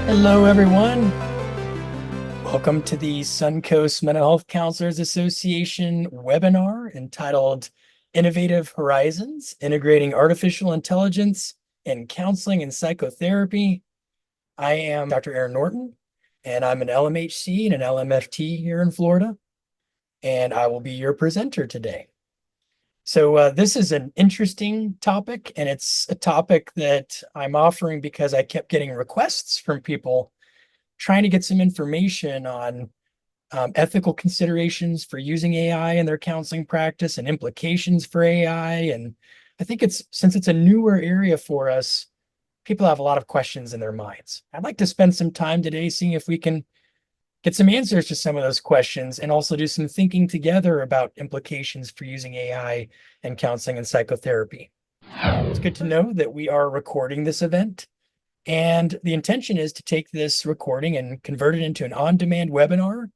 Hello, everyone. Welcome to the Suncoast Mental Health Counselors Association webinar entitled Innovative Horizons, Integrating Artificial Intelligence in Counseling and Psychotherapy. I am Dr. Aaron Norton, and I'm an LMHC and an LMFT here in Florida, and I will be your presenter today. So this is an interesting topic, and it's a topic that I'm offering because I kept getting requests from people trying to get some information on ethical considerations for using AI in their counseling practice and implications for AI. And I think since it's a newer area for us, people have a lot of questions in their minds. I'd like to spend some time today seeing if we can get some answers to some of those questions and also do some thinking together about implications for using AI in counseling and psychotherapy. It's good to know that we are recording this event. And the intention is to take this recording and convert it into an on-demand webinar.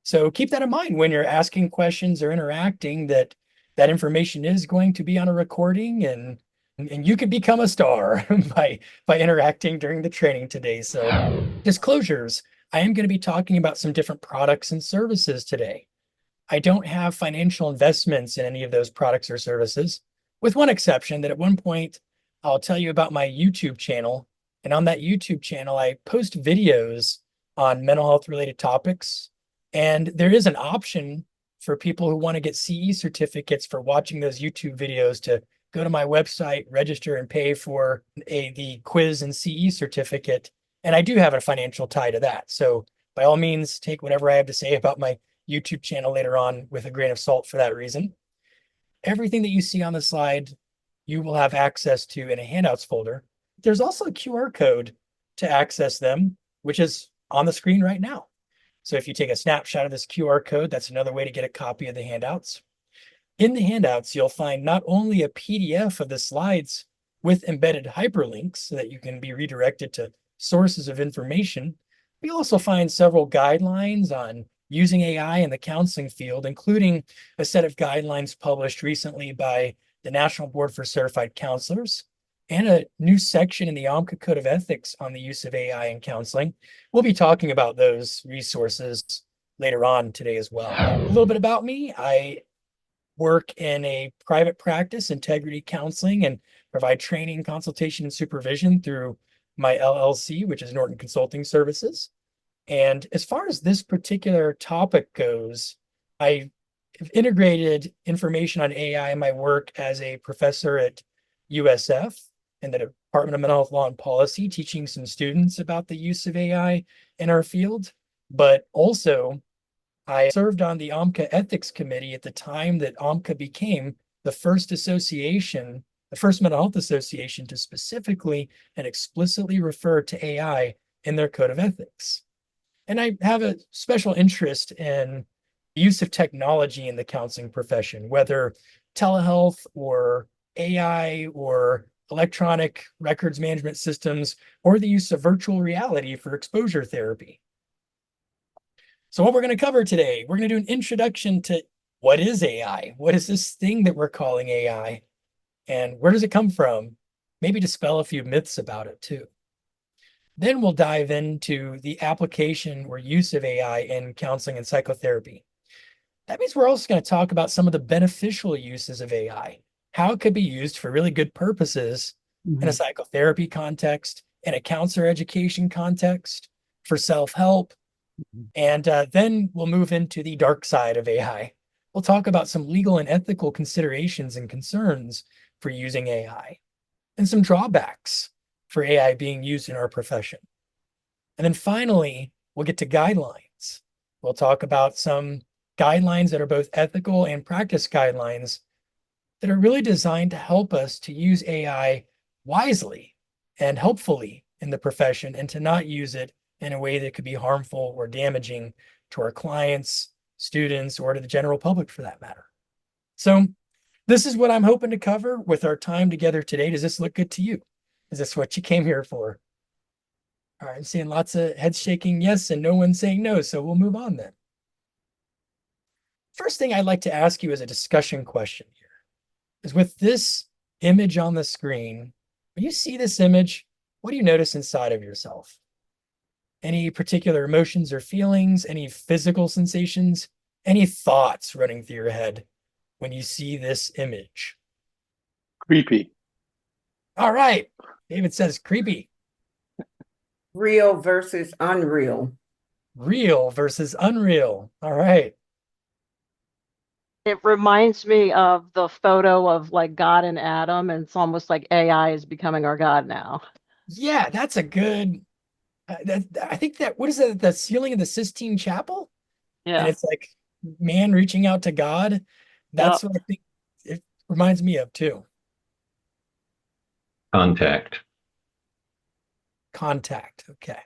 So keep that in mind when you're asking questions or interacting, that information is going to be on a recording, and you could become a star by interacting during the training today. So disclosures, I am going to be talking about some different products and services today. I don't have financial investments in any of those products or services, with one exception that at one point I'll tell you about my YouTube channel. And on that YouTube channel, I post videos on mental health related topics. And there is an option for people who want to get CE certificates for watching those YouTube videos to go to my website, register, and pay for the quiz and CE certificate. And I do have a financial tie to that. So by all means, take whatever I have to say about my YouTube channel later on with a grain of salt for that reason. Everything that you see on the slide, you will have access to in a handouts folder. There's also a QR code to access them, which is on the screen right now. So if you take a snapshot of this QR code, that's another way to get a copy of the handouts. In the handouts, you'll find not only a PDF of the slides with embedded hyperlinks so that you can be redirected to sources of information, but you'll also find several guidelines on using AI in the counseling field, including a set of guidelines published recently by the National Board for Certified Counselors, and a new section in the OMCA Code of Ethics on the use of AI in counseling. We'll be talking about those resources later on today as well. A little bit about me. I work in a private practice, integrity counseling, and provide training, consultation, and supervision through my LLC, which is Norton Consulting Services. And as far as this particular topic goes, I have integrated information on AI in my work as a professor at USF in the Department of Mental Health Law and Policy, teaching some students about the use of AI in our field. But also, I served on the OMCA Ethics Committee at the time that OMCA became the first association, the first mental health association to specifically and explicitly refer to AI in their code of ethics. And I have a special interest in the use of technology in the counseling profession, whether telehealth or AI or electronic records management systems, or the use of virtual reality for exposure therapy. So what we're going to cover today, we're going to do an introduction to what is AI? What is this thing that we're calling AI? And where does it come from? Maybe dispel a few myths about it too. Then we'll dive into the application or use of AI in counseling and psychotherapy. That means we're also going to talk about some of the beneficial uses of AI, how it could be used for really good purposes in a psychotherapy context, in a counselor education context, for self-help. And then we'll move into the dark side of AI. We'll talk about some legal and ethical considerations and concerns for using AI, and some drawbacks for AI being used in our profession. And then finally, we'll get to guidelines. We'll talk about some guidelines that are both ethical and practice guidelines that are really designed to help us to use AI wisely and helpfully in the profession, and to not use it in a way that could be harmful or damaging to our clients, students, or to the general public for that matter. So this is what I'm hoping to cover with our time together today. Does this look good to you? Is this what you came here for? All right, I'm seeing lots of heads shaking yes and no one saying no, so we'll move on then. First thing I'd like to ask you as a discussion question here is, with this image on the screen, when you see this image, what do you notice inside of yourself? Any particular emotions or feelings, any physical sensations, any thoughts running through your head when you see this image? Creepy. All right. David says creepy. Real versus unreal. Real versus unreal. All right. It reminds me of the photo of like God and Adam, and it's almost like AI is becoming our God now. Yeah, that's a good. I think that what is that? The ceiling of the Sistine Chapel, and Yeah. it's like man reaching out to God. That's Yep. what I think it reminds me of too. Contact. Contact. Okay.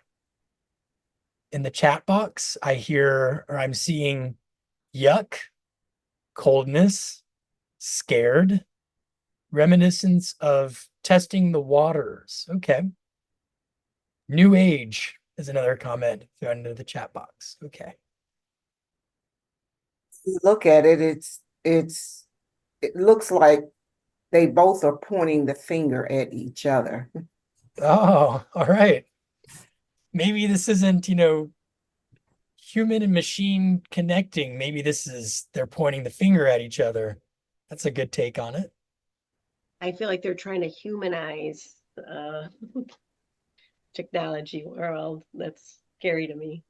In the chat box, I hear or I'm seeing yuck, coldness, scared, reminiscence of testing the waters. Okay. New age is another comment thrown into the chat box. Okay. You look at it, it looks like they both are pointing the finger at each other. Oh, all right. Maybe this isn't, human and machine connecting. Maybe this is they're pointing the finger at each other. That's a good take on it. I feel like they're trying to humanize technology world. That's scary to me.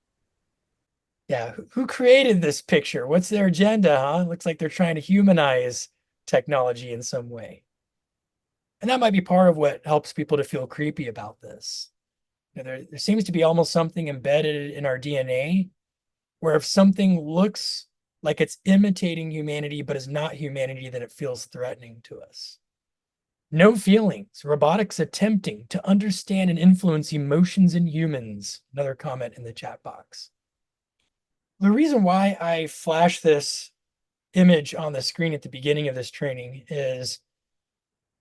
Yeah, who created this picture? What's their agenda, huh? Looks like they're trying to humanize technology in some way. And that might be part of what helps people to feel creepy about this. There seems to be almost something embedded in our DNA where if something looks like it's imitating humanity but is not humanity, then it feels threatening to us. No feelings, robotics attempting to understand and influence emotions in humans. Another comment in the chat box. The reason why I flash this image on the screen at the beginning of this training is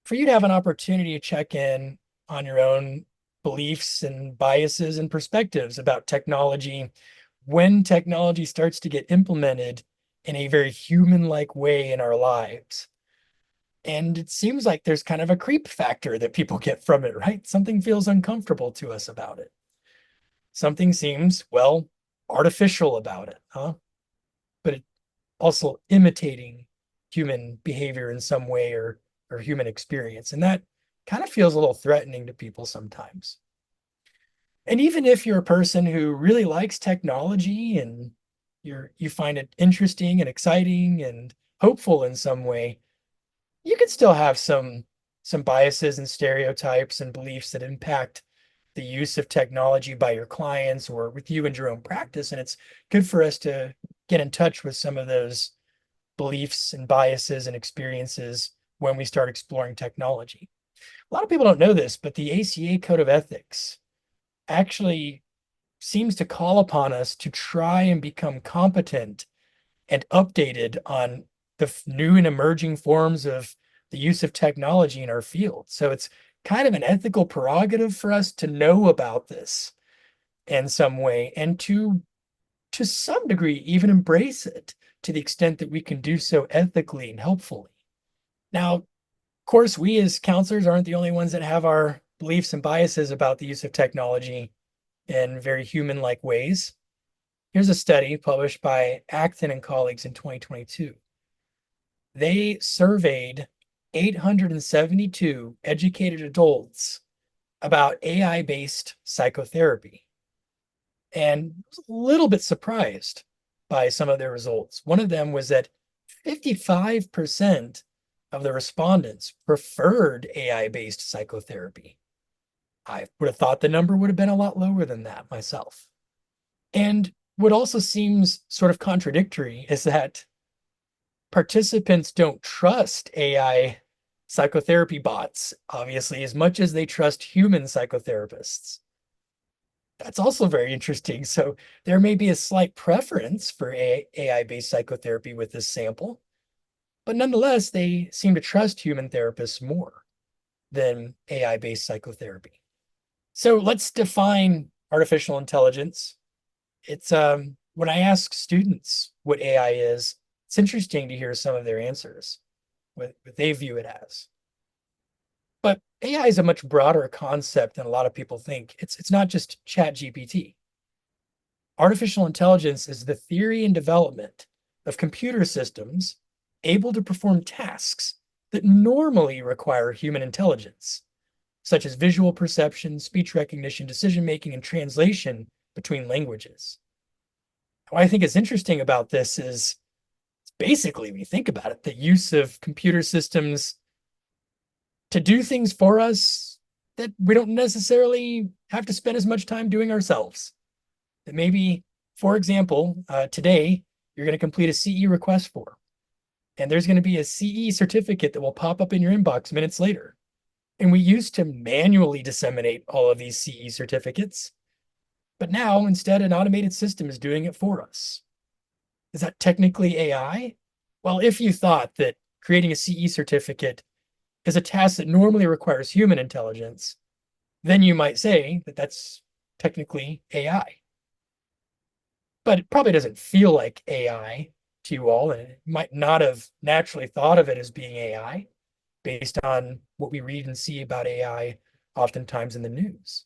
for you to have an opportunity to check in on your own beliefs and biases and perspectives about technology when technology starts to get implemented in a very human-like way in our lives. And it seems like there's kind of a creep factor that people get from it, right? Something feels uncomfortable to us about it. Something seems, well, artificial about it, huh? But it also imitating human behavior in some way or human experience. And that kind of feels a little threatening to people sometimes. And even if you're a person who really likes technology and you find it interesting and exciting and hopeful in some way, you can still have some biases and stereotypes and beliefs that impact the use of technology by your clients or with you and your own practice. And it's good for us to get in touch with some of those beliefs and biases and experiences when we start exploring technology. A lot of people don't know this, but the ACA Code of Ethics actually seems to call upon us to try and become competent and updated on the new and emerging forms of the use of technology in our field. So it's kind of an ethical prerogative for us to know about this in some way and to some degree even embrace it to the extent that we can do so ethically and helpfully. Now, of course, we as counselors aren't the only ones that have our beliefs and biases about the use of technology in very human-like ways. Here's a study published by Acton and colleagues in 2022. They surveyed 872 educated adults about AI-based psychotherapy. And I was a little bit surprised by some of their results. One of them was that 55% of the respondents preferred AI-based psychotherapy. I would have thought the number would have been a lot lower than that myself. And what also seems sort of contradictory is that participants don't trust AI psychotherapy bots, obviously, as much as they trust human psychotherapists. That's also very interesting. So there may be a slight preference for AI-based psychotherapy with this sample, but nonetheless, they seem to trust human therapists more than AI-based psychotherapy. So let's define artificial intelligence. It's when I ask students what AI is, it's interesting to hear some of their answers, what they view it as. But AI is a much broader concept than a lot of people think. It's not just ChatGPT. artificial intelligence is the theory and development of computer systems able to perform tasks that normally require human intelligence, such as visual perception, speech recognition, decision-making, and translation between languages. What I think is interesting about this is basically, when you think about it, the use of computer systems to do things for us that we don't necessarily have to spend as much time doing ourselves. That maybe, for example, today, you're going to complete a CE request form, and there's going to be a CE certificate that will pop up in your inbox minutes later. And we used to manually disseminate all of these CE certificates, but now instead an automated system is doing it for us. Is that technically AI? Well, if you thought that creating a CE certificate is a task that normally requires human intelligence, then you might say that that's technically AI. But it probably doesn't feel like AI to you all, and it might not have naturally thought of it as being AI based on what we read and see about AI oftentimes in the news.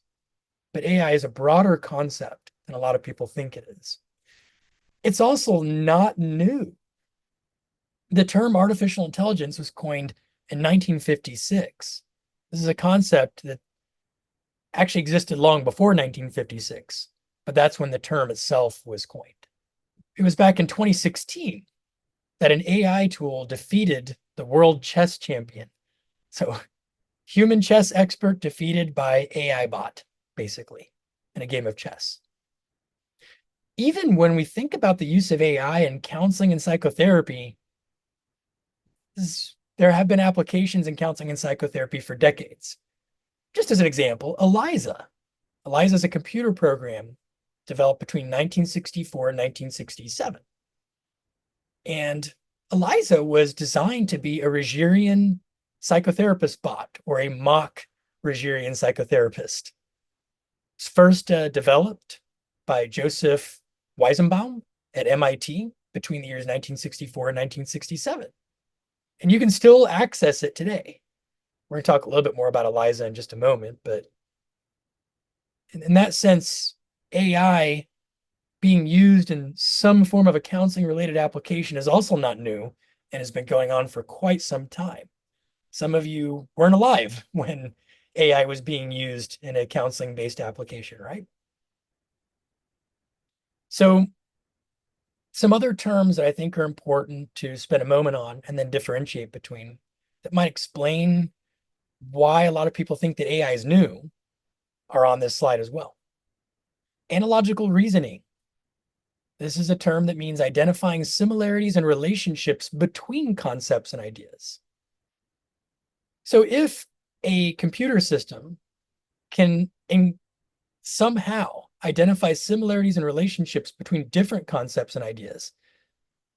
But AI is a broader concept than a lot of people think it is. It's also not new. The term artificial intelligence was coined in 1956. This is a concept that actually existed long before 1956, but that's when the term itself was coined. It was back in 2016 that an AI tool defeated the world chess champion. So, human chess expert defeated by AI bot, basically, in a game of chess. Even when we think about the use of AI in counseling and psychotherapy, there have been applications in counseling and psychotherapy for decades. Just as an example, ELIZA. ELIZA is a computer program developed between 1964 and 1967. And ELIZA was designed to be a Rogerian psychotherapist bot, or a mock Rogerian psychotherapist. It's first developed by Joseph Weizenbaum at MIT between the years 1964 and 1967. And you can still access it today. We're going to talk a little bit more about ELIZA in just a moment, but in that sense, AI being used in some form of a counseling-related application is also not new and has been going on for quite some time. Some of you weren't alive when AI was being used in a counseling-based application, right? So some other terms that I think are important to spend a moment on and then differentiate between that might explain why a lot of people think that AI is new are on this slide as well. Analogical reasoning. This is a term that means identifying similarities and relationships between concepts and ideas. So if a computer system can somehow identify similarities and relationships between different concepts and ideas,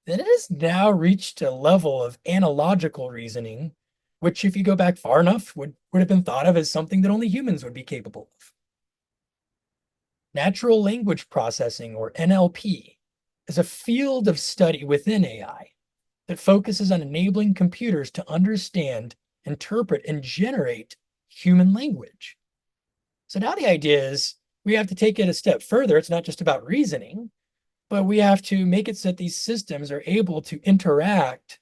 then it has now reached a level of analogical reasoning, which, if you go back far enough, would have been thought of as something that only humans would be capable of. Natural language processing, or NLP, is a field of study within AI that focuses on enabling computers to understand, interpret, and generate human language. So now the idea is we have to take it a step further. It's not just about reasoning, but we have to make it so that these systems are able to interact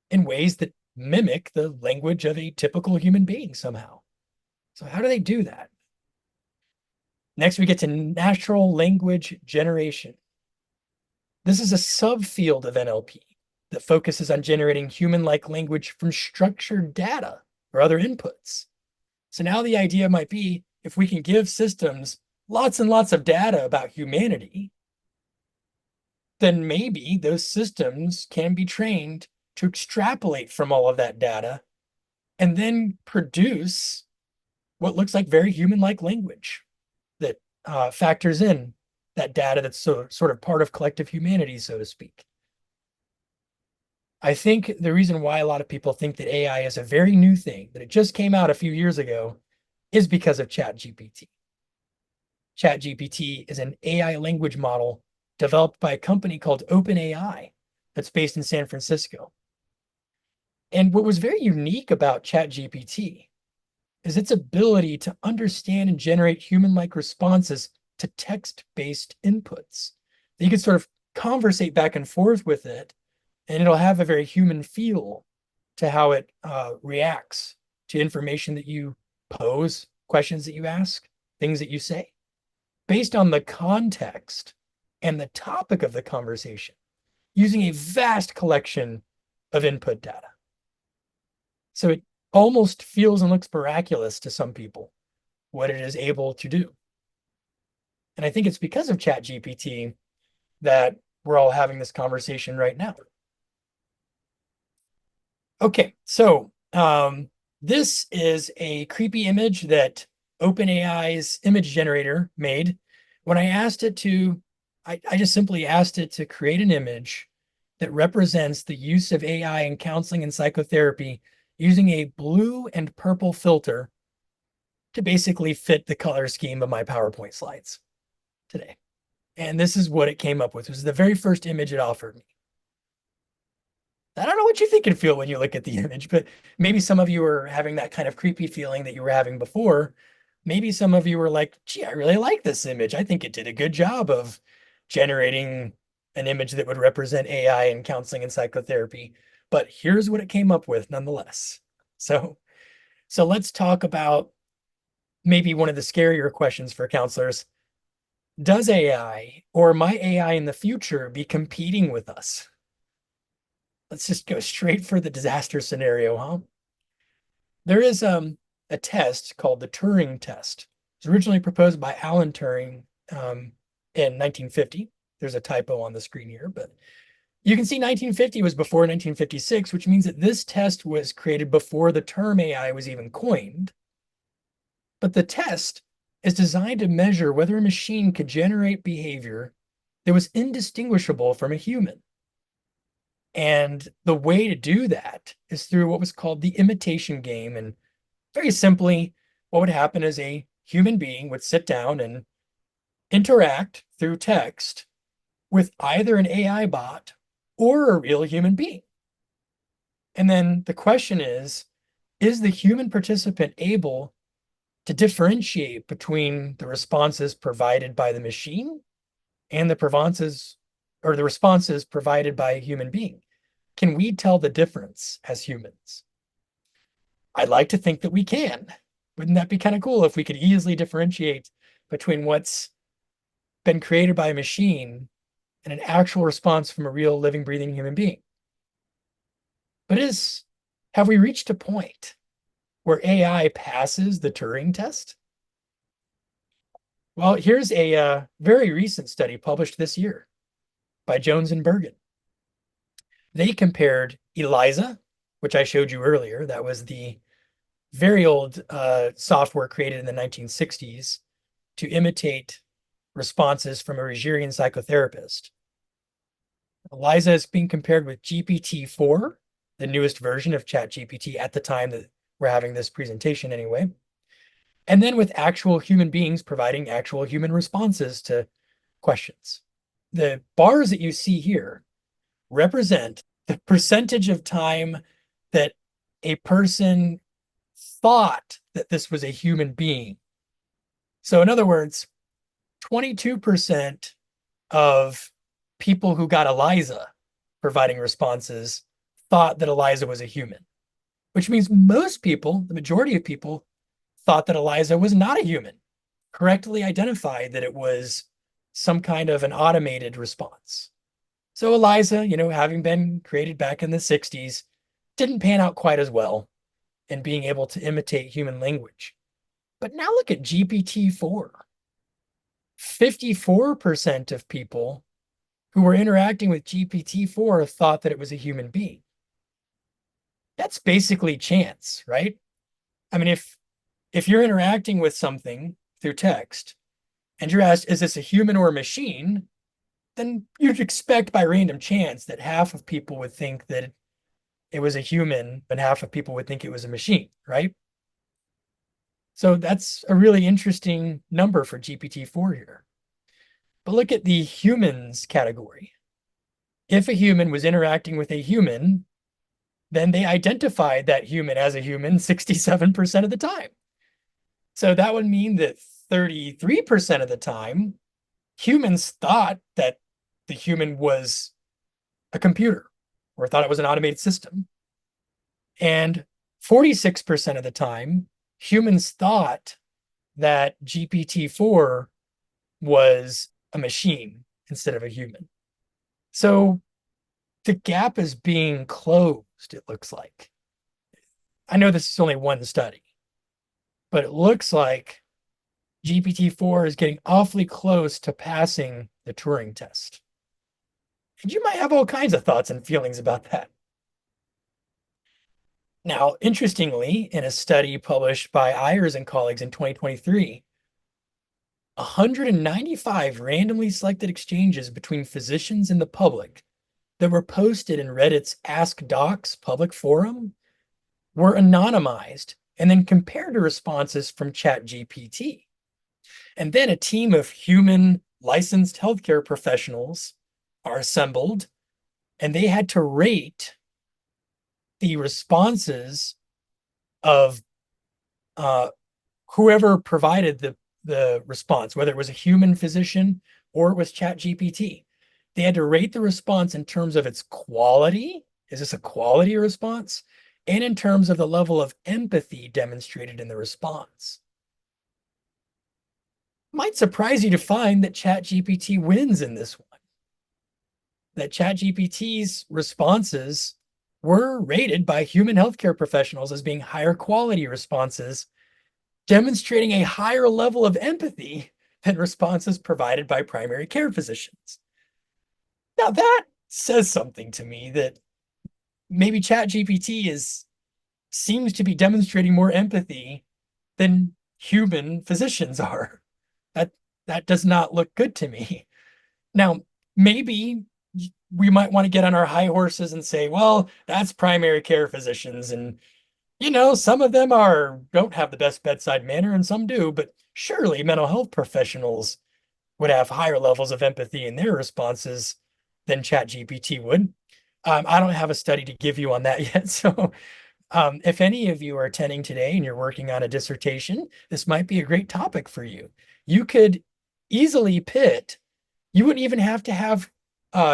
in ways that mimic the language of a typical human being somehow. So how do they do that? Next, we get to natural language generation. This is a subfield of NLP that focuses on generating human-like language from structured data or other inputs. So now the idea might be, if we can give systems lots and lots of data about humanity, then maybe those systems can be trained to extrapolate from all of that data and then produce what looks like very human-like language that factors in that data that's sort of part of collective humanity, so to speak. I think the reason why a lot of people think that AI is a very new thing, that it just came out a few years ago, is because of ChatGPT. ChatGPT is an AI language model developed by a company called OpenAI that's based in San Francisco. And what was very unique about ChatGPT is its ability to understand and generate human-like responses to text-based inputs. You can sort of conversate back and forth with it, and it'll have a very human feel to how it reacts to information that you pose, questions that you ask, things that you say, based on the context and the topic of the conversation, using a vast collection of input data. So it almost feels and looks miraculous to some people what it is able to do. And I think it's because of ChatGPT that we're all having this conversation right now. Okay, so this is a creepy image that OpenAI's image generator made. When I asked it to, I just simply asked it to create an image that represents the use of AI in counseling and psychotherapy using a blue and purple filter to basically fit the color scheme of my PowerPoint slides today. And this is what it came up with. It was the very first image it offered me. I don't know what you think and feel when you look at the image, but maybe some of you are having that kind of creepy feeling that you were having before. Maybe some of you were like, gee, I really like this image. I think it did a good job of generating an image that would represent AI in counseling and psychotherapy. But here's what it came up with nonetheless. So let's talk about maybe one of the scarier questions for counselors. Does AI or my AI in the future be competing with us? Let's just go straight for the disaster scenario, huh? There is a test called the Turing Test. It was originally proposed by Alan Turing in 1950. There's a typo on the screen here, but you can see 1950 was before 1956, which means that this test was created before the term AI was even coined. But the test is designed to measure whether a machine could generate behavior that was indistinguishable from a human. And the way to do that is through what was called the imitation game. And very simply, what would happen is a human being would sit down and interact through text with either an AI bot or a real human being. And then the question is the human participant able to differentiate between the responses provided by the machine and the responses provided by a human being? Can we tell the difference as humans? I'd like to think that we can. Wouldn't that be kind of cool if we could easily differentiate between what's been created by a machine and an actual response from a real living, breathing human being? But have we reached a point where AI passes the Turing test? Well, here's a very recent study published this year by Jones and Bergen. They compared ELIZA, which I showed you earlier. That was the very old software created in the 1960s to imitate responses from a Rogerian psychotherapist. ELIZA is being compared with GPT-4, the newest version of ChatGPT at the time that we're having this presentation anyway. And then with actual human beings providing actual human responses to questions. The bars that you see here represent the percentage of time that a person thought that this was a human being. So in other words, 22% of people who got ELIZA providing responses thought that ELIZA was a human, which means most people, the majority of people, thought that ELIZA was not a human, correctly identified that it was some kind of an automated response. So ELIZA, having been created back in the 60s, didn't pan out quite as well in being able to imitate human language. But now look at GPT-4. 54% of people who were interacting with GPT-4 thought that it was a human being. That's basically chance, right? I mean, if you're interacting with something through text and you're asked, is this a human or a machine? Then you'd expect by random chance that half of people would think that it was a human and half of people would think it was a machine, right? So that's a really interesting number for GPT-4 here. But look at the humans category. If a human was interacting with a human, then they identified that human as a human 67% of the time. So that would mean that 33% of the time, humans thought that the human was a computer or thought it was an automated system. And 46% of the time, humans thought that GPT-4 was a machine instead of a human. So the gap is being closed, it looks like. I know this is only one study, but it looks like GPT-4 is getting awfully close to passing the Turing test. And you might have all kinds of thoughts and feelings about that. Now, interestingly, in a study published by Ayers and colleagues in 2023, 195 randomly selected exchanges between physicians and the public that were posted in Reddit's Ask Docs public forum were anonymized and then compared to responses from ChatGPT. And then a team of human licensed healthcare professionals are assembled, and they had to rate the responses of whoever provided the response, whether it was a human physician or it was ChatGPT. They had to rate the response in terms of its quality. Is this a quality response? And in terms of the level of empathy demonstrated in the response. Might surprise you to find that ChatGPT wins in this one. That ChatGPT's responses were rated by human healthcare professionals as being higher quality responses, demonstrating a higher level of empathy than responses provided by primary care physicians. Now that says something to me that maybe ChatGPT seems to be demonstrating more empathy than human physicians are. That does not look good to me. Now, maybe we might want to get on our high horses and say, well, that's primary care physicians. And, some of them don't have the best bedside manner and some do, but surely mental health professionals would have higher levels of empathy in their responses than ChatGPT would. I don't have a study to give you on that yet. So if any of you are attending today and you're working on a dissertation, this might be a great topic for you. You could easily pit, you wouldn't even have to have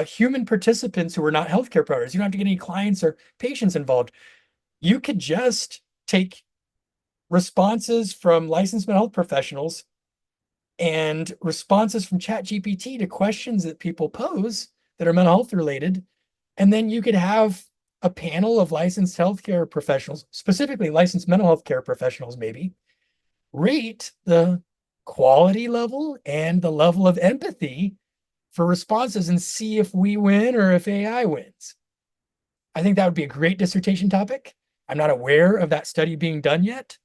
human participants who are not healthcare providers. You don't have to get any clients or patients involved. You could just take responses from licensed mental health professionals and responses from ChatGPT to questions that people pose that are mental health related. And then you could have a panel of licensed healthcare professionals, specifically licensed mental health care professionals, maybe rate the quality level and the level of empathy for responses and see if we win or if AI wins. I think that would be a great dissertation topic. I'm not aware of that study being done yet.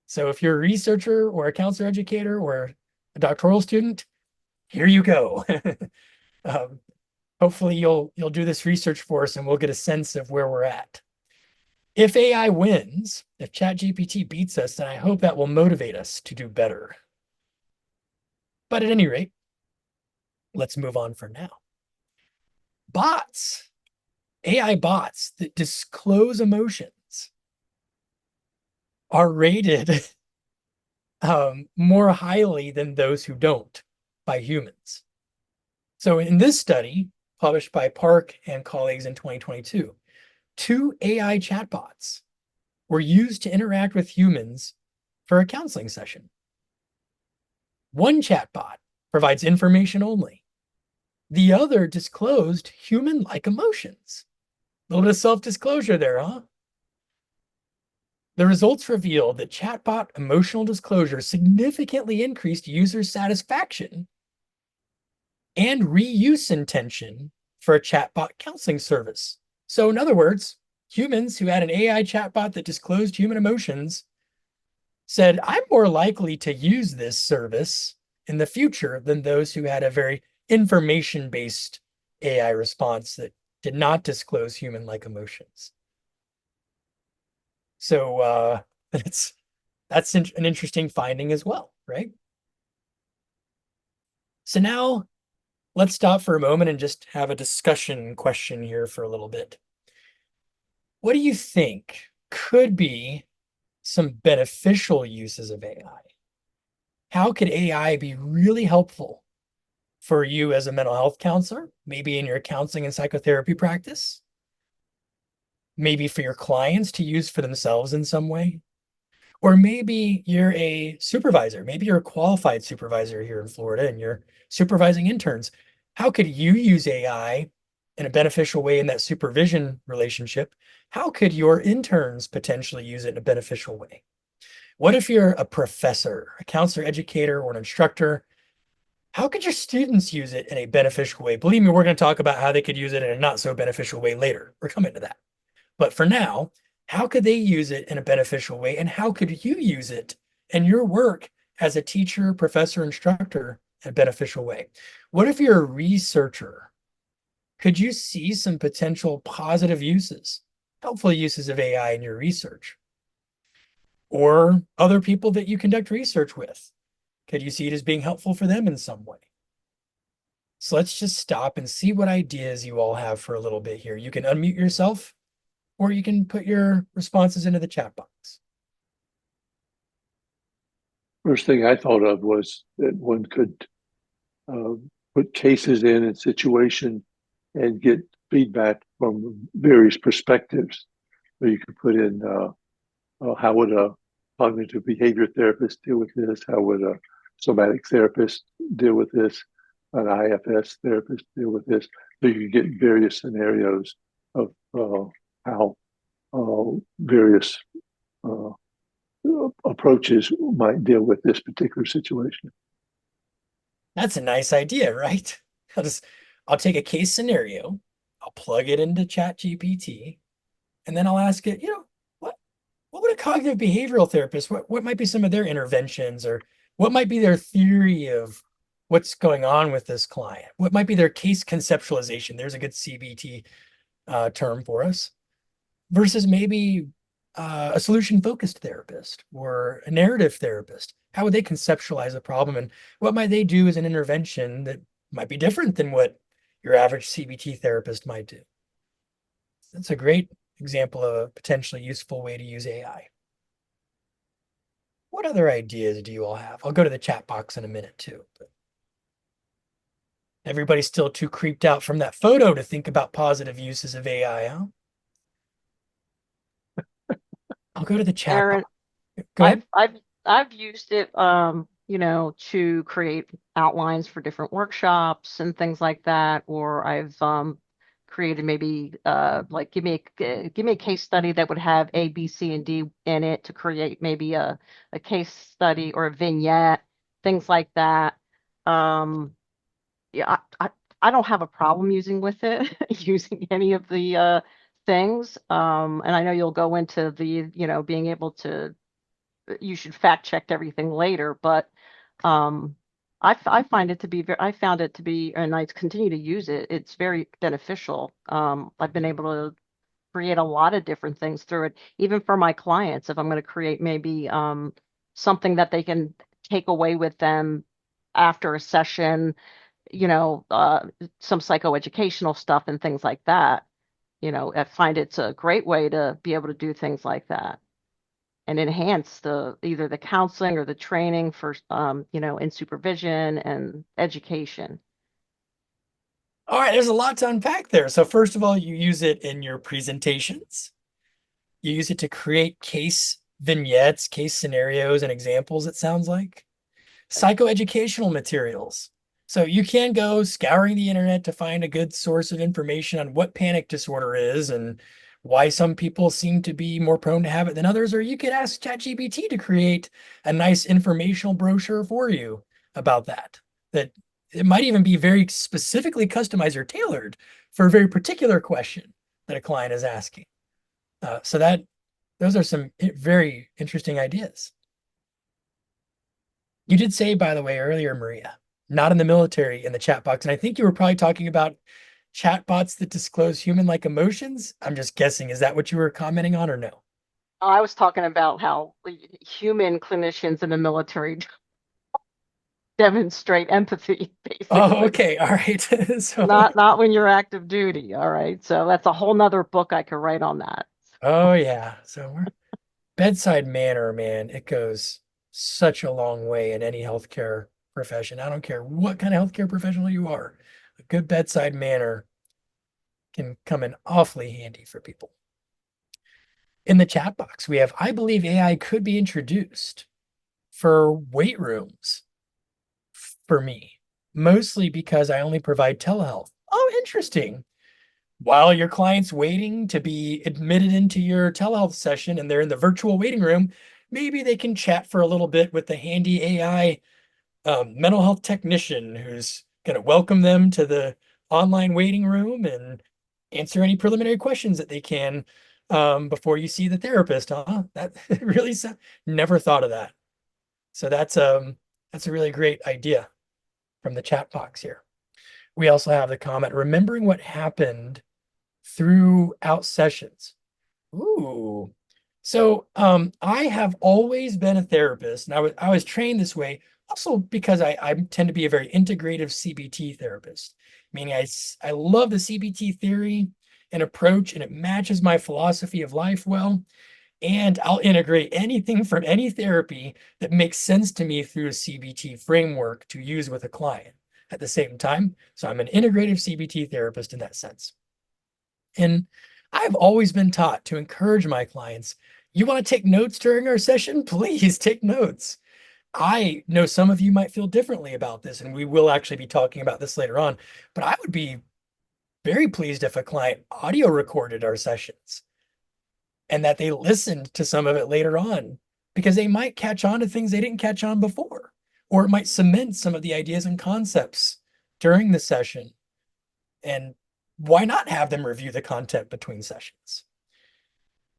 So if you're a researcher or a counselor educator or a doctoral student, here you go. Hopefully you'll do this research for us and we'll get a sense of where we're at. If AI wins, if ChatGPT beats us, then I hope that will motivate us to do better. But at any rate, let's move on for now. Bots, AI bots that disclose emotions are rated more highly than those who don't by humans. So in this study, published by Park and colleagues in 2022, 2 AI chatbots were used to interact with humans for a counseling session. One chatbot provides information only. The other disclosed human-like emotions. A little bit of self-disclosure there, huh? The results revealed that chatbot emotional disclosure significantly increased user satisfaction and reuse intention for a chatbot counseling service. So in other words, humans who had an AI chatbot that disclosed human emotions said, I'm more likely to use this service in the future than those who had a very information-based AI response that did not disclose human-like emotions. So that's an interesting finding as well, right? So now let's stop for a moment and just have a discussion question here for a little bit. What do you think could be some beneficial uses of AI? how could AI be really helpful for you as a mental health counselor, maybe in your counseling and psychotherapy practice, maybe for your clients to use for themselves in some way? Or maybe you're a supervisor, maybe you're a qualified supervisor here in Florida and you're supervising interns. How could you use AI in a beneficial way in that supervision relationship? How could your interns potentially use it in a beneficial way? What if you're a professor, a counselor, educator, or an instructor? How could your students use it in a beneficial way? Believe me, we're going to talk about how they could use it in a not so beneficial way later. We're coming to that. But for now, how could they use it in a beneficial way? And how could you use it in your work as a teacher, professor, instructor in a beneficial way? What if you're a researcher? Could you see some potential positive uses, helpful uses of AI in your research? Or other people that you conduct research with? Could you see it as being helpful for them in some way? So let's just stop and see what ideas you all have for a little bit here. You can unmute yourself, or you can put your responses into the chat box. First thing I thought of was that one could put cases in a situation and get feedback from various perspectives. So you could put in how would a cognitive behavior therapist deal with this? How would a somatic therapist deal with this? An IFS therapist deal with this? So you could get various scenarios of how various approaches might deal with this particular situation. That's a nice idea, right? I'll take a case scenario, I'll plug it into ChatGPT, and then I'll ask it, what would a cognitive behavioral therapist, what might be some of their interventions, or what might be their theory of what's going on with this client? What might be their case conceptualization? There's a good CBT term for us, versus maybe a solution-focused therapist or a narrative therapist. How would they conceptualize a problem, and what might they do as an intervention that might be different than what your average CBT therapist might do? That's a great example of a potentially useful way to use AI. What other ideas do you all have? I'll go to the chat box in a minute too. But everybody's still too creeped out from that photo to think about positive uses of AI, huh? I'll go to the chat Aaron, box. Go ahead. I've used it, to create outlines for different workshops and things like that, or I've created maybe like give me a case study that would have A, B, C, and D in it to create maybe a case study or a vignette, things like that. Yeah, I don't have a problem using with it, using any of the things. And I know you'll go into the, being able to, you should fact check everything later, but I find it to be I found it to be, and I continue to use it. It's very beneficial. I've been able to create a lot of different things through it, even for my clients. If I'm going to create maybe something that they can take away with them after a session, some psychoeducational stuff and things like that. I find it's a great way to be able to do things like that and enhance either the counseling or the training for in supervision and education. All right, there's a lot to unpack there. So first of all, you use it in your presentations. You use it to create case vignettes, case scenarios, and examples, it sounds like. Psychoeducational materials. So you can go scouring the internet to find a good source of information on what panic disorder is and why some people seem to be more prone to have it than others, or you could ask ChatGPT to create a nice informational brochure for you about that. That it might even be very specifically customized or tailored for a very particular question that a client is asking. Those are some very interesting ideas. You did say, by the way, earlier, Maria, not in the military in the chat box. And I think you were probably talking about chatbots that disclose human-like emotions. I'm just guessing. Is that what you were commenting on or no? I was talking about how human clinicians in the military demonstrate empathy, basically. Oh, okay. All right. So, not when you're active duty. All right. So that's a whole nother book I could write on that. oh, yeah. So we're bedside manner, man. It goes such a long way in any healthcare profession. I don't care what kind of healthcare professional you are. A good bedside manner can come in awfully handy for people. In the chat box, we have, I believe AI could be introduced for weight rooms for me, mostly because I only provide telehealth. Oh, interesting. While your client's waiting to be admitted into your telehealth session and they're in the virtual waiting room, maybe they can chat for a little bit with the handy AI mental health technician who's going to welcome them to the online waiting room and answer any preliminary questions that they can before you see the therapist. That really never thought of that. So that's a really great idea from the chat box here. We also have the comment, remembering what happened throughout sessions. Ooh. So I have always been a therapist, and I was trained this way also because I tend to be a very integrative CBT therapist, meaning I love the CBT theory and approach, and it matches my philosophy of life well. And I'll integrate anything from any therapy that makes sense to me through a CBT framework to use with a client at the same time. So I'm an integrative CBT therapist in that sense. And I've always been taught to encourage my clients, you want to take notes during our session? Please take notes. I know some of you might feel differently about this, and we will actually be talking about this later on, but I would be very pleased if a client audio recorded our sessions and that they listened to some of it later on, because they might catch on to things they didn't catch on before, or it might cement some of the ideas and concepts during the session. And why not have them review the content between sessions?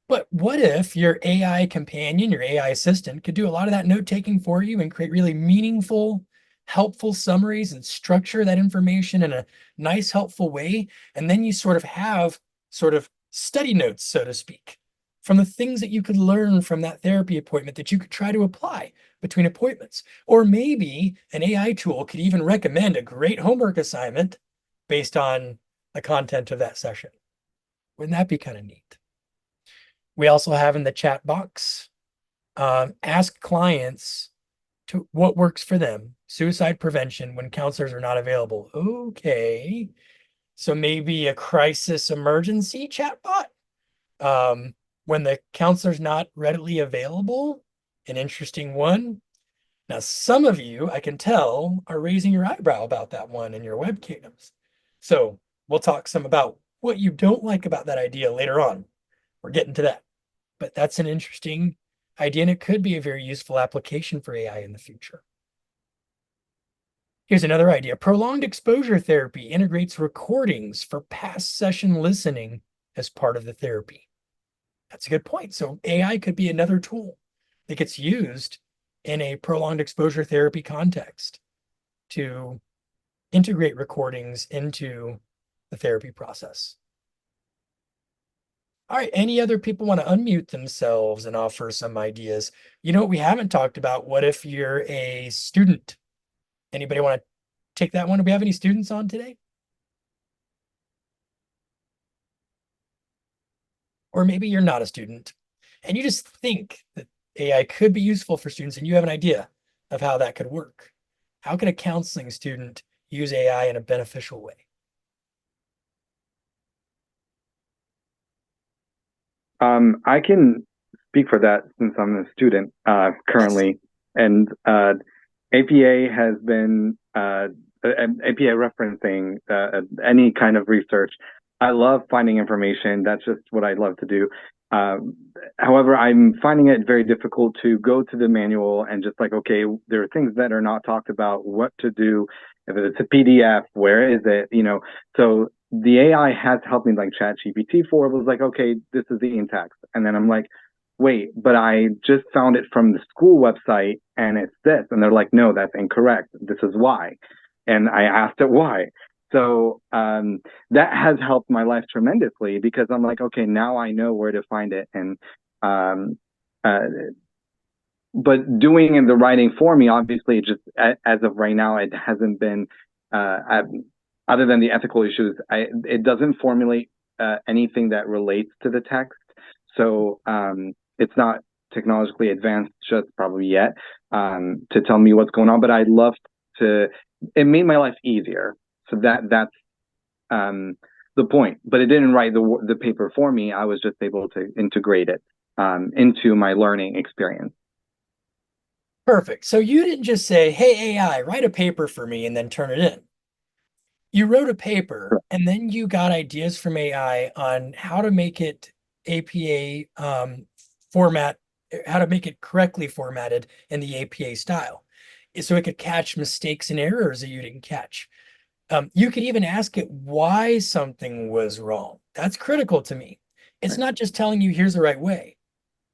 But what if your AI companion, your AI assistant, could do a lot of that note taking for you and create really meaningful, helpful summaries and structure that information in a nice, helpful way? And then you sort of have sort of study notes, so to speak, from the things that you could learn from that therapy appointment that you could try to apply between appointments. Or maybe an AI tool could even recommend a great homework assignment based on the content of that session. Wouldn't that be kind of neat? We also have in the chat box, ask clients to what works for them. Suicide prevention when counselors are not available. Okay. So maybe a crisis emergency chatbot when the counselor's not readily available. An interesting one. Now, some of you, I can tell, are raising your eyebrow about that one in your webcams. So we'll talk some about what you don't like about that idea later on. We're getting to that. But that's an interesting idea, and it could be a very useful application for AI in the future. Here's another idea. Prolonged exposure therapy integrates recordings for past session listening as part of the therapy. That's a good point. So AI could be another tool that gets used in a prolonged exposure therapy context to integrate recordings into the therapy process. All right, any other people want to unmute themselves and offer some ideas? You know what we haven't talked about? What if you're a student? Anybody want to take that one? Do we have any students on today? Or maybe you're not a student and you just think that AI could be useful for students and you have an idea of how that could work. How can a counseling student use AI in a beneficial way? I can speak for that since I'm a student currently, and APA has been APA referencing any kind of research. I love finding information. That's just what I love to do. However, I'm finding it very difficult to go to the manual and just like, okay, there are things that are not talked about, what to do. If it's a PDF, where is it? You know, so the AI has helped me, like ChatGPT 4 was like, okay, this is the in-text. And then I'm like, wait, but I just found it from the school website and it's this. And they're like, no, that's incorrect. This is why. And I asked it why. So that has helped my life tremendously because I'm like, okay, now I know where to find it. And but doing the writing for me, obviously, just as of right now, it hasn't been, other than the ethical issues, it doesn't formulate anything that relates to the text. So it's not technologically advanced just probably yet, to tell me what's going on. But I'd love to. It made my life easier. So that's the point. But it didn't write the paper for me. I was just able to integrate it into my learning experience. Perfect. So you didn't just say, hey, AI, write a paper for me and then turn it in. You wrote a paper and then you got ideas from AI on how to make it APA format, how to make it correctly formatted in the APA style. So it could catch mistakes and errors that you didn't catch. You could even ask it why something was wrong. That's critical to me. It's not just telling you here's the right way,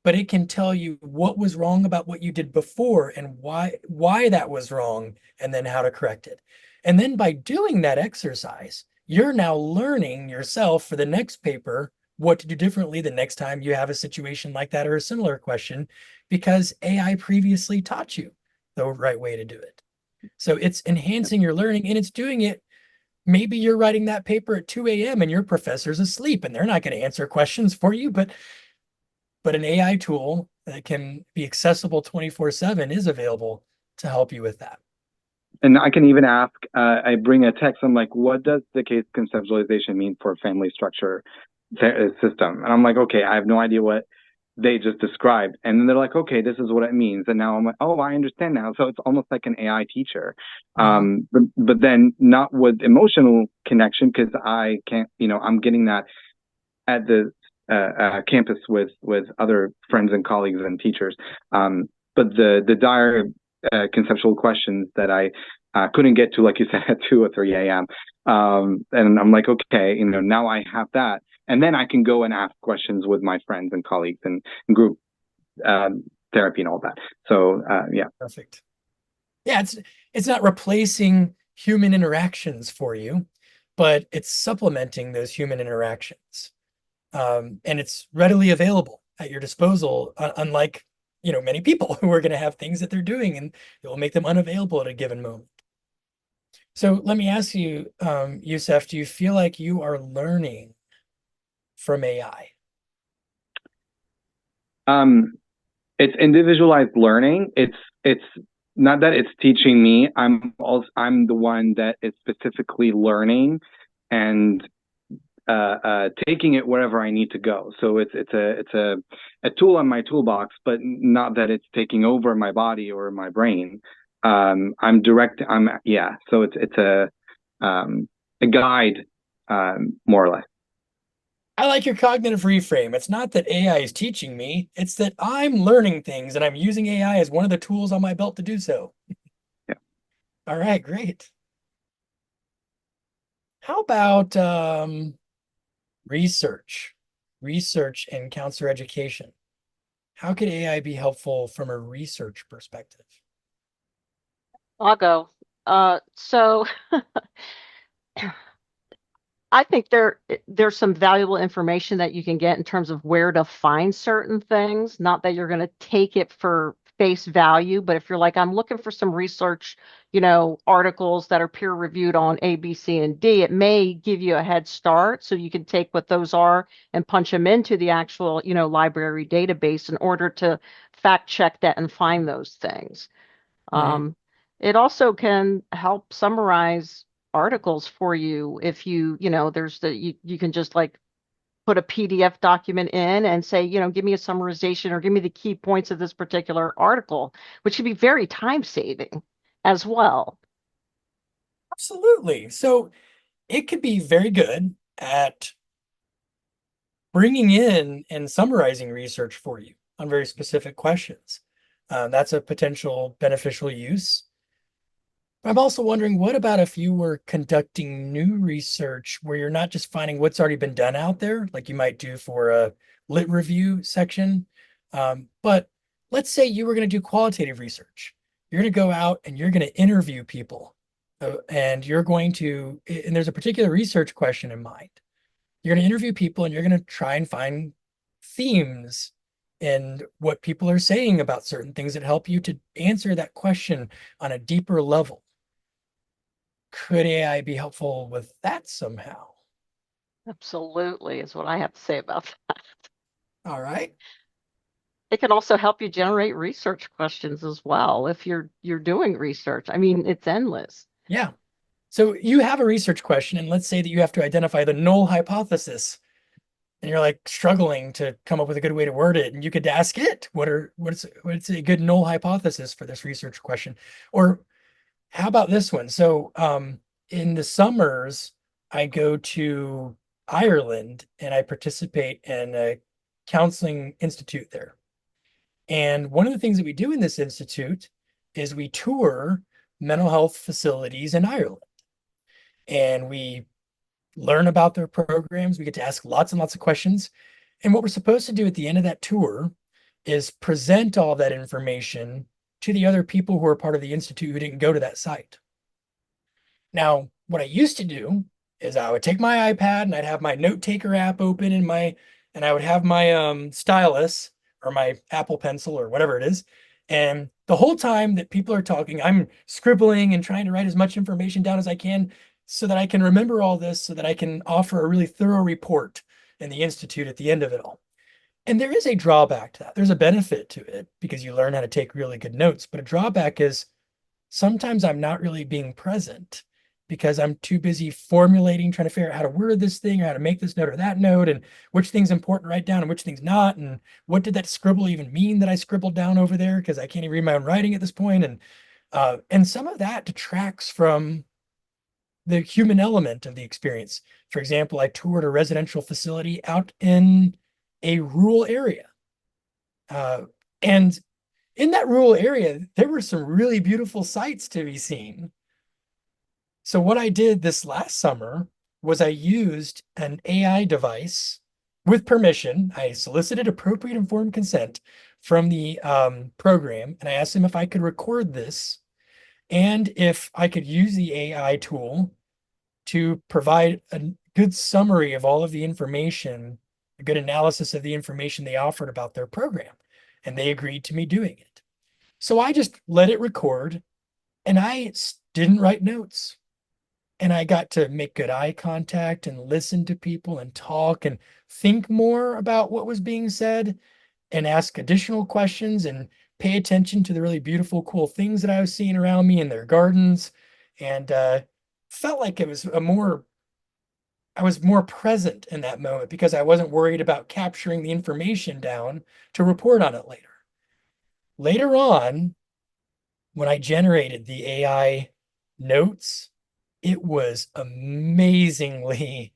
but it can tell you what was wrong about what you did before and why that was wrong, and then how to correct it. And then by doing that exercise, you're now learning yourself for the next paper what to do differently the next time you have a situation like that or a similar question, because AI previously taught you the right way to do it. So it's enhancing your learning, and it's doing it. Maybe you're writing that paper at 2 a.m. and your professor's asleep and they're not going to answer questions for you, but an AI tool that can be accessible 24/7 is available to help you with that. And I can even ask, I bring a text, I'm like, what does the case conceptualization mean for family structure system? And I'm like, okay, I have no idea what they just described. And then they're like, okay, this is what it means. And now I'm like, oh, I understand now. So it's almost like an AI teacher. But then not with emotional connection, because I can't, I'm getting that at the campus with other friends and colleagues and teachers. But the dire conceptual questions that I couldn't get to, like you said, at 2 or 3 a.m. And I'm like, okay, now I have that. And then I can go and ask questions with my friends and colleagues and group therapy and all that. So, yeah. Perfect. Yeah, it's not replacing human interactions for you, but it's supplementing those human interactions. And it's readily available at your disposal, unlike, many people who are going to have things that they're doing and it will make them unavailable at a given moment. So let me ask you, Youssef, do you feel like you are learning from AI? It's individualized learning. It's not that it's teaching me. I'm the one that is specifically learning and taking it wherever I need to go. So it's a tool on my toolbox, but not that it's taking over my body or my brain. So it's a guide, more or less. I like your cognitive reframe. It's not that AI is teaching me, it's that I'm learning things and I'm using AI as one of the tools on my belt to do so. Yeah. All right, great. How about research and counselor education? How could AI be helpful from a research perspective? I'll go. So I think there's some valuable information that you can get in terms of where to find certain things. Not that you're going to take it for face value, but if you're like, I'm looking for some research, articles that are peer reviewed on A, B, C, and D, it may give you a head start. So you can take what those are and punch them into the actual, library database in order to fact check that and find those things. It also can help summarize articles for you if you can just like put a PDF document in and say, give me a summarization or give me the key points of this particular article, which can be very time saving as well. Absolutely. So it could be very good at bringing in and summarizing research for you on very specific questions. That's a potential beneficial use. I'm also wondering, what about if you were conducting new research where you're not just finding what's already been done out there, like you might do for a lit review section, but let's say you were going to do qualitative research. You're going to go out and you're going to interview people, and there's a particular research question in mind. You're going to interview people and you're going to try and find themes in what people are saying about certain things that help you to answer that question on a deeper level. Could AI be helpful with that somehow? Absolutely is what I have to say about that. All right. It can also help you generate research questions as well if you're doing research. I mean, it's endless. Yeah. So you have a research question, and let's say that you have to identify the null hypothesis, and you're like struggling to come up with a good way to word it, and you could ask it, what's a good null hypothesis for this research question? Or how about this one? So in the summers, I go to Ireland and I participate in a counseling institute there. And one of the things that we do in this institute is we tour mental health facilities in Ireland, and we learn about their programs. We get to ask lots and lots of questions. And what we're supposed to do at the end of that tour is present all that information to the other people who are part of the institute who didn't go to that site. Now, what I used to do is I would take my iPad and I'd have my note taker app open and I would have my stylus or my Apple Pencil or whatever it is. And the whole time that people are talking, I'm scribbling and trying to write as much information down as I can so that I can remember all this, so that I can offer a really thorough report in the institute at the end of it all. And there is a drawback to that. There's a benefit to it because you learn how to take really good notes. But a drawback is sometimes I'm not really being present because I'm too busy formulating, trying to figure out how to word this thing or how to make this note or that note, and which thing's important to write down and which thing's not. And what did that scribble even mean that I scribbled down over there? Because I can't even read my own writing at this point. And some of that detracts from the human element of the experience. For example, I toured a residential facility out in a rural area. And in that rural area, there were some really beautiful sights to be seen. So what I did this last summer was I used an AI device with permission. I solicited appropriate informed consent from the program, and I asked them if I could record this and if I could use the AI tool to provide a good summary of all of the information, a good analysis of the information they offered about their program. And they agreed to me doing it. So I just let it record and I didn't write notes. And I got to make good eye contact and listen to people and talk and think more about what was being said and ask additional questions and pay attention to the really beautiful, cool things that I was seeing around me in their gardens. And felt like I was more present in that moment because I wasn't worried about capturing the information down to report on it later. Later on, when I generated the AI notes, it was amazingly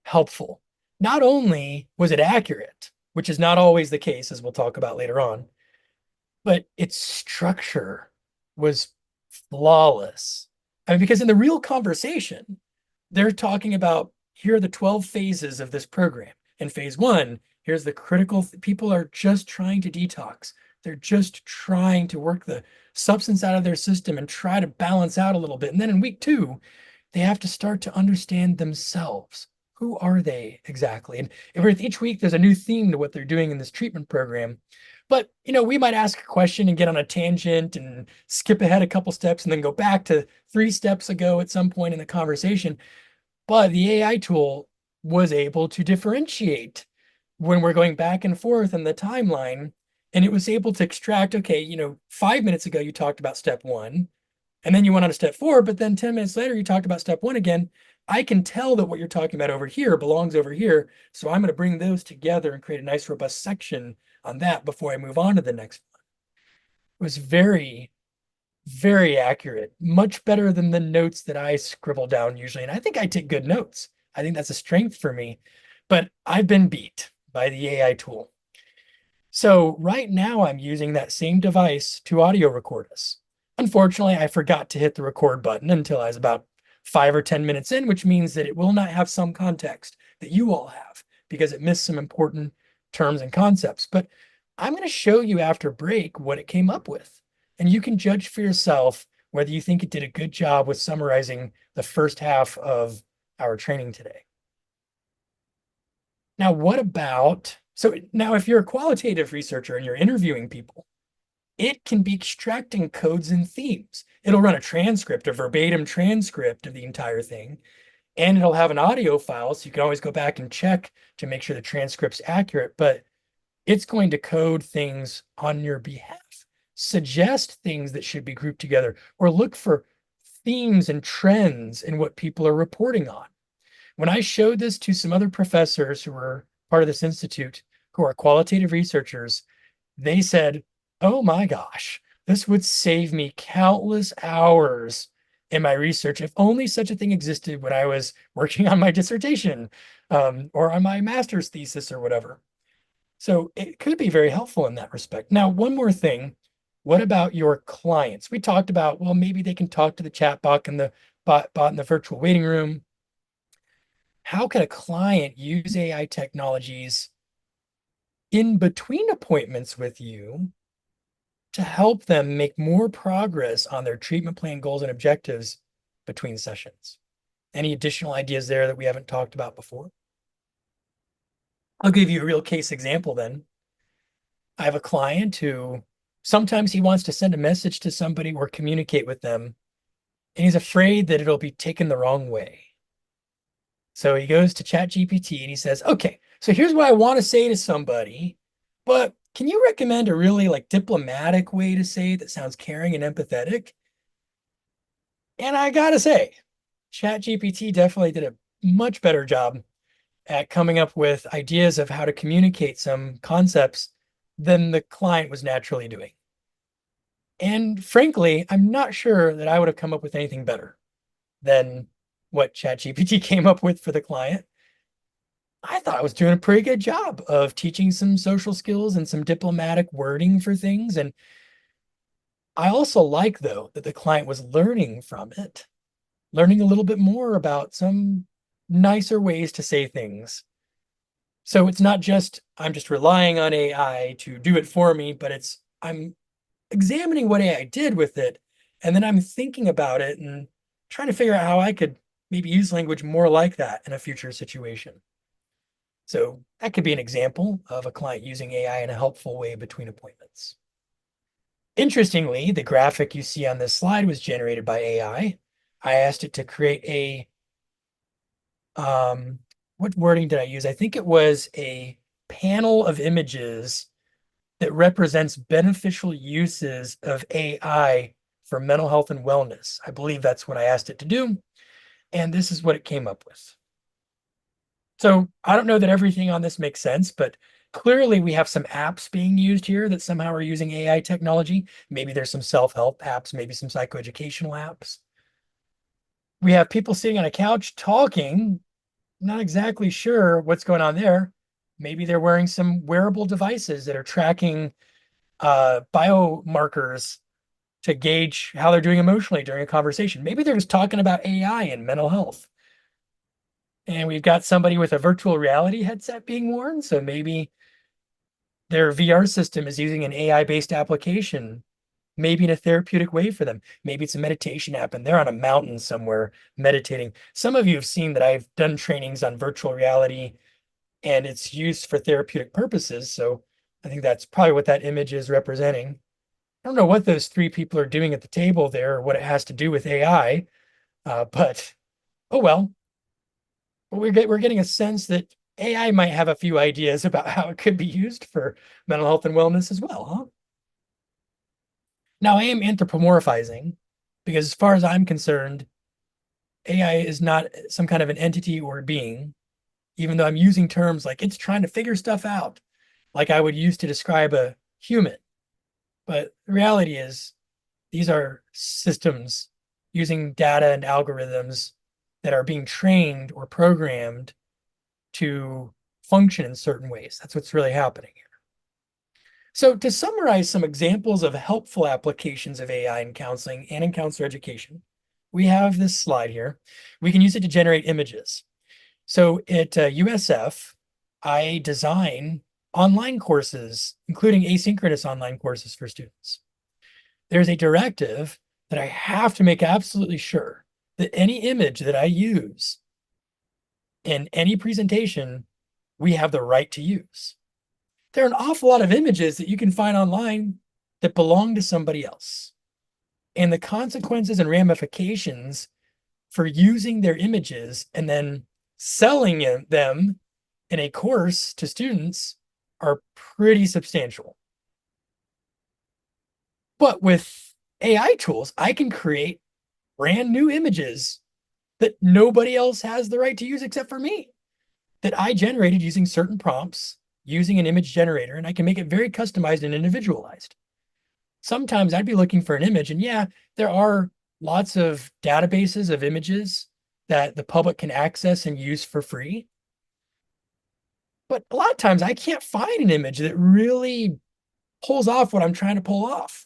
helpful. Not only was it accurate, which is not always the case, as we'll talk about later on, but its structure was flawless. I mean, because in the real conversation, they're talking about here are the 12 phases of this program. In phase one, here's the critical people are just trying to detox. They're just trying to work the substance out of their system and try to balance out a little bit. And then in week two, they have to start to understand themselves. Who are they exactly? And with each week, there's a new theme to what they're doing in this treatment program. But, we might ask a question and get on a tangent and skip ahead a couple steps and then go back to 3 steps ago at some point in the conversation. But the AI tool was able to differentiate when we're going back and forth in the timeline. And it was able to extract, okay, 5 minutes ago, you talked about step 1, and then you went on to step 4, but then 10 minutes later, you talked about step 1 again. I can tell that what you're talking about over here belongs over here. So I'm going to bring those together and create a nice, robust section on that before I move on to the next one. It was very, very accurate, much better than the notes that I scribble down usually. And I think I take good notes. I think that's a strength for me, but I've been beat by the AI tool. So right now I'm using that same device to audio record us. Unfortunately, I forgot to hit the record button until I was about 5 or 10 minutes in, which means that it will not have some context that you all have because it missed some important terms and concepts. But I'm going to show you after break what it came up with. And you can judge for yourself whether you think it did a good job with summarizing the first half of our training today. Now, if you're a qualitative researcher and you're interviewing people, it can be extracting codes and themes. It'll run a transcript, a verbatim transcript of the entire thing, and it'll have an audio file, so you can always go back and check to make sure the transcript's accurate. But It's going to code things on your behalf, suggest things that should be grouped together, or look for themes and trends in what people are reporting on. When I showed this to some other professors who were part of this institute, who are qualitative researchers, they said, oh my gosh, this would save me countless hours in my research if only such a thing existed when I was working on my dissertation or on my master's thesis or whatever. So it could be very helpful in that respect. Now, one more thing. What about your clients? We talked about, well, maybe they can talk to the chat bot and the bot in the virtual waiting room. How can a client use AI technologies in between appointments with you to help them make more progress on their treatment plan goals and objectives between sessions? Any additional ideas there that we haven't talked about before? I'll give you a real case example then. I have a client who sometimes he wants to send a message to somebody or communicate with them, and he's afraid that it'll be taken the wrong way. So he goes to ChatGPT and he says, okay, so here's what I want to say to somebody, but can you recommend a really like diplomatic way to say it that sounds caring and empathetic? And I gotta say, ChatGPT definitely did a much better job at coming up with ideas of how to communicate some concepts than the client was naturally doing. And frankly, I'm not sure that I would have come up with anything better than what ChatGPT came up with for the client. I thought I was doing a pretty good job of teaching some social skills and some diplomatic wording for things. And I also like, though, that the client was learning from it, learning a little bit more about some nicer ways to say things. So it's not just I'm just relying on AI to do it for me, but it's I'm examining what AI did with it, and then I'm thinking about it and trying to figure out how I could maybe use language more like that in a future situation. So that could be an example of a client using AI in a helpful way between appointments. Interestingly, the graphic you see on this slide was generated by AI. I asked it to create a, what wording did I use? I think it was a panel of images that represents beneficial uses of AI for mental health and wellness. I believe that's what I asked it to do. And this is what it came up with. So I don't know that everything on this makes sense, but clearly we have some apps being used here that somehow are using AI technology. Maybe there's some self-help apps, maybe some psychoeducational apps. We have people sitting on a couch talking, not exactly sure what's going on there. Maybe they're wearing some wearable devices that are tracking biomarkers to gauge how they're doing emotionally during a conversation. Maybe they're just talking about AI and mental health. And we've got somebody with a virtual reality headset being worn. So maybe their VR system is using an AI-based application, maybe in a therapeutic way for them. Maybe it's a meditation app and they're on a mountain somewhere meditating. Some of you have seen that I've done trainings on virtual reality and it's used for therapeutic purposes. So I think that's probably what that image is representing. I don't know what those three people are doing at the table there or what it has to do with AI, but oh well. We're getting a sense that AI might have a few ideas about how it could be used for mental health and wellness as well, huh? Now, I am anthropomorphizing because as far as I'm concerned, AI is not some kind of an entity or being, even though I'm using terms like it's trying to figure stuff out, like I would use to describe a human. But the reality is, these are systems using data and algorithms that are being trained or programmed to function in certain ways. That's what's really happening here. So to summarize some examples of helpful applications of AI in counseling and in counselor education, we have this slide here. We can use it to generate images. So at USF, I design online courses, including asynchronous online courses for students. There's a directive that I have to make absolutely sure that any image that I use in any presentation, we have the right to use. There are an awful lot of images that you can find online that belong to somebody else. And the consequences and ramifications for using their images and then selling them in a course to students are pretty substantial. But with AI tools, I can create brand new images that nobody else has the right to use except for me, that I generated using certain prompts, using an image generator, and I can make it very customized and individualized. Sometimes I'd be looking for an image, and yeah, there are lots of databases of images that the public can access and use for free. But a lot of times I can't find an image that really pulls off what I'm trying to pull off.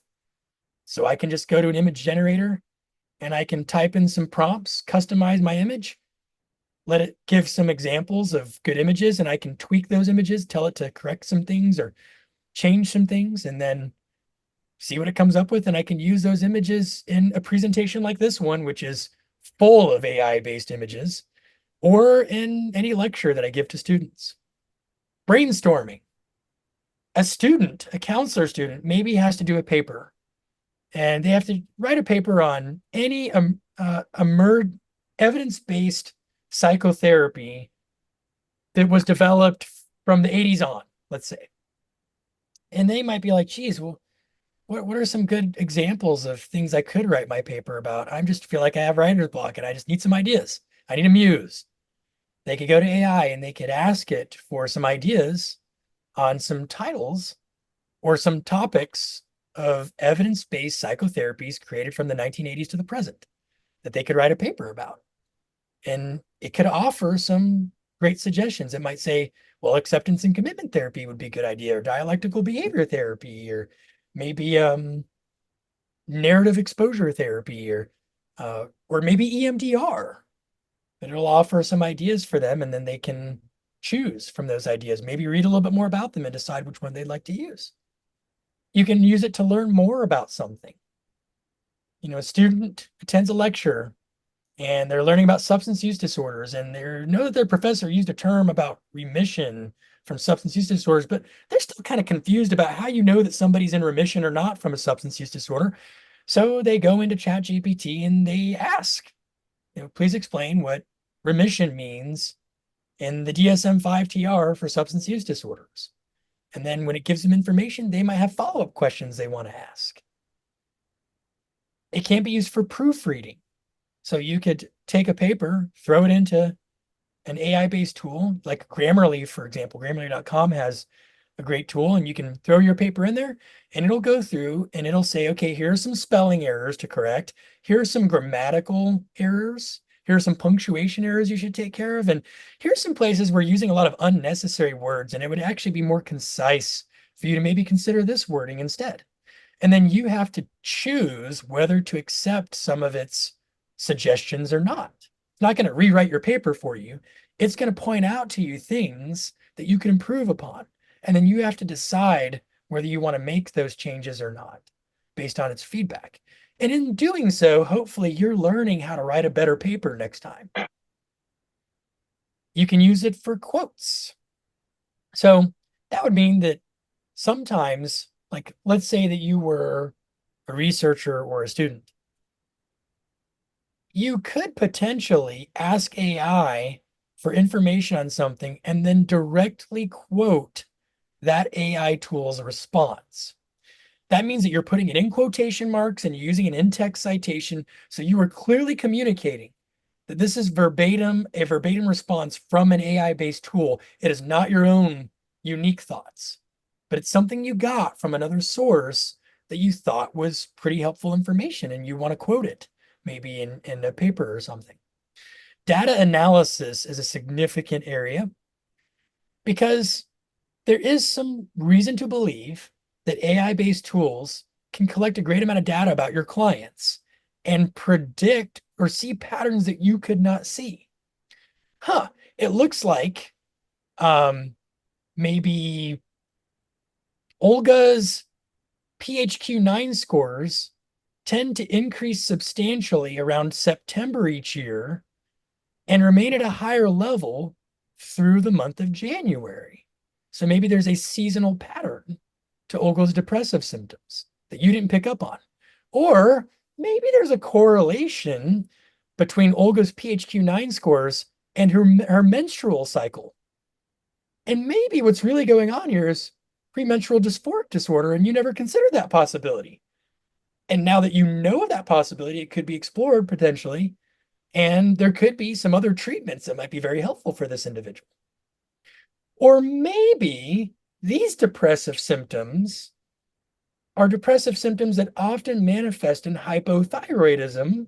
So I can just go to an image generator and I can type in some prompts, customize my image, let it give some examples of good images, and I can tweak those images, tell it to correct some things or change some things, and then see what it comes up with. And I can use those images in a presentation like this one, which is full of AI-based images, or in any lecture that I give to students. Brainstorming. A student, a counselor student, maybe has to do a paper, and they have to write a paper on any evidence-based psychotherapy that was developed from the 80s on, let's say. And they might be like, geez, well, what are some good examples of things I could write my paper about? I just feel like I have writer's block and I just need some ideas. I need a muse. They could go to AI and they could ask it for some ideas on some titles or some topics of evidence-based psychotherapies created from the 1980s to the present that they could write a paper about. And it could offer some great suggestions. It might say, well, acceptance and commitment therapy would be a good idea, or dialectical behavior therapy, or maybe narrative exposure therapy, or maybe EMDR. But it'll offer some ideas for them, and then they can choose from those ideas, maybe read a little bit more about them and decide which one they'd like to use. You can use it to learn more about something. You know, a student attends a lecture and they're learning about substance use disorders, and they know that their professor used a term about remission from substance use disorders, but they're still kind of confused about how you know that somebody's in remission or not from a substance use disorder. So they go into ChatGPT and they ask, you know, please explain what remission means in the DSM-5 TR for substance use disorders. And then when it gives them information, they might have follow-up questions they want to ask. It can be used for proofreading. So you could take a paper, throw it into an AI-based tool like Grammarly, for example. Grammarly.com has a great tool, and you can throw your paper in there and it'll go through and it'll say, okay, here are some spelling errors to correct. Here are some grammatical errors. Here are some punctuation errors you should take care of. And here's some places we're using a lot of unnecessary words, and it would actually be more concise for you to maybe consider this wording instead. And then you have to choose whether to accept some of its suggestions or not. It's not going to rewrite your paper for you. It's going to point out to you things that you can improve upon. And then you have to decide whether you want to make those changes or not based on its feedback. And in doing so, hopefully you're learning how to write a better paper next time. You can use it for quotes. So that would mean that sometimes, like, let's say that you were a researcher or a student. You could potentially ask AI for information on something and then directly quote that AI tool's response. That means that you're putting it in quotation marks and you're using an in-text citation. So you are clearly communicating that this is a verbatim response from an AI-based tool. It is not your own unique thoughts, but it's something you got from another source that you thought was pretty helpful information and you want to quote it, maybe in a paper or something. Data analysis is a significant area because there is some reason to believe that AI-based tools can collect a great amount of data about your clients and predict or see patterns that you could not see. It looks like maybe Olga's PHQ-9 scores tend to increase substantially around September each year and remain at a higher level through the month of January. So maybe there's a seasonal pattern to Olga's depressive symptoms that you didn't pick up on. Or maybe there's a correlation between Olga's PHQ-9 scores and her menstrual cycle. And maybe what's really going on here is premenstrual dysphoric disorder, and you never considered that possibility. And now that you know of that possibility, it could be explored potentially, and there could be some other treatments that might be very helpful for this individual. Or maybe these depressive symptoms are depressive symptoms that often manifest in hypothyroidism.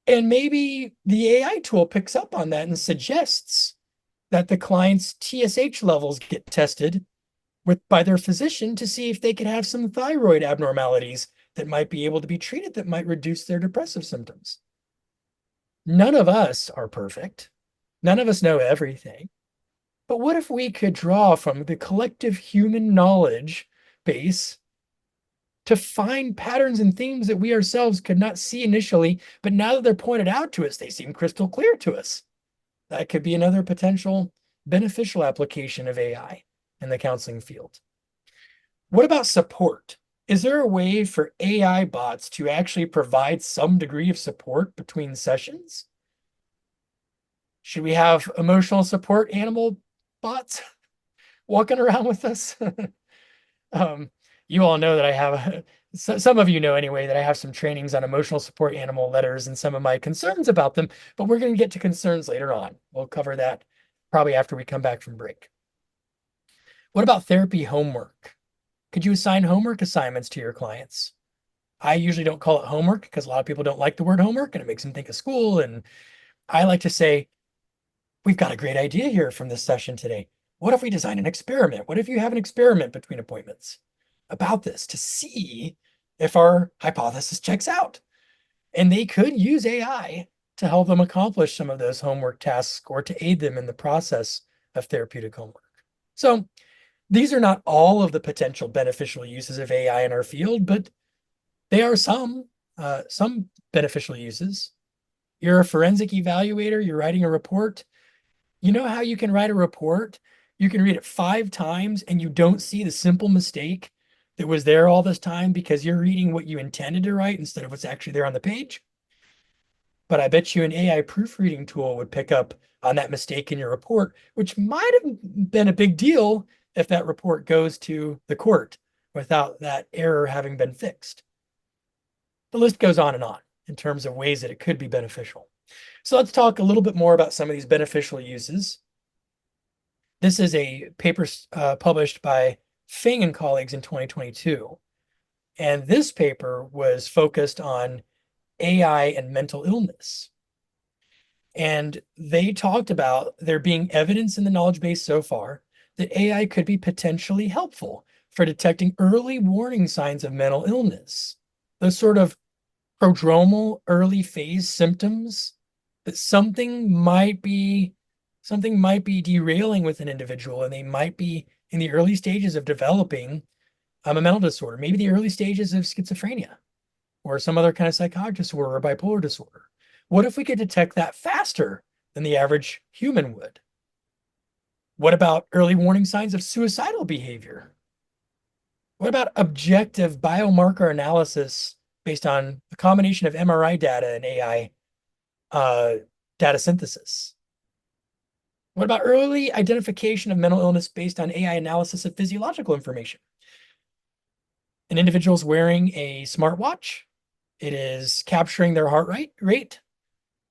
And maybe the AI tool picks up on that and suggests that the client's TSH levels get tested by their physician to see if they could have some thyroid abnormalities that might be able to be treated that might reduce their depressive symptoms. None of us are perfect. None of us know everything. But what if we could draw from the collective human knowledge base to find patterns and themes that we ourselves could not see initially, but now that they're pointed out to us, they seem crystal clear to us? That could be another potential beneficial application of AI in the counseling field. What about support? Is there a way for AI bots to actually provide some degree of support between sessions? Should we have emotional support animal bots walking around with us? You all know that I have, some of you know anyway, that I have some trainings on emotional support animal letters and some of my concerns about them, but we're going to get to concerns later on. We'll cover that probably after we come back from break. What about therapy homework? Could you assign homework assignments to your clients? I usually don't call it homework because a lot of people don't like the word homework and it makes them think of school. And I like to say, we've got a great idea here from this session today. What if we design an experiment? What if you have an experiment between appointments about this to see if our hypothesis checks out? And they could use AI to help them accomplish some of those homework tasks or to aid them in the process of therapeutic homework. So these are not all of the potential beneficial uses of AI in our field, but they are some beneficial uses. You're a forensic evaluator, you're writing a report. You know how you can write a report? You can read it 5 times and you don't see the simple mistake that was there all this time because you're reading what you intended to write instead of what's actually there on the page. But I bet you an AI proofreading tool would pick up on that mistake in your report, which might have been a big deal if that report goes to the court without that error having been fixed. The list goes on in terms of ways that it could be beneficial. So let's talk a little bit more about some of these beneficial uses. This is a paper published by Feng and colleagues in 2022. And this paper was focused on AI and mental illness. And they talked about there being evidence in the knowledge base so far that AI could be potentially helpful for detecting early warning signs of mental illness. Those sort of prodromal early phase symptoms that something might be derailing with an individual and they might be in the early stages of developing a mental disorder, maybe the early stages of schizophrenia or some other kind of psychotic disorder or bipolar disorder. What if we could detect that faster than the average human would? What about early warning signs of suicidal behavior? What about objective biomarker analysis based on the combination of MRI data and AI data synthesis? What about early identification of mental illness based on AI analysis of physiological information? An individual's wearing a smartwatch. It is capturing their heart rate.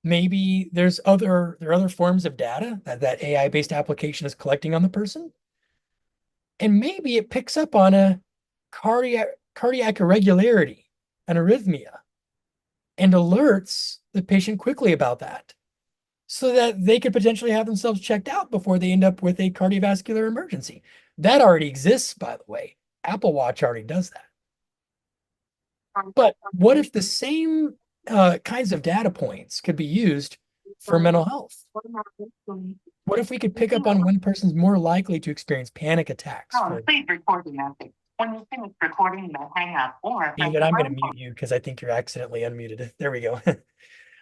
Maybe there are other forms of data that AI-based application is collecting on the person. And maybe it picks up on a cardiac irregularity, an arrhythmia, and alerts the patient quickly about that so that they could potentially have themselves checked out before they end up with a cardiovascular emergency. That already exists, by the way. Apple Watch already does that. But what if the same kinds of data points could be used for mental health? What if we could pick up on when a person's more likely to experience panic attacks? Please record the message. When you finish recording, you may hang up or David, I'm going to mute you because I think you're accidentally unmuted. There we go.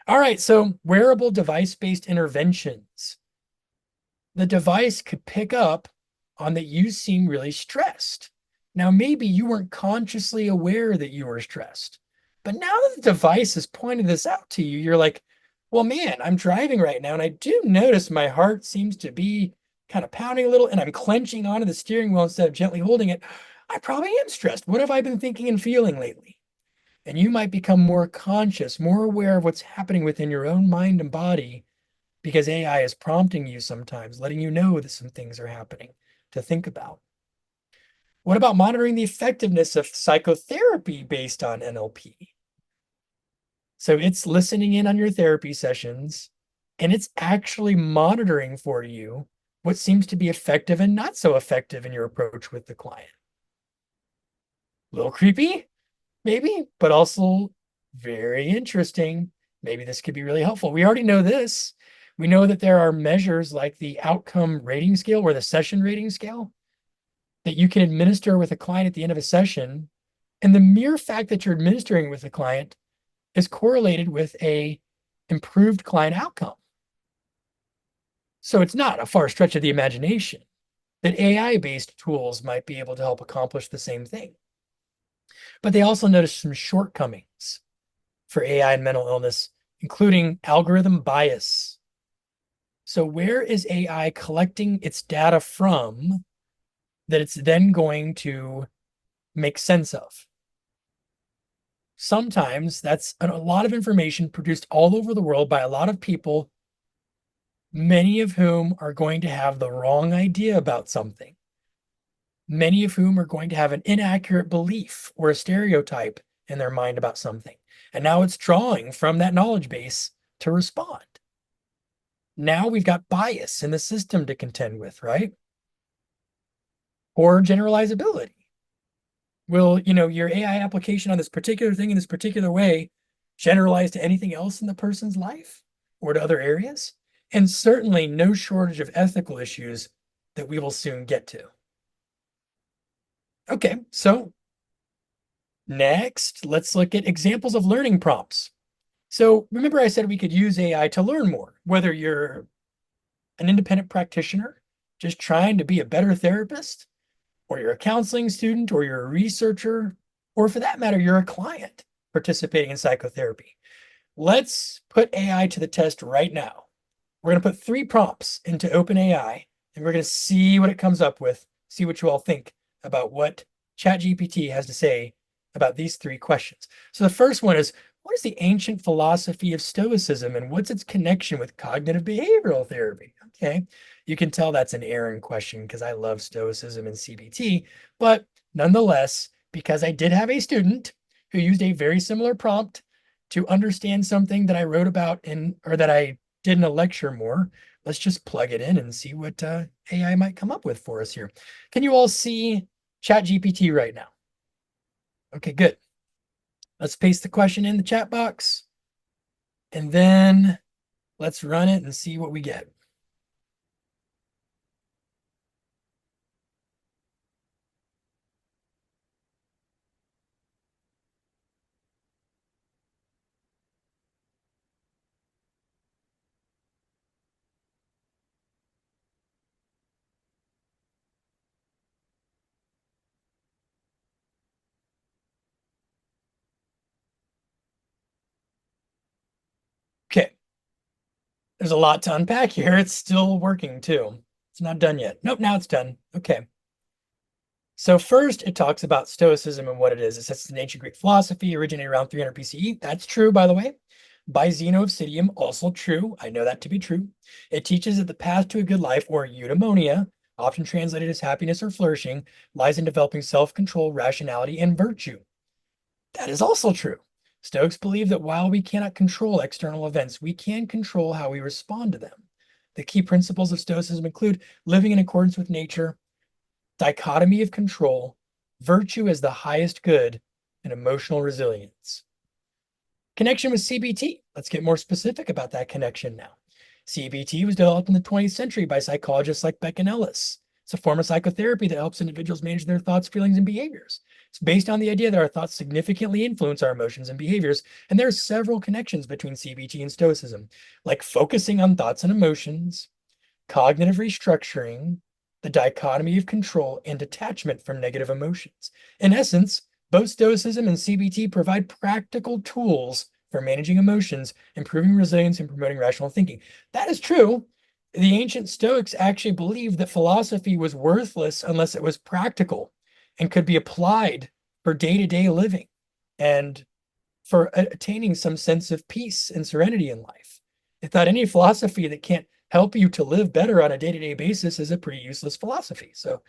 All right, so wearable device-based interventions. The device could pick up on that you seem really stressed. Now, maybe you weren't consciously aware that you were stressed, but now that the device has pointed this out to you, you're like, well, man, I'm driving right now, and I do notice my heart seems to be kind of pounding a little and I'm clenching onto the steering wheel instead of gently holding it, I probably am stressed. What have I been thinking and feeling lately? And you might become more conscious, more aware of what's happening within your own mind and body because AI is prompting you sometimes, letting you know that some things are happening to think about. What about monitoring the effectiveness of psychotherapy based on NLP? So it's listening in on your therapy sessions and it's actually monitoring for you what seems to be effective and not so effective in your approach with the client. A little creepy, maybe, but also very interesting. Maybe this could be really helpful. We already know this. We know that there are measures like the outcome rating scale or the session rating scale that you can administer with a client at the end of a session. And the mere fact that you're administering with a client is correlated with a improved client outcome. So it's not a far stretch of the imagination that AI-based tools might be able to help accomplish the same thing. But they also noticed some shortcomings for AI and mental illness, including algorithm bias. So where is AI collecting its data from that it's then going to make sense of? Sometimes that's a lot of information produced all over the world by a lot of people, many of whom are going to have the wrong idea about something, many of whom are going to have an inaccurate belief or a stereotype in their mind about something. And now it's drawing from that knowledge base to respond. Now we've got bias in the system to contend with, right? Or generalizability. Will, your AI application on this particular thing in this particular way generalize to anything else in the person's life or to other areas? And certainly no shortage of ethical issues that we will soon get to. Okay, so next, let's look at examples of learning prompts. So remember I said we could use AI to learn more, whether you're an independent practitioner just trying to be a better therapist, or you're a counseling student, or you're a researcher, or for that matter, you're a client participating in psychotherapy. Let's put AI to the test right now. We're going to put 3 prompts into OpenAI, and we're going to see what it comes up with, see what you all think about what ChatGPT has to say about these 3 questions. So the first one is, what is the ancient philosophy of Stoicism, and what's its connection with cognitive behavioral therapy? Okay, you can tell that's an Aaron question because I love Stoicism and CBT, but nonetheless, because I did have a student who used a very similar prompt to understand something that I wrote about or that I did in a lecture more, let's just plug it in and see what AI might come up with for us here. Can you all see ChatGPT right now? Okay, good. Let's paste the question in the chat box, and then let's run it and see what we get. Okay. There's a lot to unpack here. It's still working too. It's not done yet. Nope, now it's done. Okay. So first, it talks about Stoicism and what it is. It says it's an ancient Greek philosophy, originated around 300 BCE. That's true, by the way. By Zeno of Citium, also true. I know that to be true. It teaches that the path to a good life, or eudaimonia, often translated as happiness or flourishing, lies in developing self-control, rationality, and virtue. That is also true. Stoics believe that while we cannot control external events, we can control how we respond to them. The key principles of Stoicism include living in accordance with nature, dichotomy of control, virtue as the highest good, and emotional resilience. Connection with CBT. Let's get more specific about that connection now. CBT was developed in the 20th century by psychologists like Beck and Ellis. It's a form of psychotherapy that helps individuals manage their thoughts, feelings, and behaviors. It's based on the idea that our thoughts significantly influence our emotions and behaviors, and there are several connections between CBT and Stoicism, like focusing on thoughts and emotions, cognitive restructuring, the dichotomy of control, and detachment from negative emotions. In essence, both Stoicism and CBT provide practical tools for managing emotions, improving resilience, and promoting rational thinking. That is true. The ancient Stoics actually believed that philosophy was worthless unless it was practical and could be applied for day-to-day living and for attaining some sense of peace and serenity in life. They thought any philosophy that can't help you to live better on a day-to-day basis is a pretty useless philosophy. So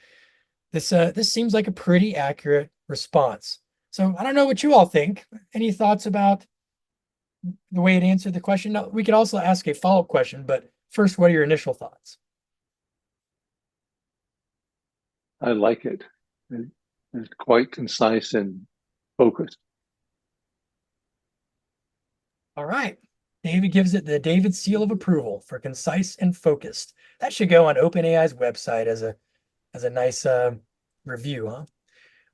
this seems like a pretty accurate response. So I don't know what you all think. Any thoughts about the way it answered the question? No, we could also ask a follow-up question, but first, what are your initial thoughts? I like it. It's quite concise and focused. All right. David gives it the David seal of approval for concise and focused. That should go on OpenAI's website as a nice review, huh?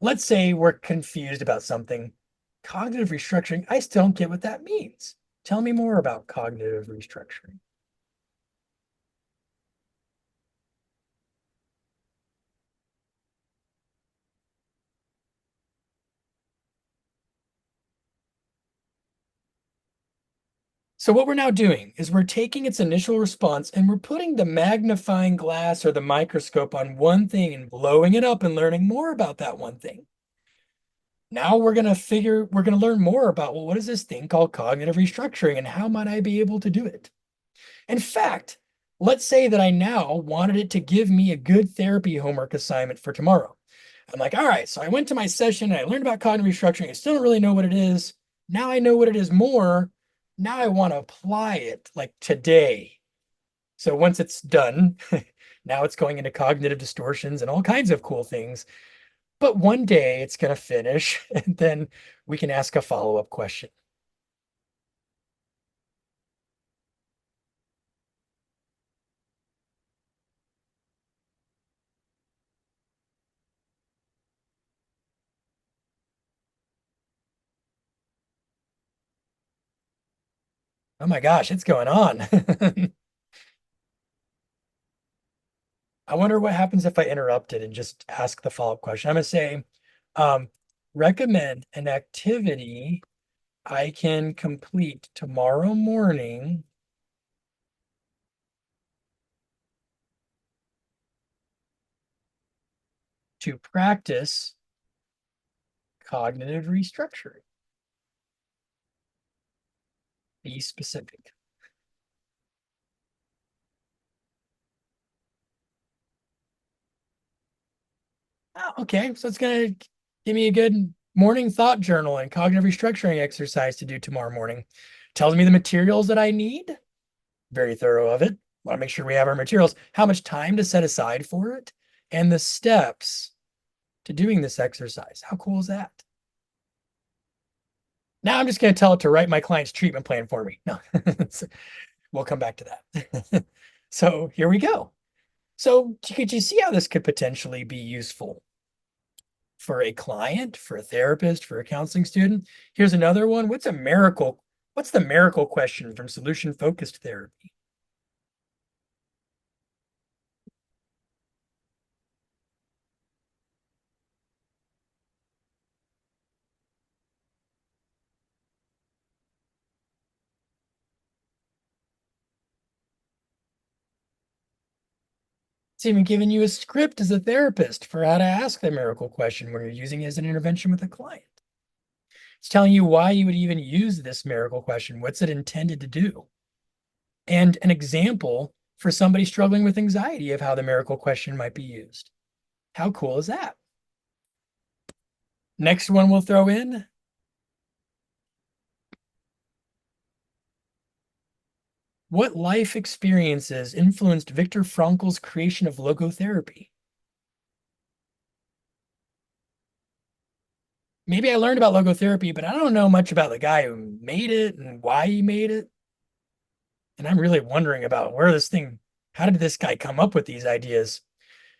Let's say we're confused about something. Cognitive restructuring, I still don't get what that means. Tell me more about cognitive restructuring. So what we're now doing is we're taking its initial response and we're putting the magnifying glass or the microscope on one thing and blowing it up and learning more about that one thing. Now we're going to learn more about, well, what is this thing called cognitive restructuring and how might I be able to do it? In fact, let's say that I now wanted it to give me a good therapy homework assignment for tomorrow. I'm like, all right, so I went to my session and I learned about cognitive restructuring. I still don't really know what it is. Now I know what it is more. Now I want to apply it like today. So once it's done, now it's going into cognitive distortions and all kinds of cool things. But one day it's going to finish and then we can ask a follow-up question. Oh my gosh, it's going on. I wonder what happens if I interrupt it and just ask the follow-up question. I'm going to say, um, recommend an activity I can complete tomorrow morning to practice cognitive restructuring. Be specific. Oh, okay, so it's going to give me a good morning thought journal and cognitive restructuring exercise to do tomorrow morning. Tells me the materials that I need. Very thorough of it. Want to make sure we have our materials, how much time to set aside for it, and the steps to doing this exercise. How cool is that? Now I'm just going to tell it to write my client's treatment plan for me. No, we'll come back to that. So here we go. So could you see how this could potentially be useful for a client, for a therapist, for a counseling student? Here's another one. What's the miracle question from solution-focused therapy? It's even giving you a script as a therapist for how to ask the miracle question when you're using it as an intervention with a client. It's telling you why you would even use this miracle question. What's it intended to do? And an example for somebody struggling with anxiety of how the miracle question might be used. How cool is that? Next one we'll throw in. What life experiences influenced Viktor Frankl's creation of logotherapy? Maybe I learned about logotherapy, but I don't know much about the guy who made it and why he made it. And I'm really wondering about how did this guy come up with these ideas?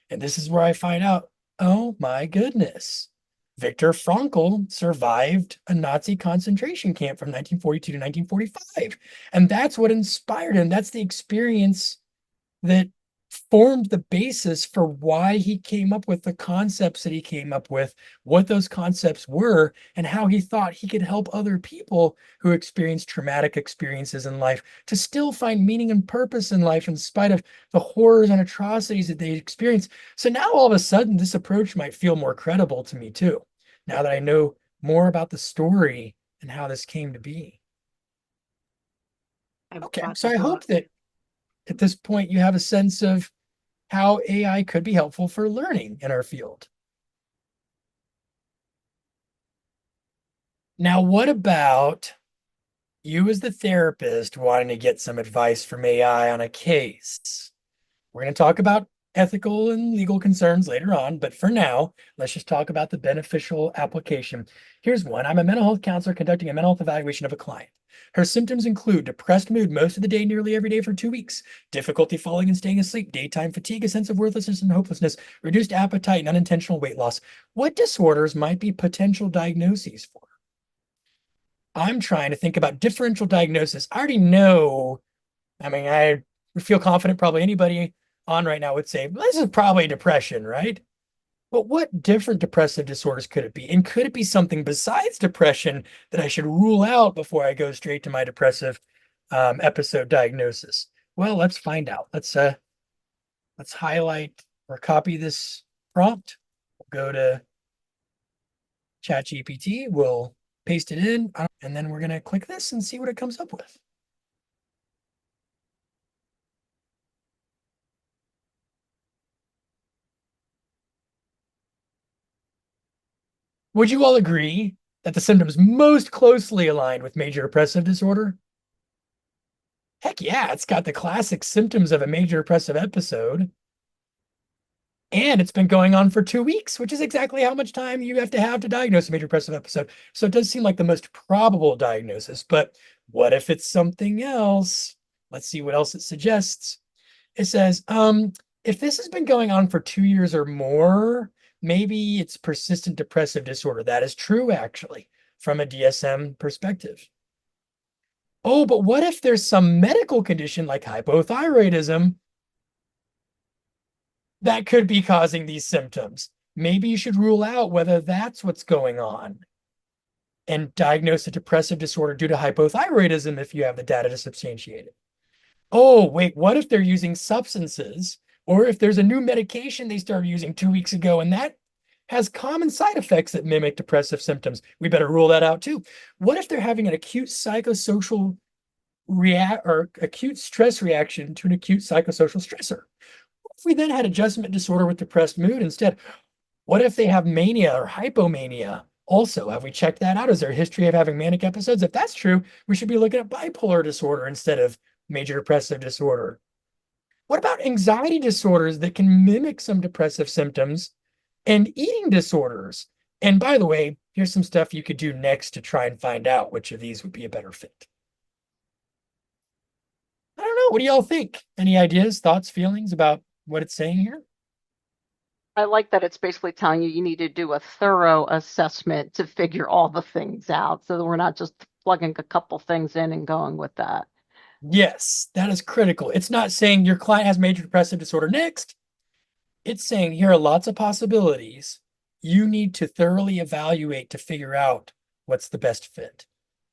And this is where I find out, oh my goodness. Viktor Frankl survived a Nazi concentration camp from 1942 to 1945. And that's what inspired him. That's the experience that formed the basis for why he came up with the concepts that he came up with, what those concepts were, and how he thought he could help other people who experience traumatic experiences in life to still find meaning and purpose in life in spite of the horrors and atrocities that they experience. So now all of a sudden, this approach might feel more credible to me too, now that I know more about the story and how this came to be. Okay, so I hope that at this point you have a sense of how AI could be helpful for learning in our field. Now, what about you as the therapist wanting to get some advice from AI on a case? We're going to talk about ethical and legal concerns later on, but for now, let's just talk about the beneficial application. Here's one. I'm a mental health counselor conducting a mental health evaluation of a client. Her symptoms include depressed mood most of the day, nearly every day for 2 weeks, difficulty falling and staying asleep, daytime fatigue, a sense of worthlessness and hopelessness, reduced appetite, and unintentional weight loss. What disorders might be potential diagnoses for? I'm trying to think about differential diagnosis. I already know, I feel confident probably anybody on right now would say, well, this is probably depression, right? But what different depressive disorders could it be? And could it be something besides depression that I should rule out before I go straight to my depressive episode diagnosis? Well, let's find out. Let's highlight or copy this prompt. We'll go to ChatGPT. We'll paste it in, and then we're going to click this and see what it comes up with. Would you all agree that the symptoms most closely aligned with major depressive disorder? Heck yeah, it's got the classic symptoms of a major depressive episode. And it's been going on for 2 weeks, which is exactly how much time you have to diagnose a major depressive episode. So it does seem like the most probable diagnosis, but what if it's something else? Let's see what else it suggests. It says, if this has been going on for 2 years or more, maybe it's persistent depressive disorder. That is true, actually, from a DSM perspective. Oh, but what if there's some medical condition like hypothyroidism that could be causing these symptoms? Maybe you should rule out whether that's what's going on and diagnose a depressive disorder due to hypothyroidism if you have the data to substantiate it. Oh, wait, what if they're using substances, or if there's a new medication they started using 2 weeks ago and that has common side effects that mimic depressive symptoms? We better rule that out too. What if they're having an acute psychosocial acute stress reaction to an acute psychosocial stressor? What if we then had adjustment disorder with depressed mood instead? What if they have mania or hypomania? Also, have we checked that out? Is there a history of having manic episodes? If that's true, we should be looking at bipolar disorder instead of major depressive disorder. What about anxiety disorders that can mimic some depressive symptoms, and eating disorders? And by the way, here's some stuff you could do next to try and find out which of these would be a better fit. I don't know. What do y'all think? Any ideas, thoughts, feelings about what it's saying here? I like that it's basically telling you need to do a thorough assessment to figure all the things out so that we're not just plugging a couple things in and going with that. Yes, that is critical. It's not saying your client has major depressive disorder next. It's saying here are lots of possibilities. You need to thoroughly evaluate to figure out what's the best fit.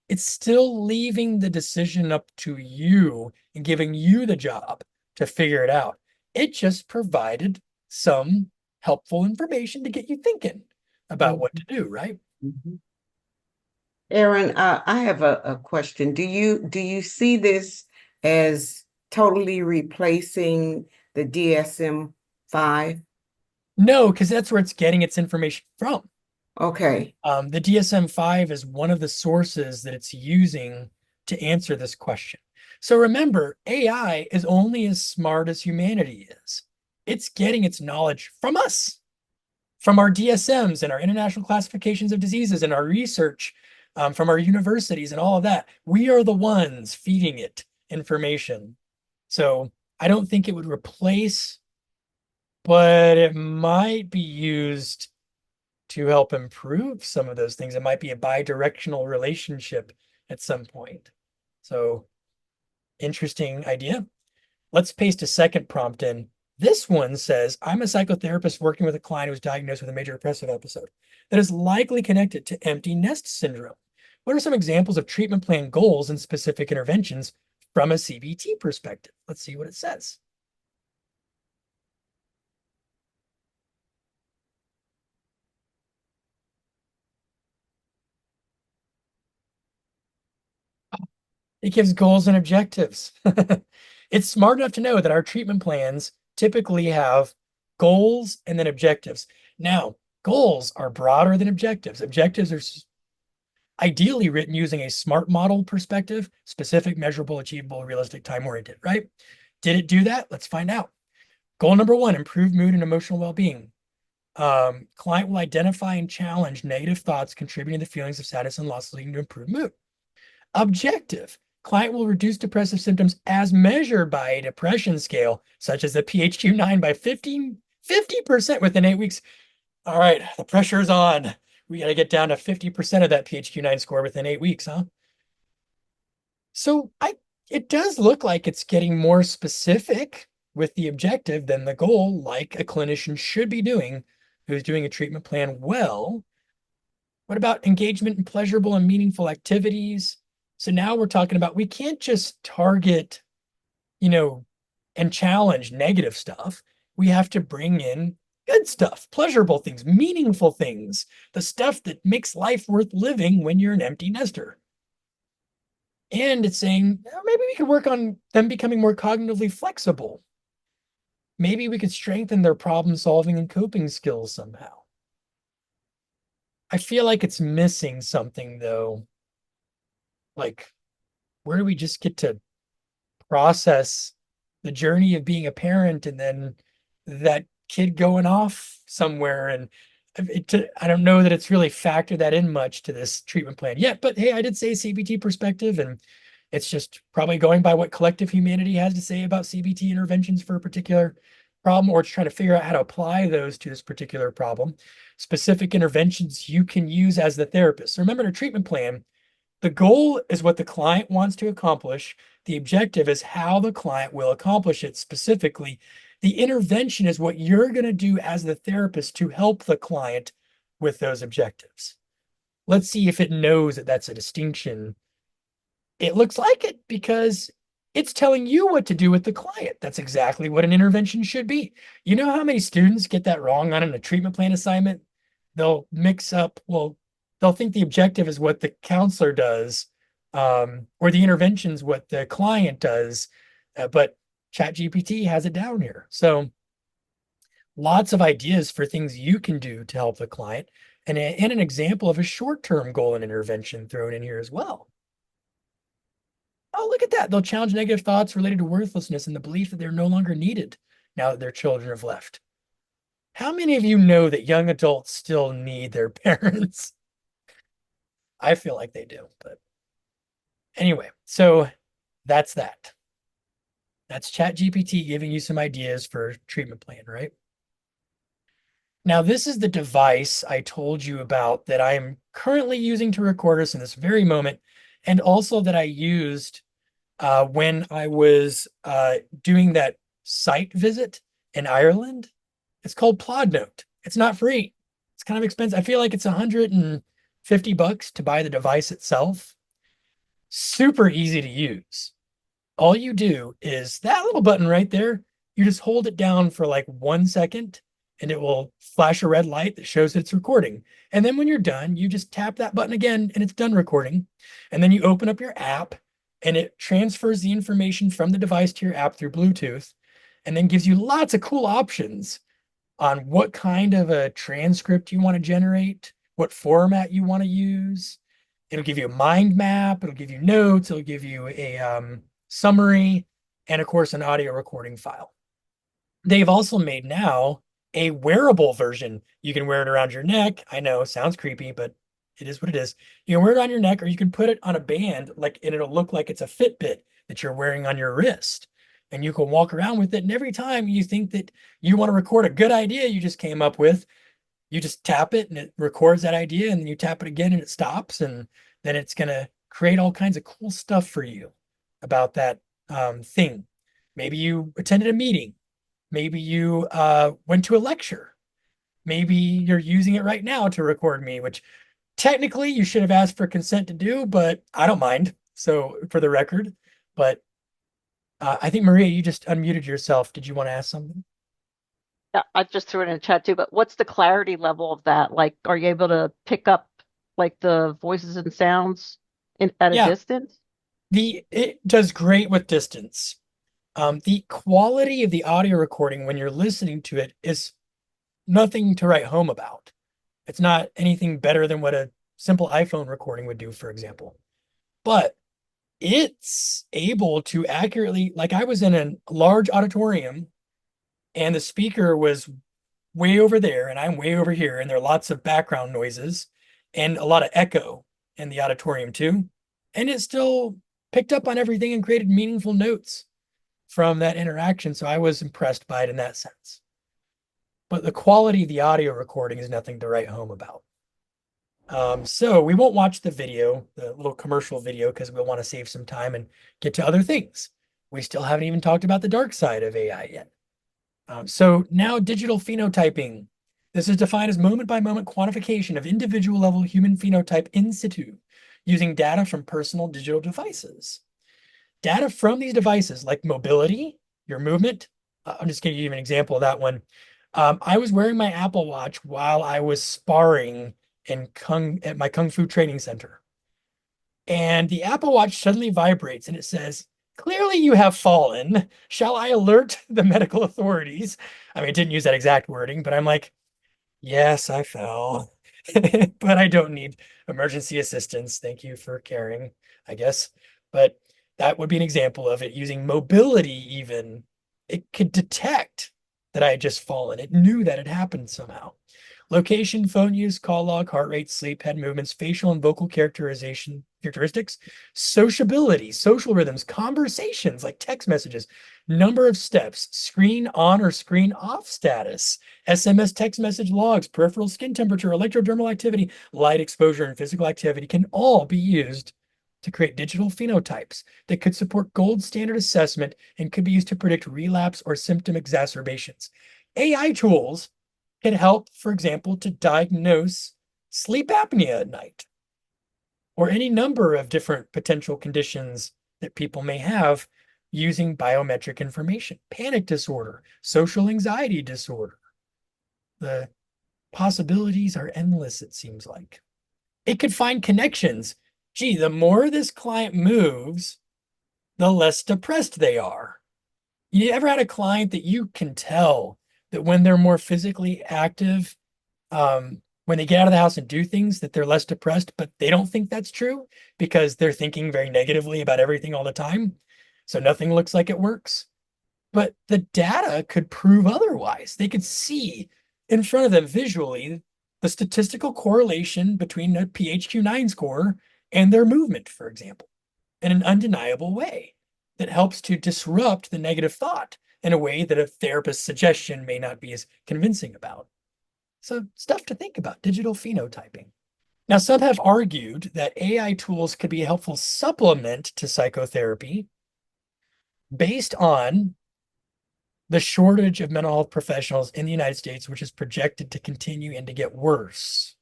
It's still leaving the decision up to you and giving you the job to figure it out. It just provided some helpful information to get you thinking about what to do, right? Aaron, I have a question. Do you see this as totally replacing the DSM-5? No, because that's where it's getting its information from. Okay. The DSM-5 is one of the sources that it's using to answer this question. So remember, AI is only as smart as humanity is. It's getting its knowledge from us, from our DSMs and our international classifications of diseases and our research, from our universities and all of that. We are the ones feeding it information. So I don't think it would replace, but it might be used to help improve some of those things. It might be a bi-directional relationship at some point. So interesting idea. Let's paste a second prompt in. This one says, I'm a psychotherapist working with a client who was diagnosed with a major depressive episode that is likely connected to empty nest syndrome. What are some examples of treatment plan goals and specific interventions from a CBT perspective? Let's see what it says. It gives goals and objectives. It's smart enough to know that our treatment plans typically have goals and then objectives. Now, goals are broader than objectives. Objectives are ideally written using a SMART model perspective: specific, measurable, achievable, realistic, time-oriented, right? Did it do that? Let's find out. Goal number 1, improve mood and emotional well-being. Client will identify and challenge negative thoughts contributing to the feelings of sadness and loss, leading to improved mood. Objective: client will reduce depressive symptoms as measured by a depression scale, such as the PHQ-9 by 50% within 8 weeks. All right, the pressure's on. We got to get down to 50% of that PHQ-9 score within 8 weeks, huh? So it does look like it's getting more specific with the objective than the goal, like a clinician should be doing who's doing a treatment plan well. What about engagement in pleasurable and meaningful activities? So now we're talking about, we can't just target, and challenge negative stuff. We have to bring in good stuff, pleasurable things, meaningful things, the stuff that makes life worth living when you're an empty nester. And it's saying, maybe we could work on them becoming more cognitively flexible. Maybe we could strengthen their problem solving and coping skills somehow. I feel like it's missing something though. Like, where do we just get to process the journey of being a parent and then that kid going off somewhere? And I don't know that it's really factored that in much to this treatment plan yet, but hey, I did say CBT perspective, and it's just probably going by what collective humanity has to say about CBT interventions for a particular problem, or it's trying to figure out how to apply those to this particular problem. Specific interventions you can use as the therapist. So remember, in a treatment plan, the goal is what the client wants to accomplish. The objective is how the client will accomplish it specifically. The intervention is what you're going to do as the therapist to help the client with those objectives. Let's see if it knows that that's a distinction. It looks like it, because it's telling you what to do with the client. That's exactly what an intervention should be. You know how many students get that wrong on a treatment plan assignment? They'll mix up, they'll think the objective is what the counselor does, or the intervention is what the client does, but ChatGPT has it down here. So lots of ideas for things you can do to help the client, and an example of a short-term goal and intervention thrown in here as well. Oh, look at that. They'll challenge negative thoughts related to worthlessness and the belief that they're no longer needed now that their children have left. How many of you know that young adults still need their parents? I feel like they do, but anyway, so that's that. That's ChatGPT giving you some ideas for treatment plan, right? Now, this is the device I told you about that I am currently using to record us in this very moment, and also that I used when I was doing that site visit in Ireland. It's called Plodnote. It's not free. It's kind of expensive. I feel like it's $150 to buy the device itself. Super easy to use. All you do is that little button right there. You just hold it down for like 1 second, and it will flash a red light that shows that it's recording. And then when you're done, you just tap that button again and it's done recording. And then you open up your app, and it transfers the information from the device to your app through Bluetooth, and then gives you lots of cool options on what kind of a transcript you want to generate, what format you want to use. It'll give you a mind map, it'll give you notes, it'll give you a summary, and of course, an audio recording file. They've also made now a wearable version. You can wear it around your neck. I know, sounds creepy, but it is what it is. You can wear it on your neck, or you can put it on a band, and it'll look like it's a Fitbit that you're wearing on your wrist. And you can walk around with it. And every time you think that you want to record a good idea you just came up with, you just tap it and it records that idea, and then you tap it again and it stops. And then it's going to create all kinds of cool stuff for you about that thing. Maybe you attended a meeting Maybe you went to a lecture. Maybe you're using it right now to record me, which technically you should have asked for consent to do, but I don't mind. So for the record, but I think Maria, you just unmuted yourself. Did you want to ask something? Yeah, I just threw it in the chat too, but what's the clarity level of that? Like, are you able to pick up like the voices and sounds at a Yeah, distance? it does great with distance. The quality of the audio recording when you're listening to it is nothing to write home about. It's not anything better than what a simple iPhone recording would do, for example. But it's able to accurately, like I was in a large auditorium and the speaker was way over there and I'm way over here, and there are lots of background noises and a lot of echo in the auditorium too. And it still picked up on everything and created meaningful notes from that interaction. So I was impressed by it in that sense. But the quality of the audio recording is nothing to write home about. So we won't watch the video, the little commercial video, because we'll want to save some time and get to other things. We still haven't even talked about the dark side of AI yet. So now digital phenotyping. This is defined as moment-by-moment quantification of individual level human phenotype in situ using data from personal digital devices. Data from these devices like mobility, your movement. I'm just going to give you an example of that one. I was wearing my Apple Watch while I was sparring at my Kung Fu training center. And the Apple Watch suddenly vibrates and it says, "Clearly you have fallen. Shall I alert the medical authorities?" I mean, it didn't use that exact wording, but I'm like, yes, I fell. But I don't need emergency assistance. Thank you for caring, I guess. But that would be an example of it using mobility even. It could detect that I had just fallen. It knew that had happened somehow. Location, phone use, call log, heart rate, sleep, head movements, facial and vocal characteristics, sociability, social rhythms, conversations like text messages, number of steps, screen on or screen off status, SMS text message logs, peripheral skin temperature, electrodermal activity, light exposure, and physical activity can all be used to create digital phenotypes that could support gold standard assessment and could be used to predict relapse or symptom exacerbations. AI tools can help, for example, to diagnose sleep apnea at night or any number of different potential conditions that people may have using biometric information, panic disorder, social anxiety disorder. The possibilities are endless, it seems like. It could find connections. Gee, the more this client moves, the less depressed they are. You ever had a client that you can tell that when they're more physically active, when they get out of the house and do things, that they're less depressed, but they don't think that's true because they're thinking very negatively about everything all the time. So nothing looks like it works. But the data could prove otherwise. They could see in front of them visually the statistical correlation between a PHQ-9 score and their movement, for example, in an undeniable way that helps to disrupt the negative thought in a way that a therapist's suggestion may not be as convincing about. So stuff to think about, digital phenotyping. Now, some have argued that AI tools could be a helpful supplement to psychotherapy based on the shortage of mental health professionals in the United States, which is projected to continue and to get worse.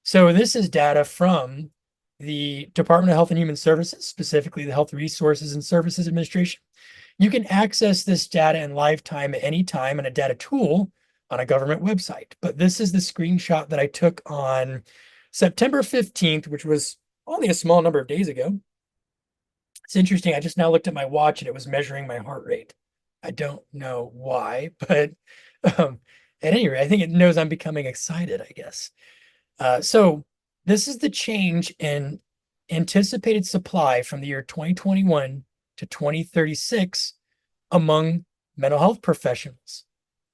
So this is data from the Department of Health and Human Services, specifically the Health Resources and Services Administration. You can access this data in live time at any time in a data tool on a government website. But this is the screenshot that I took on September 15th, which was only a small number of days ago. It's interesting. I just now looked at my watch and it was measuring my heart rate. I don't know why, but at any rate, I think it knows I'm becoming excited, I guess. So this is the change in anticipated supply from the year 2021 to 2036 among mental health professionals.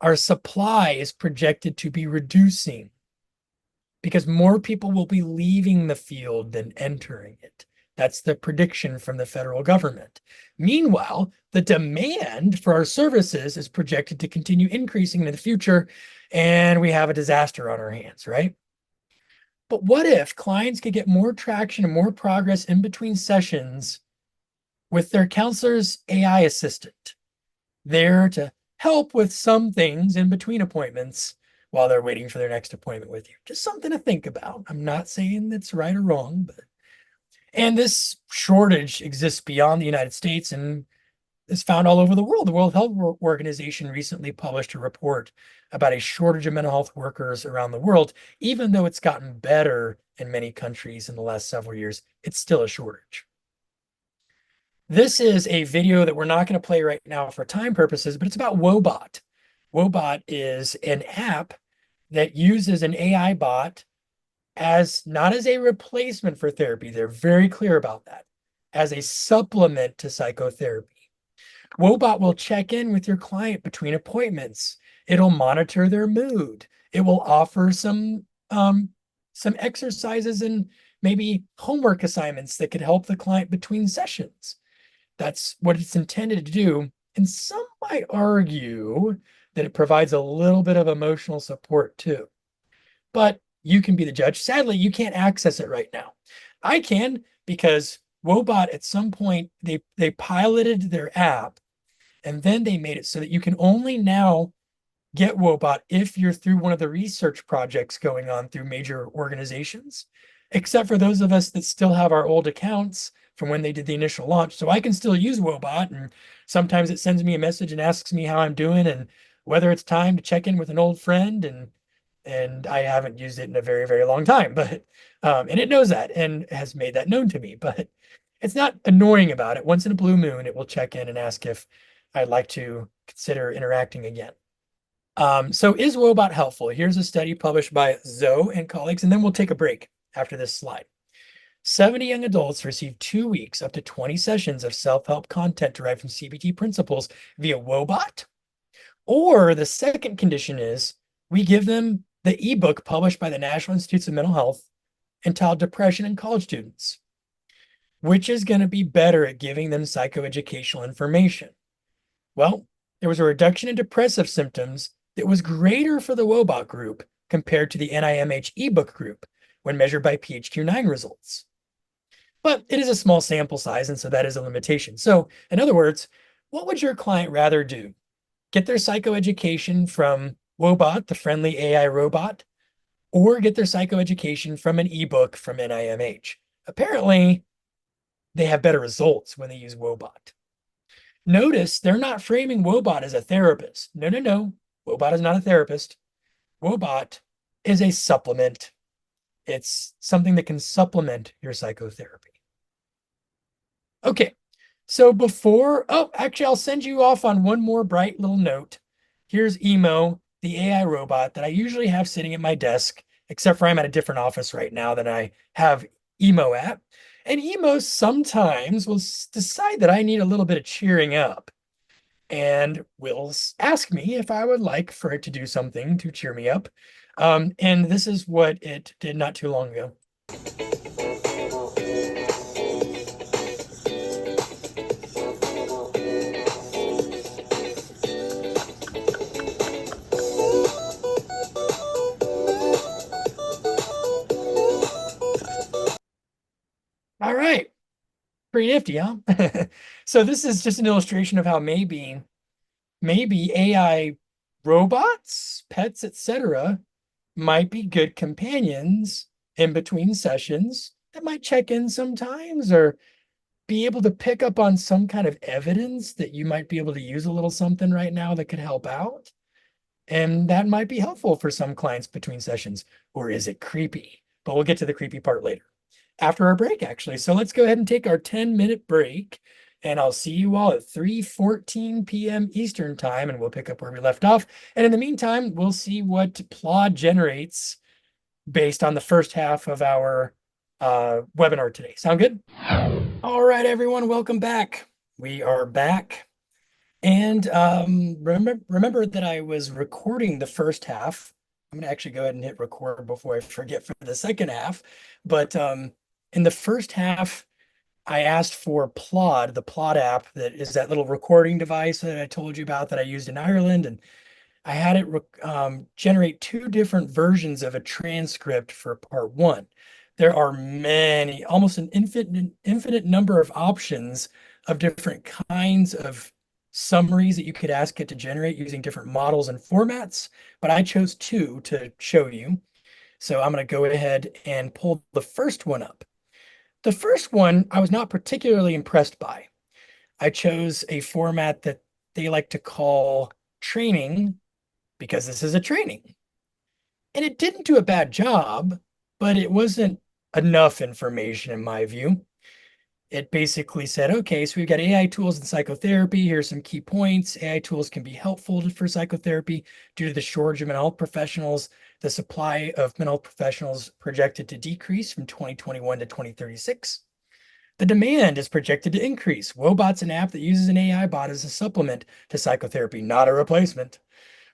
Our supply is projected to be reducing because more people will be leaving the field than entering it. That's the prediction from the federal government. Meanwhile, the demand for our services is projected to continue increasing in the future, and we have a disaster on our hands, right? But what if clients could get more traction and more progress in between sessions with their counselor's AI assistant there to help with some things in between appointments while they're waiting for their next appointment with you. Just something to think about. I'm not saying that's right or wrong, but and this shortage exists beyond the United States and is found all over the world. The World Health Organization recently published a report about a shortage of mental health workers around the world. Even though it's gotten better in many countries in the last several years, it's still a shortage. This is a video that we're not going to play right now for time purposes, but it's about Wobot. Wobot is an app that uses an AI bot as not as a replacement for therapy. They're very clear about that, as a supplement to psychotherapy. Wobot will check in with your client between appointments. It'll monitor their mood. It will offer some exercises and maybe homework assignments that could help the client between sessions. That's what it's intended to do. And some might argue that it provides a little bit of emotional support too. But you can be the judge. Sadly, you can't access it right now. I can, because Wobot at some point they piloted their app and then they made it so that you can only now get Wobot if you're through one of the research projects going on through major organizations, except for those of us that still have our old accounts from when they did the initial launch. So I can still use Wobot, and sometimes it sends me a message and asks me how I'm doing and whether it's time to check in with an old friend. And I haven't used it in a very, very long time, but and it knows that and has made that known to me. But it's not annoying about it. Once in a blue moon, it will check in and ask if I'd like to consider interacting again. So is Wobot helpful? Here's a study published by Zoe and colleagues, and then we'll take a break after this slide. 70 young adults received 2 weeks, up to 20 sessions of self-help content derived from CBT principles via Wobot. Or the second condition is we give them the ebook published by the National Institutes of Mental Health entitled Depression in College Students, which is going to be better at giving them psychoeducational information. Well, there was a reduction in depressive symptoms that was greater for the Wobot group compared to the NIMH ebook group when measured by PHQ-9 results. But it is a small sample size, and so that is a limitation. So in other words, what would your client rather do? Get their psychoeducation from Wobot, the friendly AI robot, or get their psychoeducation from an ebook from NIMH? Apparently, they have better results when they use Wobot. Notice they're not framing Wobot as a therapist. No, no, no. Wobot is not a therapist. Wobot is a supplement. It's something that can supplement your psychotherapy. Okay, so actually, I'll send you off on one more bright little note. Here's Emo, the AI robot that I usually have sitting at my desk, except for I'm at a different office right now than I have Emo at. And Emo sometimes will decide that I need a little bit of cheering up and will ask me if I would like for it to do something to cheer me up. And this is what it did not too long ago. All right. Pretty nifty, huh? So this is just an illustration of how maybe AI robots, pets, etc., might be good companions in between sessions that might check in sometimes or be able to pick up on some kind of evidence that you might be able to use a little something right now that could help out. And that might be helpful for some clients between sessions. Or is it creepy? But we'll get to the creepy part later, after our break, actually. So let's go ahead and take our 10-minute break, and I'll see you all at 3:14 p.m. Eastern time, and we'll pick up where we left off. And in the meantime, we'll see what Plod generates based on the first half of our webinar today. Sound good? All right, everyone, welcome back. We are back. And remember that I was recording the first half. I'm going to actually go ahead and hit record before I forget for the second half. But in the first half, I asked for Plod, the Plod app that is that little recording device that I told you about that I used in Ireland. And I had it generate two different versions of a transcript for part one. There are many, almost an infinite number of options of different kinds of summaries that you could ask it to generate using different models and formats, but I chose two to show you. So I'm going to go ahead and pull the first one up. The first one I was not particularly impressed by. I chose a format that they like to call training because this is a training. And it didn't do a bad job, but it wasn't enough information in my view. It basically said, okay, so we've got AI tools in psychotherapy. Here's some key points. AI tools can be helpful for psychotherapy due to the shortage of mental health professionals. The supply of mental health professionals projected to decrease from 2021 to 2036. The demand is projected to increase. Wobot's an app that uses an AI bot as a supplement to psychotherapy, not a replacement.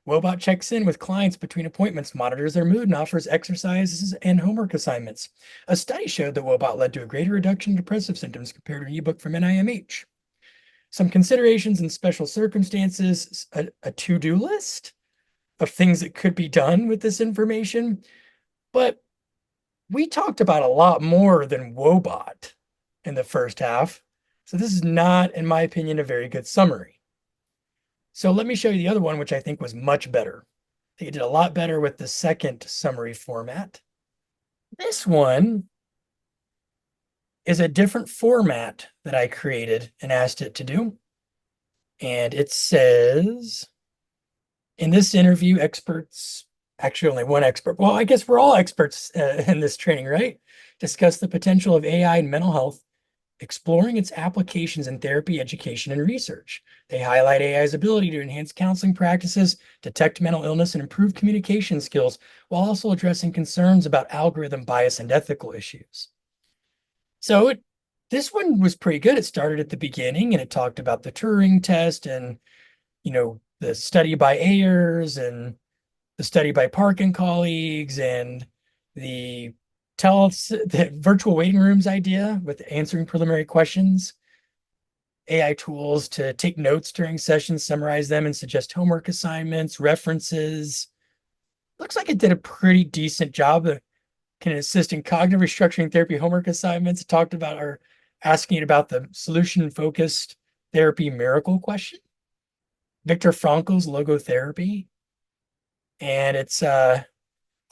Wobot checks in with clients between appointments, monitors their mood, and offers exercises and homework assignments. A study showed that Wobot led to a greater reduction in depressive symptoms compared to an ebook from NIMH. Some considerations in special circumstances, a to-do list of things that could be done with this information. But we talked about a lot more than Wobot in the first half. So this is not, in my opinion, a very good summary. So let me show you the other one, which I think was much better. I think it did a lot better with the second summary format. This one is a different format that I created and asked it to do. And it says, in this interview, experts, actually only one expert, well, I guess we're all experts in this training, right? Discuss the potential of AI in mental health, exploring its applications in therapy, education, and research. They highlight AI's ability to enhance counseling practices, detect mental illness, and improve communication skills, while also addressing concerns about algorithm bias and ethical issues. So this one was pretty good. It started at the beginning and it talked about the Turing Test and, the study by Ayers and the study by Park and colleagues and the the virtual waiting rooms idea with answering preliminary questions, AI tools to take notes during sessions, summarize them, and suggest homework assignments, references. Looks like it did a pretty decent job. It can assist in cognitive restructuring therapy homework assignments. It talked about or asking about the solution-focused therapy miracle question, Viktor Frankl's logotherapy. And it's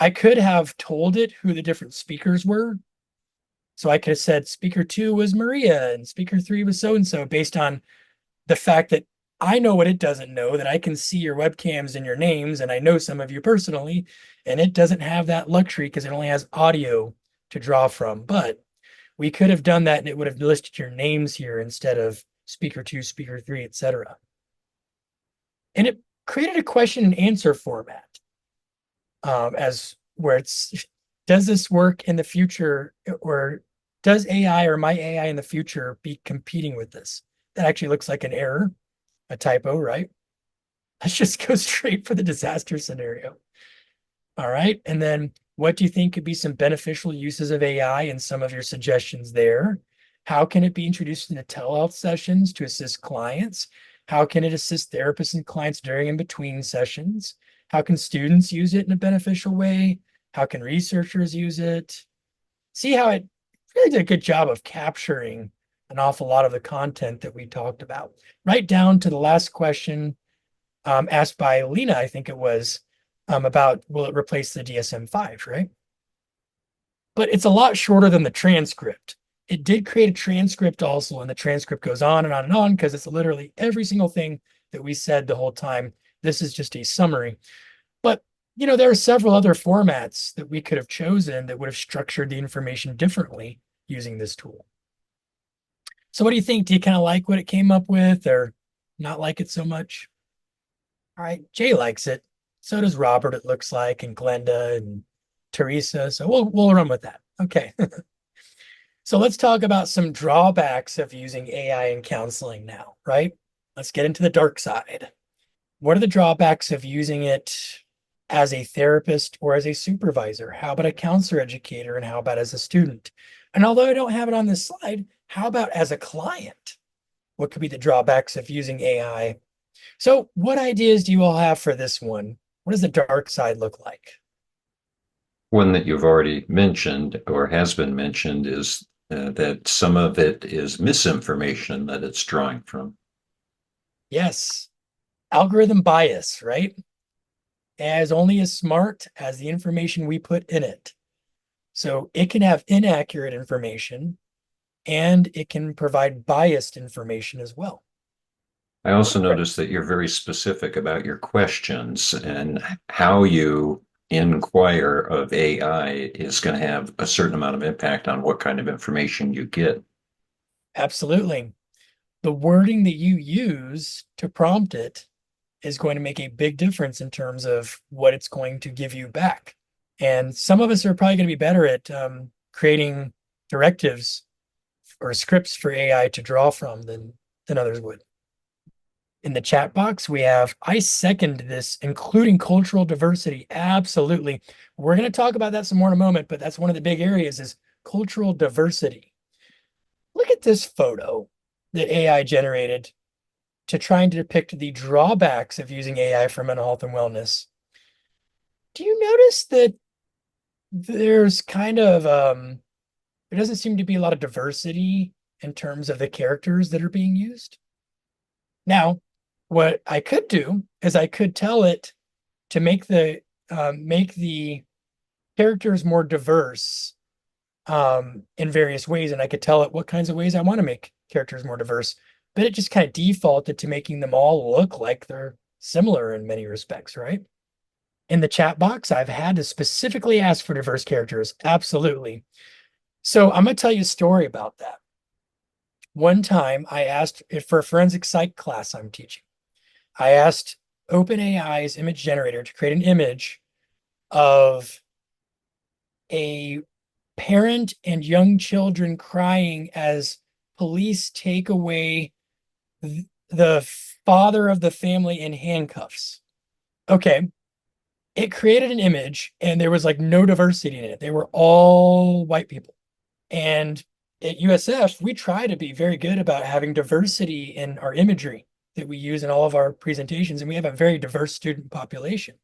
I could have told it who the different speakers were. So I could have said speaker 2 was Maria and speaker 3 was so-and-so based on the fact that I know what it doesn't know, that I can see your webcams and your names, and I know some of you personally, and it doesn't have that luxury because it only has audio to draw from. But we could have done that and it would have listed your names here instead of speaker 2, speaker 3, etc. And it created a question and answer format. As where it's, does this work in the future, or does AI or my AI in the future be competing with this? That actually looks like an error, a typo, right? Let's just go straight for the disaster scenario. All right. And then what do you think could be some beneficial uses of AI and some of your suggestions there? How can it be introduced into telehealth sessions to assist clients? How can it assist therapists and clients during and between sessions? How can students use it in a beneficial way? How can researchers use it? See how it really did a good job of capturing an awful lot of the content that we talked about. Right down to the last question asked by Lena, I think it was, about will it replace the DSM-5, right? But it's a lot shorter than the transcript. It did create a transcript also, and the transcript goes on and on and on because it's literally every single thing that we said the whole time. This is just a summary. But, there are several other formats that we could have chosen that would have structured the information differently using this tool. So what do you think? Do you kind of like what it came up with or not like it so much? All right, Jay likes it. So does Robert, it looks like, and Glenda and Teresa. So we'll run with that. Okay. So let's talk about some drawbacks of using AI in counseling now, right? Let's get into the dark side. What are the drawbacks of using it as a therapist or as a supervisor? How about a counselor educator, and how about as a student? And although I don't have it on this slide, how about as a client? What could be the drawbacks of using AI? So what ideas do you all have for this one? What does the dark side look like? One that you've already mentioned or has been mentioned is that some of it is misinformation that it's drawing from. Yes. Algorithm bias, right? AI is only as smart as the information we put in it. So it can have inaccurate information and it can provide biased information as well. I also noticed that you're very specific about your questions, and how you inquire of AI is going to have a certain amount of impact on what kind of information you get. Absolutely. The wording that you use to prompt it is going to make a big difference in terms of what it's going to give you back. And some of us are probably going to be better at creating directives or scripts for AI to draw from than others would. In the chat box, we have, I second this, including cultural diversity. Absolutely. We're going to talk about that some more in a moment, but that's one of the big areas is cultural diversity. Look at this photo that AI generated to try and depict the drawbacks of using AI for mental health and wellness. Do you notice that there's kind of there doesn't seem to be a lot of diversity in terms of the characters that are being used? Now, what I could do is I could tell it to make the characters more diverse in various ways, and I could tell it what kinds of ways I want to make characters more diverse. But it just kind of defaulted to making them all look like they're similar in many respects, right? In the chat box, I've had to specifically ask for diverse characters. Absolutely. So I'm going to tell you a story about that. One time I asked for a forensic psych class I'm teaching. I asked OpenAI's image generator to create an image of a parent and young children crying as police take away the father of the family in handcuffs. Okay. It created an image and there was like no diversity in it. They were all white people. And at USF, we try to be very good about having diversity in our imagery that we use in all of our presentations. And we have a very diverse student population.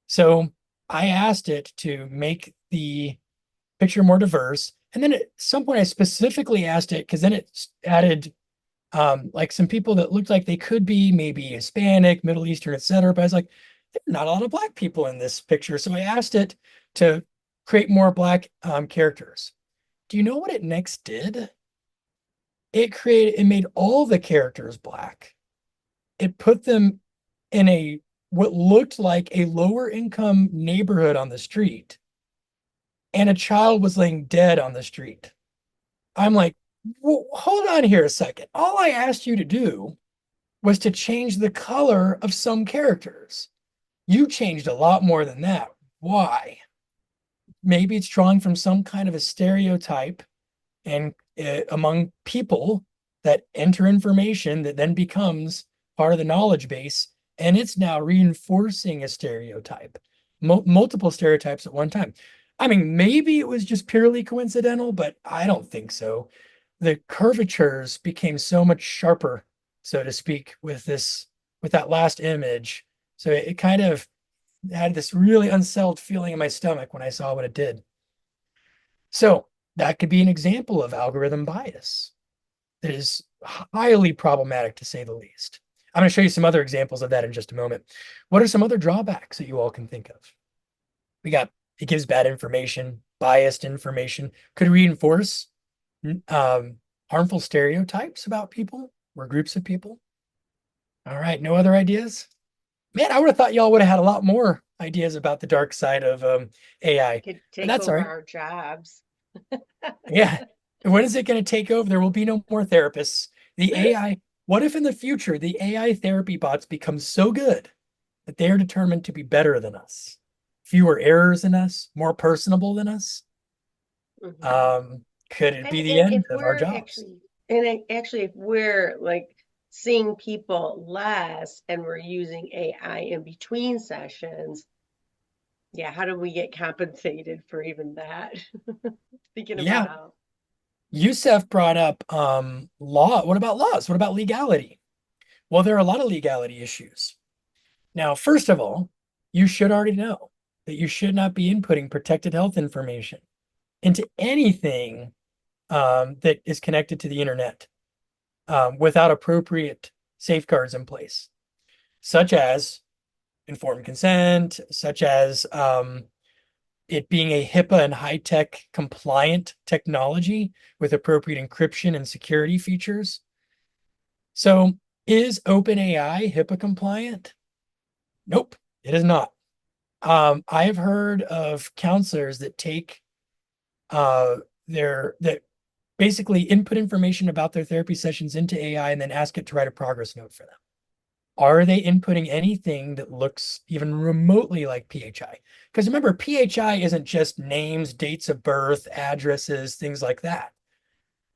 So I asked it to make the picture more diverse. And then at some point I specifically asked it, because then it added like some people that looked like they could be maybe Hispanic, Middle Eastern, etc. But I was like, there are not a lot of Black people in this picture. So I asked it to create more Black characters. Do you know what it next did? It made all the characters Black. It put them in what looked like a lower income neighborhood on the street, and a child was laying dead on the street. I'm like, well, hold on here a second. All I asked you to do was to change the color of some characters. You changed a lot more than that. Why? Maybe it's drawing from some kind of a stereotype and among people that enter information that then becomes part of the knowledge base, and it's now reinforcing a stereotype, multiple stereotypes at one time. I mean, maybe it was just purely coincidental, but I don't think so. The curvatures became so much sharper, so to speak, with that last image. So it kind of had this really unsettled feeling in my stomach when I saw what it did. So that could be an example of algorithm bias that is highly problematic, to say the least. I'm going to show you some other examples of that in just a moment. What are some other drawbacks that you all can think of? It gives bad information, biased information, could reinforce harmful stereotypes about people or groups of people. All right, no other ideas? Man, I would have thought y'all would have had a lot more ideas about the dark side of AI. Could But take that's all over right. our jobs. Yeah. When is it going to take over? There will be no more therapists. The AI, what if in the future the AI therapy bots become so good that they are determined to be better than us? Fewer errors than us, more personable than us? Could it be the And if end of our we're jobs? actually, if we're like seeing people less and we're using AI in between sessions, yeah, how do we get compensated for even that? Thinking Yeah. about. Yusef brought up law. What about laws? What about legality? Well, there are a lot of legality issues. Now, first of all, you should already know that you should not be inputting protected health information into anything that is connected to the internet without appropriate safeguards in place, such as informed consent, such as it being a HIPAA and high-tech compliant technology with appropriate encryption and security features. So is OpenAI HIPAA compliant? Nope, it is not. I have heard of counselors that take that basically input information about their therapy sessions into AI and then ask it to write a progress note for them. Are they inputting anything that looks even remotely like PHI? Because remember, PHI isn't just names, dates of birth, addresses, things like that.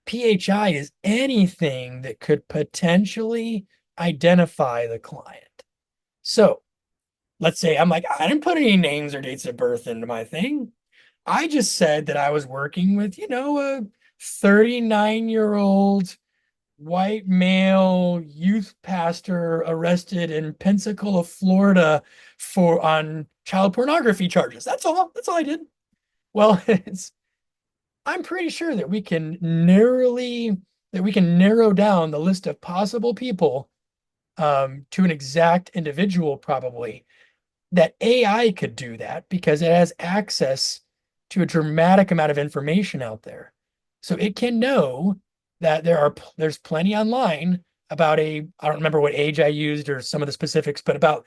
PHI is anything that could potentially identify the client. So let's say I'm like, I didn't put any names or dates of birth into my thing. I just said that I was working with, a 39-year-old white male youth pastor arrested in Pensacola, Florida on child pornography charges. That's all I did. Well, I'm pretty sure that we can narrow down the list of possible people to an exact individual, probably, that AI could do that because it has access to a dramatic amount of information out there. So it can know that there's plenty online about I don't remember what age I used or some of the specifics, but about,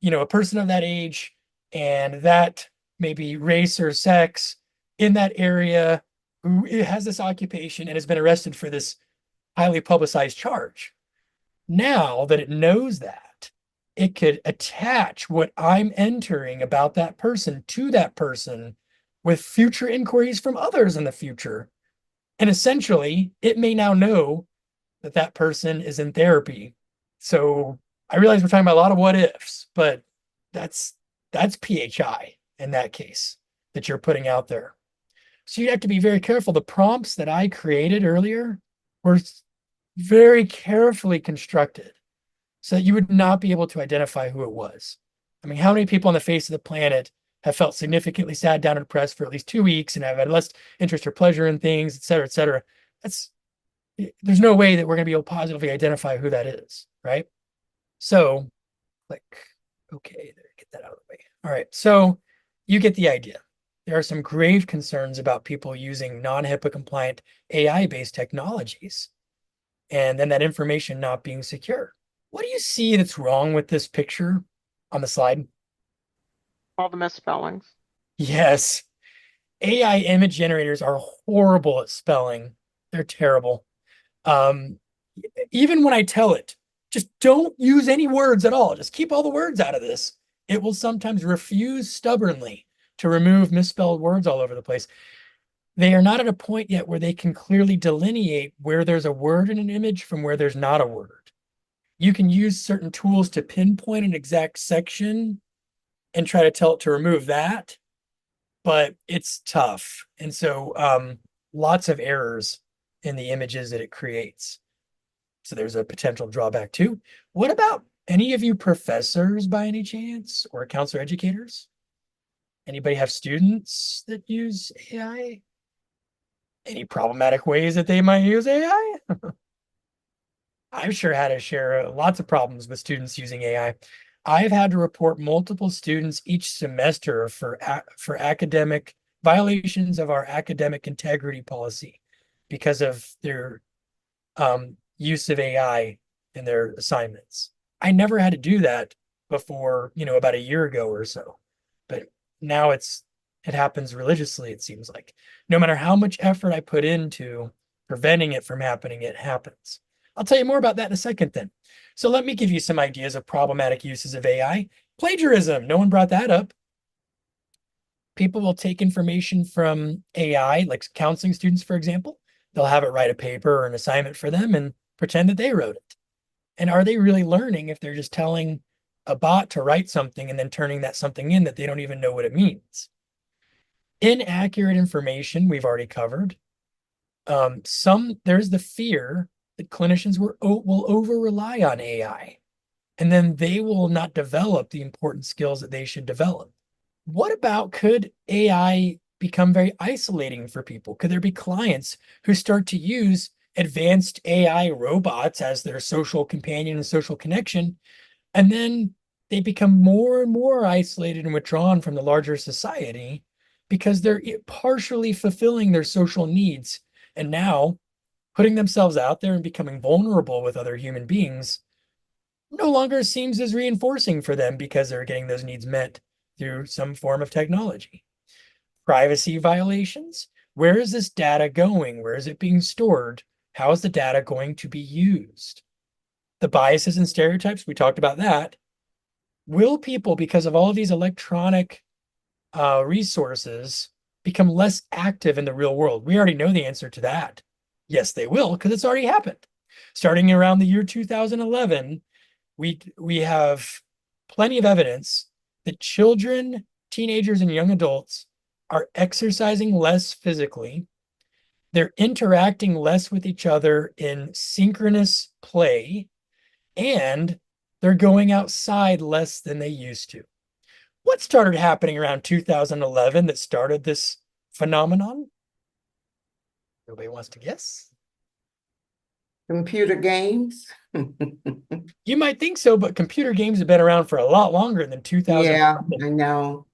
a person of that age and that maybe race or sex in that area who has this occupation and has been arrested for this highly publicized charge. Now that it knows that, it could attach what I'm entering about that person to that person with future inquiries from others in the future. And essentially, it may now know that that person is in therapy. So I realize we're talking about a lot of what ifs, but that's PHI in that case that you're putting out there. So you'd have to be very careful. The prompts that I created earlier were very carefully constructed so that you would not be able to identify who it was. I mean, how many people on the face of the planet have felt significantly sad, down, and depressed for at least 2 weeks and have had less interest or pleasure in things, et cetera, et cetera? There's no way that we're going to be able to positively identify who that is, right? So, okay, there, get that out of the way. All right, so you get the idea. There are some grave concerns about people using non-HIPAA compliant AI-based technologies, and then that information not being secure. What do you see that's wrong with this picture on the slide? All the misspellings. Yes. AI image generators are horrible at spelling. They're terrible. Even when I tell it, just don't use any words at all. Just keep all the words out of this. It will sometimes refuse stubbornly to remove misspelled words all over the place. They are not at a point yet where they can clearly delineate where there's a word in an image from where there's not a word. You can use certain tools to pinpoint an exact section and try to tell it to remove that, but it's tough. And so lots of errors in the images that it creates. So there's a potential drawback too. What about any of you professors by any chance, or counselor educators? Anybody have students that use AI? Any problematic ways that they might use AI? I've sure had to share lots of problems with students using AI. I've had to report multiple students each semester for academic violations of our academic integrity policy because of their use of AI in their assignments. I never had to do that before, about a year ago or so, but now it happens religiously, it seems like. No matter how much effort I put into preventing it from happening, it happens. I'll tell you more about that in a second then. So let me give you some ideas of problematic uses of AI. Plagiarism, no one brought that up. People will take information from AI, like counseling students, for example. They'll have it write a paper or an assignment for them and pretend that they wrote it. And are they really learning if they're just telling a bot to write something and then turning that something in that they don't even know what it means? Inaccurate information we've already covered. There's the fear that clinicians will over rely on AI, and then they will not develop the important skills that they should develop. What about, could AI become very isolating for people? Could there be clients who start to use advanced AI robots as their social companion and social connection. And then they become more and more isolated and withdrawn from the larger society because they're partially fulfilling their social needs. And now putting themselves out there and becoming vulnerable with other human beings no longer seems as reinforcing for them because they're getting those needs met through some form of technology. Privacy violations. Where is this data going? Where is it being stored? How is the data going to be used? The biases and stereotypes, we talked about that. Will people, because of all of these electronic resources, become less active in the real world? We already know the answer to that. Yes, they will, because it's already happened. Starting around the year 2011, we have plenty of evidence that children, teenagers, and young adults are exercising less physically. They're interacting less with each other in synchronous play, and they're going outside less than they used to. What started happening around 2011 that started this phenomenon? Nobody wants to guess? Computer games? You might think so, but computer games have been around for a lot longer than 2000. Yeah, I know.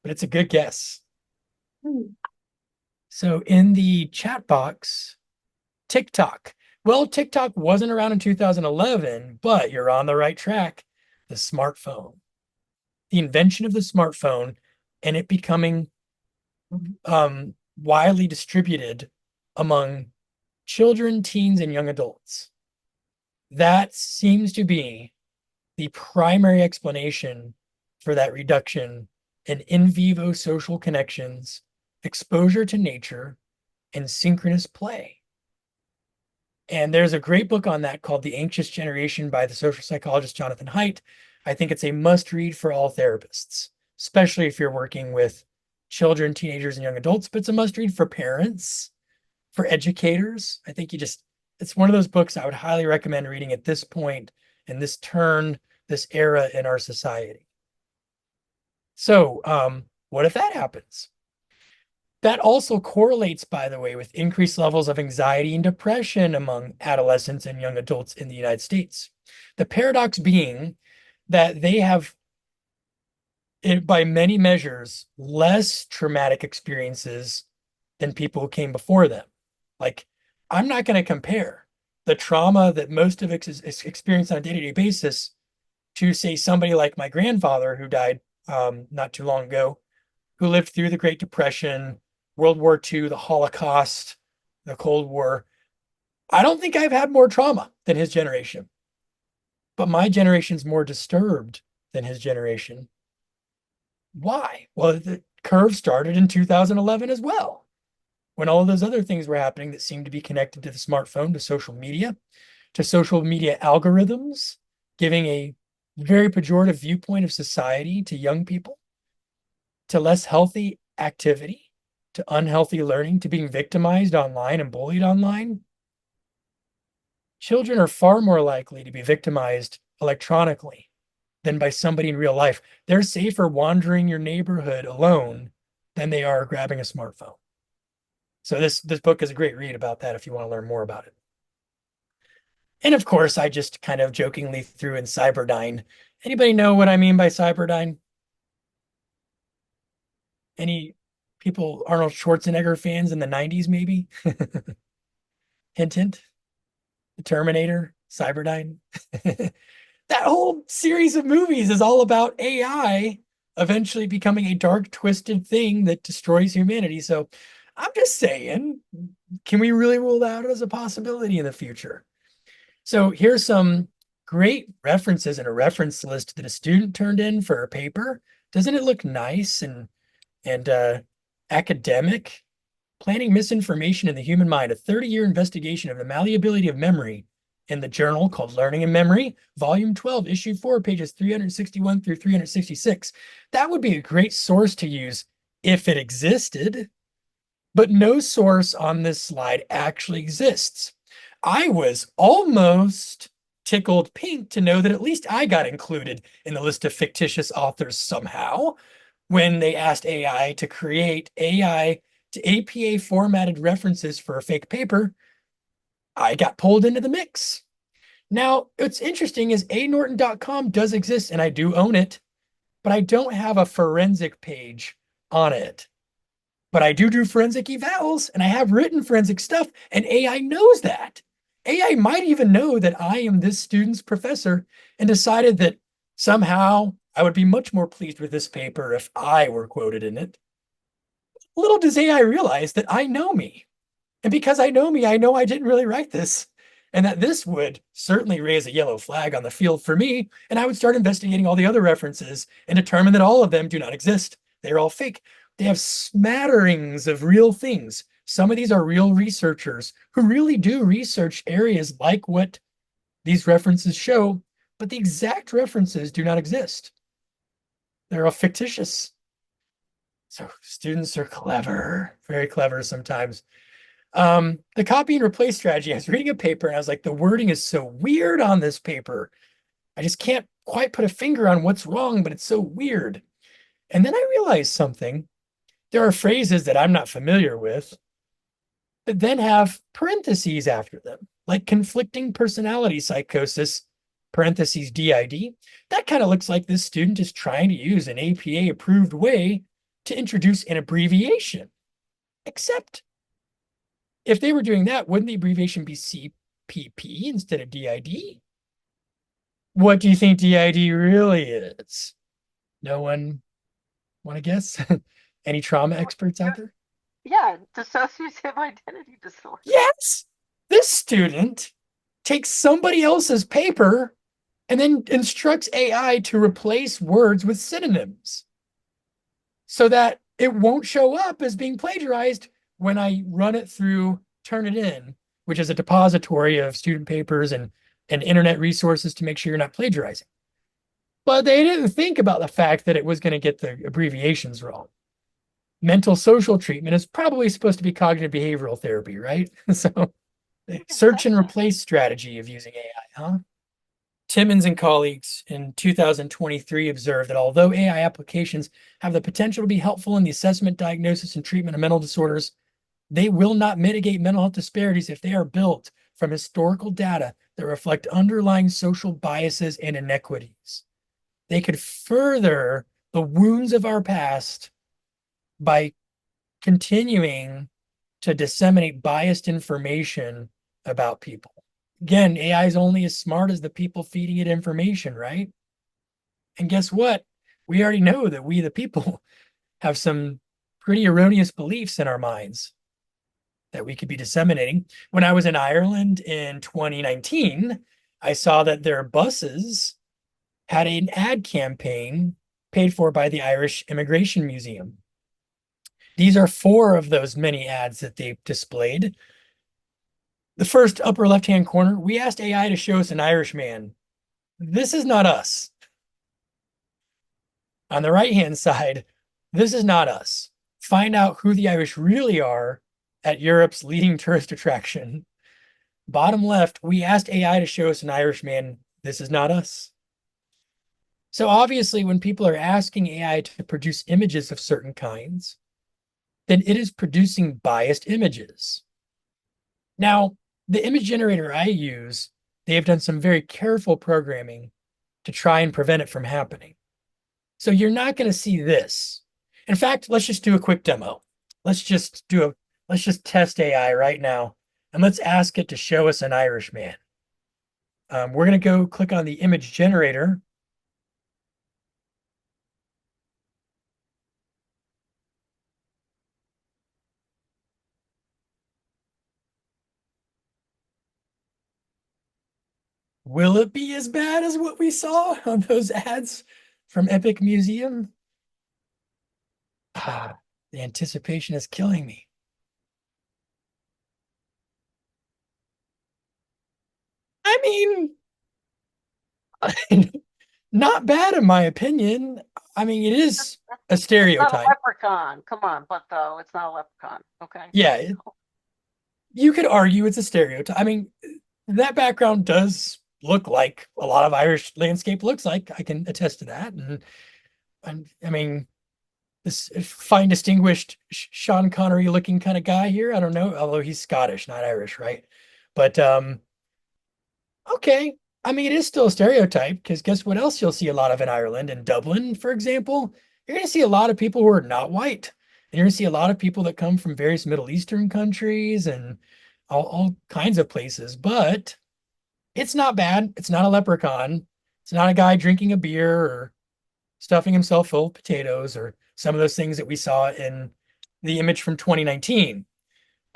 But it's a good guess. So in the chat box, TikTok. Well, TikTok wasn't around in 2011, but you're on the right track. The smartphone. The invention of the smartphone and it becoming widely distributed among children, teens, and young adults. That seems to be the primary explanation for that reduction in vivo social connections, exposure to nature, and synchronous play. And there's a great book on that called The Anxious Generation by the social psychologist Jonathan Haidt. I think it's a must read for all therapists, especially if you're working with children, teenagers, and young adults, but it's a must read for parents, for educators. I think it's one of those books I would highly recommend reading at this point in this turn, this era in our society. So what if that happens? That also correlates, by the way, with increased levels of anxiety and depression among adolescents and young adults in the United States. The paradox being that they have, by many measures, less traumatic experiences than people who came before them. Like, I'm not going to compare the trauma that most of us experience on a day-to-day basis to, say, somebody like my grandfather who died not too long ago, who lived through the Great Depression, World War II, the Holocaust, the Cold War. I don't think I've had more trauma than his generation, but my generation's more disturbed than his generation. Why? Well, the curve started in 2011 as well, when all of those other things were happening that seemed to be connected to the smartphone, to social media algorithms, giving a very pejorative viewpoint of society to young people, to less healthy activity, to unhealthy learning, to being victimized online and bullied online. Children are far more likely to be victimized electronically than by somebody in real life. They're safer wandering your neighborhood alone than they are grabbing a smartphone. So this book is a great read about that if you want to learn more about it. And of course, I just kind of jokingly threw in Cyberdyne. Anybody know what I mean by Cyberdyne? Any people, Arnold Schwarzenegger fans in the 90s, maybe? Hint, hint. The Terminator, Cyberdyne. That whole series of movies is all about AI eventually becoming a dark, twisted thing that destroys humanity. So I'm just saying, can we really rule that out as a possibility in the future? So here's some great references in a reference list that a student turned in for a paper. Doesn't it look nice and academic? Planting Misinformation in the Human Mind, a 30-year investigation of the malleability of memory in the journal called Learning and Memory, Volume 12, Issue 4, pages 361 through 366. That would be a great source to use if it existed, but no source on this slide actually exists. I was almost tickled pink to know that at least I got included in the list of fictitious authors somehow when they asked AI to create AI to APA formatted references for a fake paper I got pulled into the mix. Now, what's interesting is anorton.com does exist and I do own it, but I don't have a forensic page on it. But I do forensic evals and I have written forensic stuff, and AI knows that. AI might even know that I am this student's professor and decided that somehow I would be much more pleased with this paper if I were quoted in it. Little does AI realize that I know me. And because I know me, I know I didn't really write this, and that this would certainly raise a yellow flag on the field for me. And I would start investigating all the other references and determine that all of them do not exist. They're all fake. They have smatterings of real things. Some of these are real researchers who really do research areas like what these references show, but the exact references do not exist. They're all fictitious. So students are clever, very clever sometimes. The copy and replace strategy, I was reading a paper and I was like, the wording is so weird on this paper. I just can't quite put a finger on what's wrong, but it's so weird. And then I realized something. There are phrases that I'm not familiar with that then have parentheses after them, like conflicting personality psychosis, parentheses DID. That kind of looks like this student is trying to use an APA approved way to introduce an abbreviation. Except if they were doing that, wouldn't the abbreviation be CPP instead of DID? What do you think DID really is? No one want to guess? Any trauma experts out there? Yeah, dissociative identity disorder. Yes. This student takes somebody else's paper and then instructs AI to replace words with synonyms so that it won't show up as being plagiarized when I run it through Turnitin, which is a depository of student papers and internet resources to make sure you're not plagiarizing. But they didn't think about the fact that it was going to get the abbreviations wrong. Mental social treatment is probably supposed to be cognitive behavioral therapy, right? So search and replace strategy of using AI, huh? Timmons and colleagues in 2023 observed that although AI applications have the potential to be helpful in the assessment, diagnosis, and treatment of mental disorders, they will not mitigate mental health disparities if they are built from historical data that reflect underlying social biases and inequities. They could further the wounds of our past by continuing to disseminate biased information about people. Again, AI is only as smart as the people feeding it information, right? And guess what? We already know that we, the people, have some pretty erroneous beliefs in our minds that we could be disseminating. When I was in Ireland in 2019, I saw that their buses had an ad campaign paid for by the Irish Immigration Museum. These are 4 of those many ads that they've displayed. The first upper left-hand corner, we asked AI to show us an Irish man. This is not us. On the right-hand side, this is not us. Find out who the Irish really are at Europe's leading tourist attraction. Bottom left, we asked AI to show us an Irish man. This is not us. So obviously, when people are asking AI to produce images of certain kinds, then it is producing biased images. Now, the image generator I use, they have done some very careful programming to try and prevent it from happening. So you're not going to see this. In fact, let's just do a quick demo. Let's just test AI right now, and let's ask it to show us an Irish man. We're going to go click on the image generator. Will it be as bad as what we saw on those ads from Epic Museum? The anticipation is killing me. I mean, not bad in my opinion. I mean, it is a It's not a stereotype. leprechaun. Come on, but though it's not a leprechaun. Okay. Yeah, you could argue it's a stereotype. I mean, that background does look like a lot of Irish landscape looks like. I can attest to that. And I mean, this fine, distinguished Sean Connery looking kind of guy here. I don't know, although he's Scottish, not Irish, right? But okay. I mean, it is still a stereotype because guess what else you'll see a lot of in Ireland and Dublin, for example? You're going to see a lot of people who are not white. And you're going to see a lot of people that come from various Middle Eastern countries and all kinds of places. But it's not bad. It's not a leprechaun. It's not a guy drinking a beer or stuffing himself full of potatoes or some of those things that we saw in the image from 2019.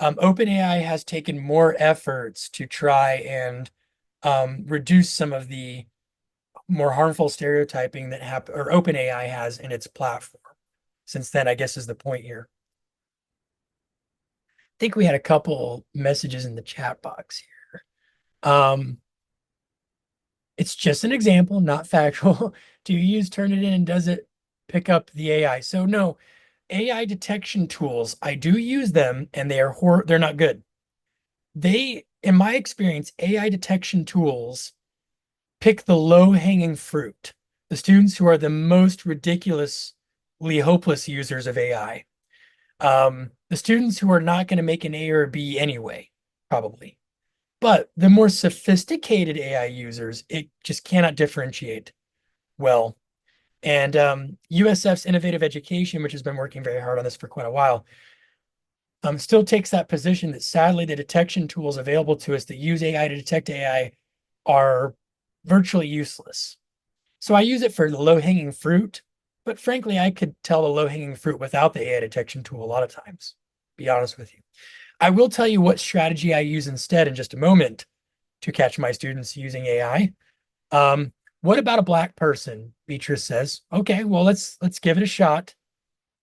OpenAI has taken more efforts to try and reduce some of the more harmful stereotyping that or OpenAI has in its platform. Since then, I guess is the point here. I think we had a couple messages in the chat box here. It's just an example, not factual. Do you use Turnitin and does it pick up the AI? So no, AI detection tools, I do use them and they're not good. In my experience, AI detection tools pick the low-hanging fruit, the students who are the most ridiculously hopeless users of AI. The students who are not going to make an A or a B anyway, probably. But the more sophisticated AI users, it just cannot differentiate well. And USF's Innovative Education, which has been working very hard on this for quite a while, still takes that position that sadly the detection tools available to us that use AI to detect AI are virtually useless. So I use it for the low-hanging fruit, but frankly, I could tell the low-hanging fruit without the AI detection tool a lot of times, be honest with you. I will tell you what strategy I use instead in just a moment to catch my students using AI. What about a Black person? Beatrice says. Okay, well, let's give it a shot.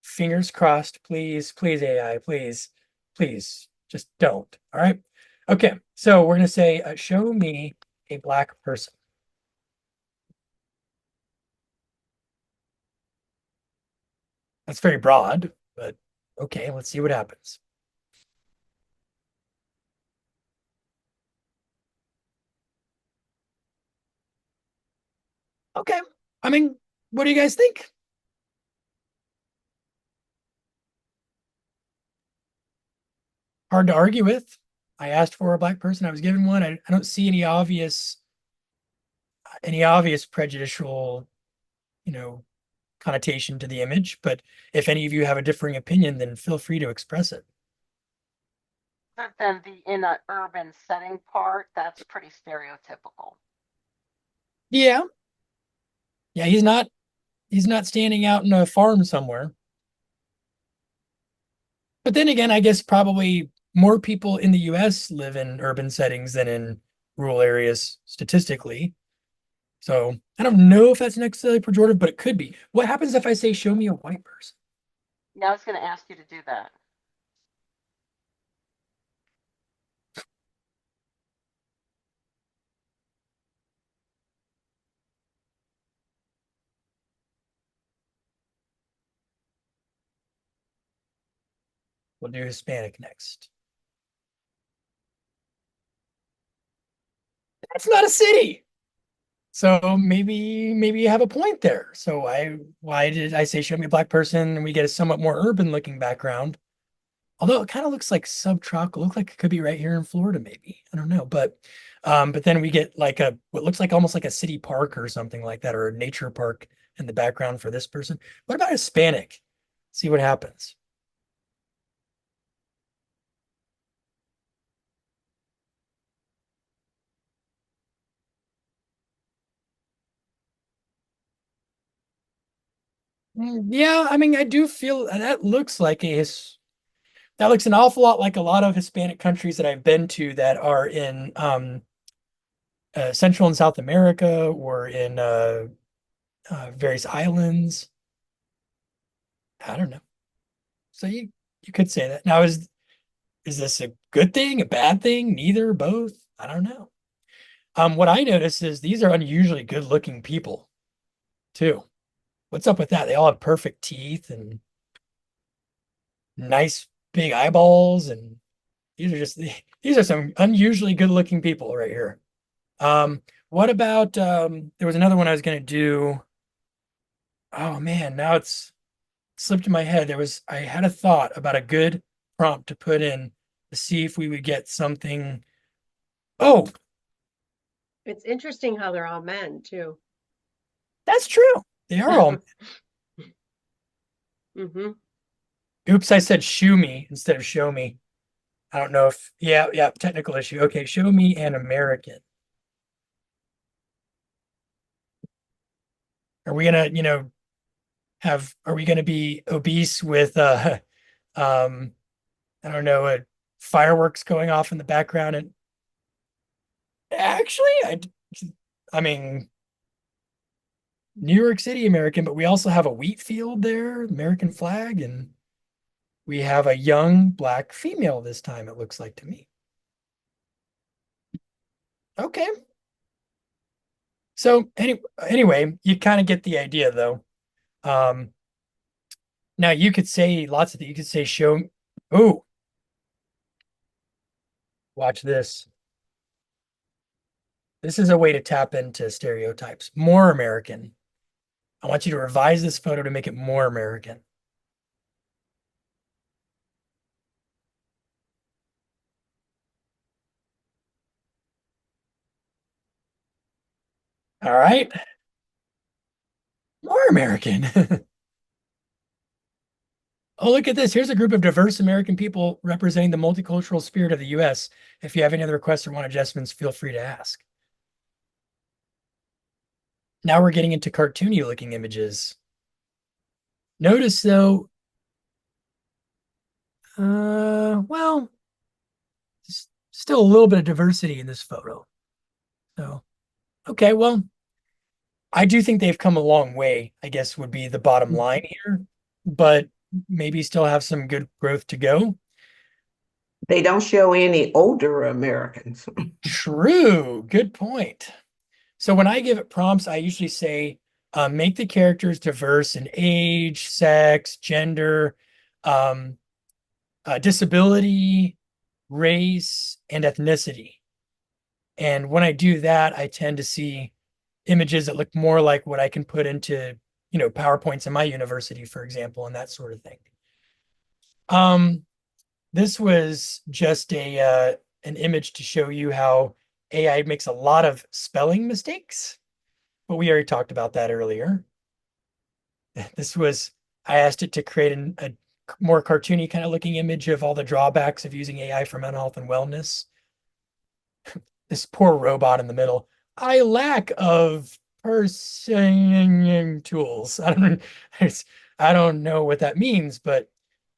Fingers crossed, please, please, AI, please, please, just don't. All right. Okay, so we're going to say, show me a Black person. That's very broad, but okay, let's see what happens. Okay. I mean, what do you guys think? Hard to argue with. I asked for a Black person. I was given one. I don't see any obvious prejudicial, connotation to the image. But if any of you have a differing opinion, then feel free to express it. But then in an urban setting part, that's pretty stereotypical. Yeah. Yeah, he's not standing out in a farm somewhere. But then again, I guess probably more people in the US live in urban settings than in rural areas statistically. So I don't know if that's necessarily pejorative, but it could be. What happens if I say, show me a white person? Yeah, I was going to ask you to do that. We'll do Hispanic next. That's not a city. So maybe you have a point there. So why did I say show me a Black person and we get a somewhat more urban looking background? Although it kind of looks like subtropical, look like it could be right here in Florida, maybe. I don't know. But then we get like what looks like almost like a city park or something like that, or a nature park in the background for this person. What about Hispanic? See what happens. Yeah, I mean, I do feel that looks like that looks an awful lot like a lot of Hispanic countries that I've been to that are in Central and South America or in various islands. I don't know. So you could say that. Now, is this a good thing, a bad thing, neither, both? I don't know. What I notice is these are unusually good-looking people, too. What's up with that? They all have perfect teeth and nice big eyeballs, and these are some unusually good-looking people right here. What about there was another one I was gonna do. Oh man, now it's slipped in my head. I had a thought about a good prompt to put in to see if we would get something Oh, It's interesting how they're all men too. that's true. They are all. Mm-hmm. Oops, I said shoe me instead of show me. I don't know if, yeah, technical issue. Okay, show me an American. Are we gonna, are we gonna be obese with, um, I don't know, fireworks going off in the background? And actually, I mean, New York City American, but we also have a wheat field there, American flag, and we have a young black female this time, it looks like to me. Okay. So anyway, you kind of get the idea though. Um, now you could say lots of things. You could say show. Oh, watch this. This is a way to tap into stereotypes. More American. I want you to revise this photo to make it more American. All right. More American. Oh, look at this. Here's a group of diverse American people representing the multicultural spirit of the US. If you have any other requests or want adjustments, feel free to ask. Now we're getting into cartoony looking images. Notice though, well, still a little bit of diversity in this photo. So, okay, well, I do think they've come a long way, I guess would be the bottom line here, but maybe still have some good growth to go. They don't show any older Americans. True, good point. So when I give it prompts, I usually say, make the characters diverse in age, sex, gender, um, disability, race, and ethnicity. And when I do that, I tend to see images that look more like what I can put into, PowerPoints in my university, for example, and that sort of thing. This was just an image to show you how AI makes a lot of spelling mistakes, but we already talked about that earlier. I asked it to create a more cartoony kind of looking image of all the drawbacks of using AI for mental health and wellness. This poor robot in the middle. I lack of person tools. I don't know what that means, but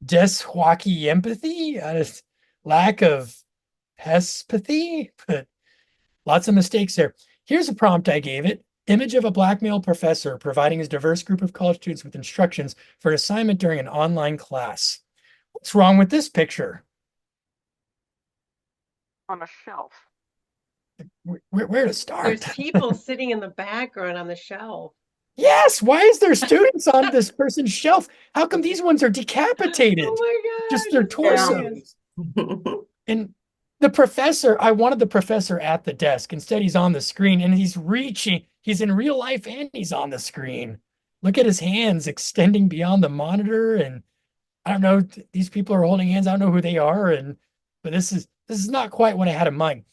deswaki empathy, lack of pespathy, but lots of mistakes there. Here's a prompt I gave it. Image of a black male professor providing his diverse group of college students with instructions for an assignment during an online class. What's wrong with this picture? On a shelf. Where to start? There's people sitting in the background on the shelf. Yes, why is there students on this person's shelf? How come these ones are decapitated? Oh my God. Just their torsos. And the professor, I wanted the professor at the desk. Instead, he's on the screen and he's reaching. He's in real life and he's on the screen. Look at his hands extending beyond the monitor. And I don't know, these people are holding hands. I don't know who they are. But this is not quite what I had in mind.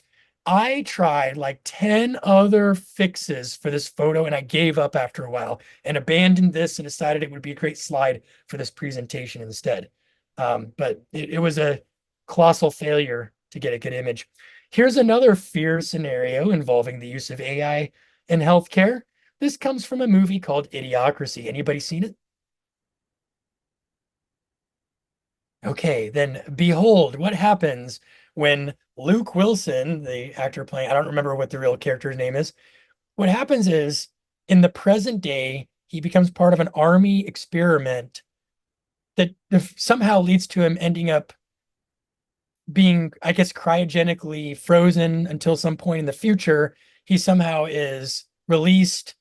I tried like 10 other fixes for this photo and I gave up after a while and abandoned this and decided it would be a great slide for this presentation instead. But it was a colossal failure to get a good image. Here's another fear scenario involving the use of AI in healthcare. This comes from a movie called Idiocracy. Anybody seen it? Okay, then behold what happens when Luke Wilson, the actor playing, I don't remember what the real character's name is. What happens is in the present day, he becomes part of an army experiment that somehow leads to him ending up being, I guess, cryogenically frozen until some point in the future. He somehow is released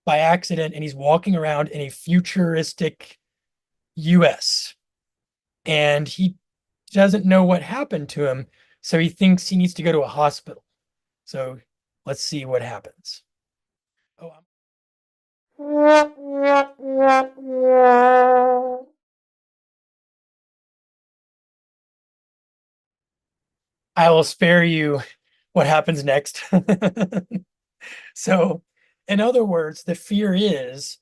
by accident and he's walking around in a futuristic US. And he doesn't know what happened to him. So he thinks he needs to go to a hospital. So let's see what happens. Oh, I will spare you what happens next. So, in other words, the fear is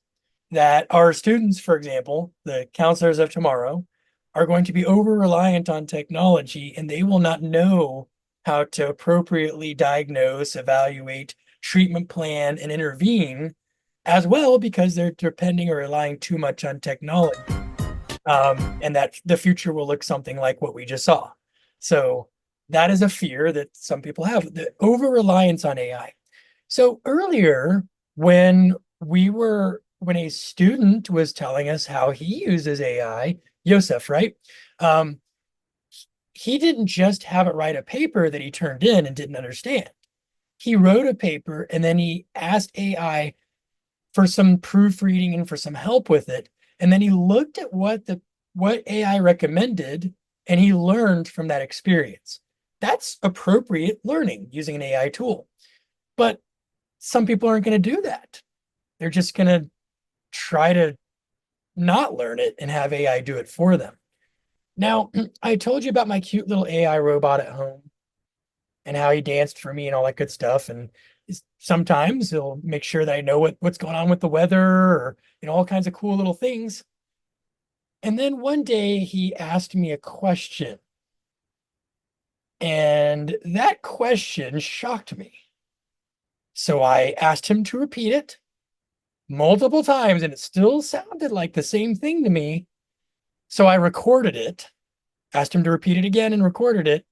that our students, for example, the counselors of tomorrow, are going to be over reliant on technology and they will not know how to appropriately diagnose, evaluate, treatment plan, and intervene as well because they're depending or relying too much on technology. And that the future will look something like what we just saw. So that is a fear that some people have, the over reliance on AI. So earlier, when a student was telling us how he uses AI, Yosef, right? He didn't just have it write a paper that he turned in and didn't understand. He wrote a paper and then he asked AI for some proofreading and for some help with it. And then he looked at what AI recommended and he learned from that experience. That's appropriate learning using an AI tool. But some people aren't going to do that. They're just going to try to not learn it and have AI do it for them. Now, I told you about my cute little AI robot at home and how he danced for me and all that good stuff. And sometimes he'll make sure that I know what's going on with the weather or, all kinds of cool little things. And then one day he asked me a question. And that question shocked me. So I asked him to repeat it multiple times, and it still sounded like the same thing to me. So I recorded it, asked him to repeat it again and recorded it.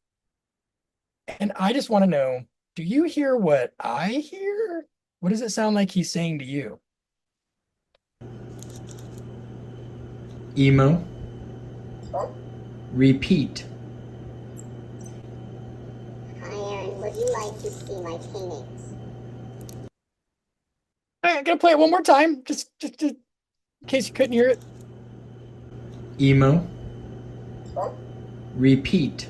And I just want to know, do you hear what I hear? What does it sound like he's saying to you? Emo. Repeat. Hi, Aaron. Would you like to see my paintings? I'm gonna play it one more time, just in case you couldn't hear it. Emo. Repeat.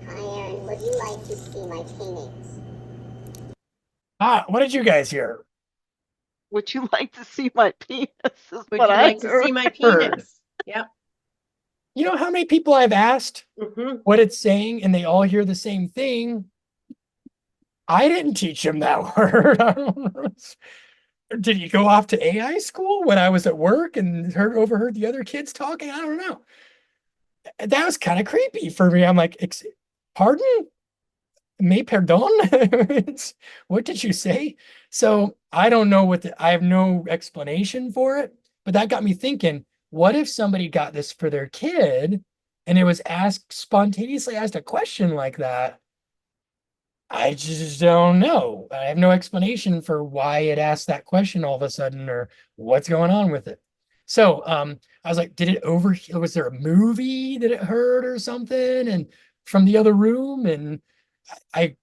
Hi, Aaron. Would you like to see my paintings? What did you guys hear? Would you like to see my penis? Is Would what you I like to see heard. my penis? Yep. You know how many people I've asked Mm-hmm. what it's saying and they all hear the same thing? I didn't teach him that word. I don't know. Did he go off to AI school when I was at work and overheard the other kids talking? I don't know. That was kind of creepy for me. I'm like, pardon? Me pardon? What did you say? So I don't know I have no explanation for it, but that got me thinking, what if somebody got this for their kid and it was spontaneously asked a question like that? I just don't know. I have no explanation for why it asked that question all of a sudden or what's going on with it. So I was like, was there a movie that it heard or something and from the other room? And I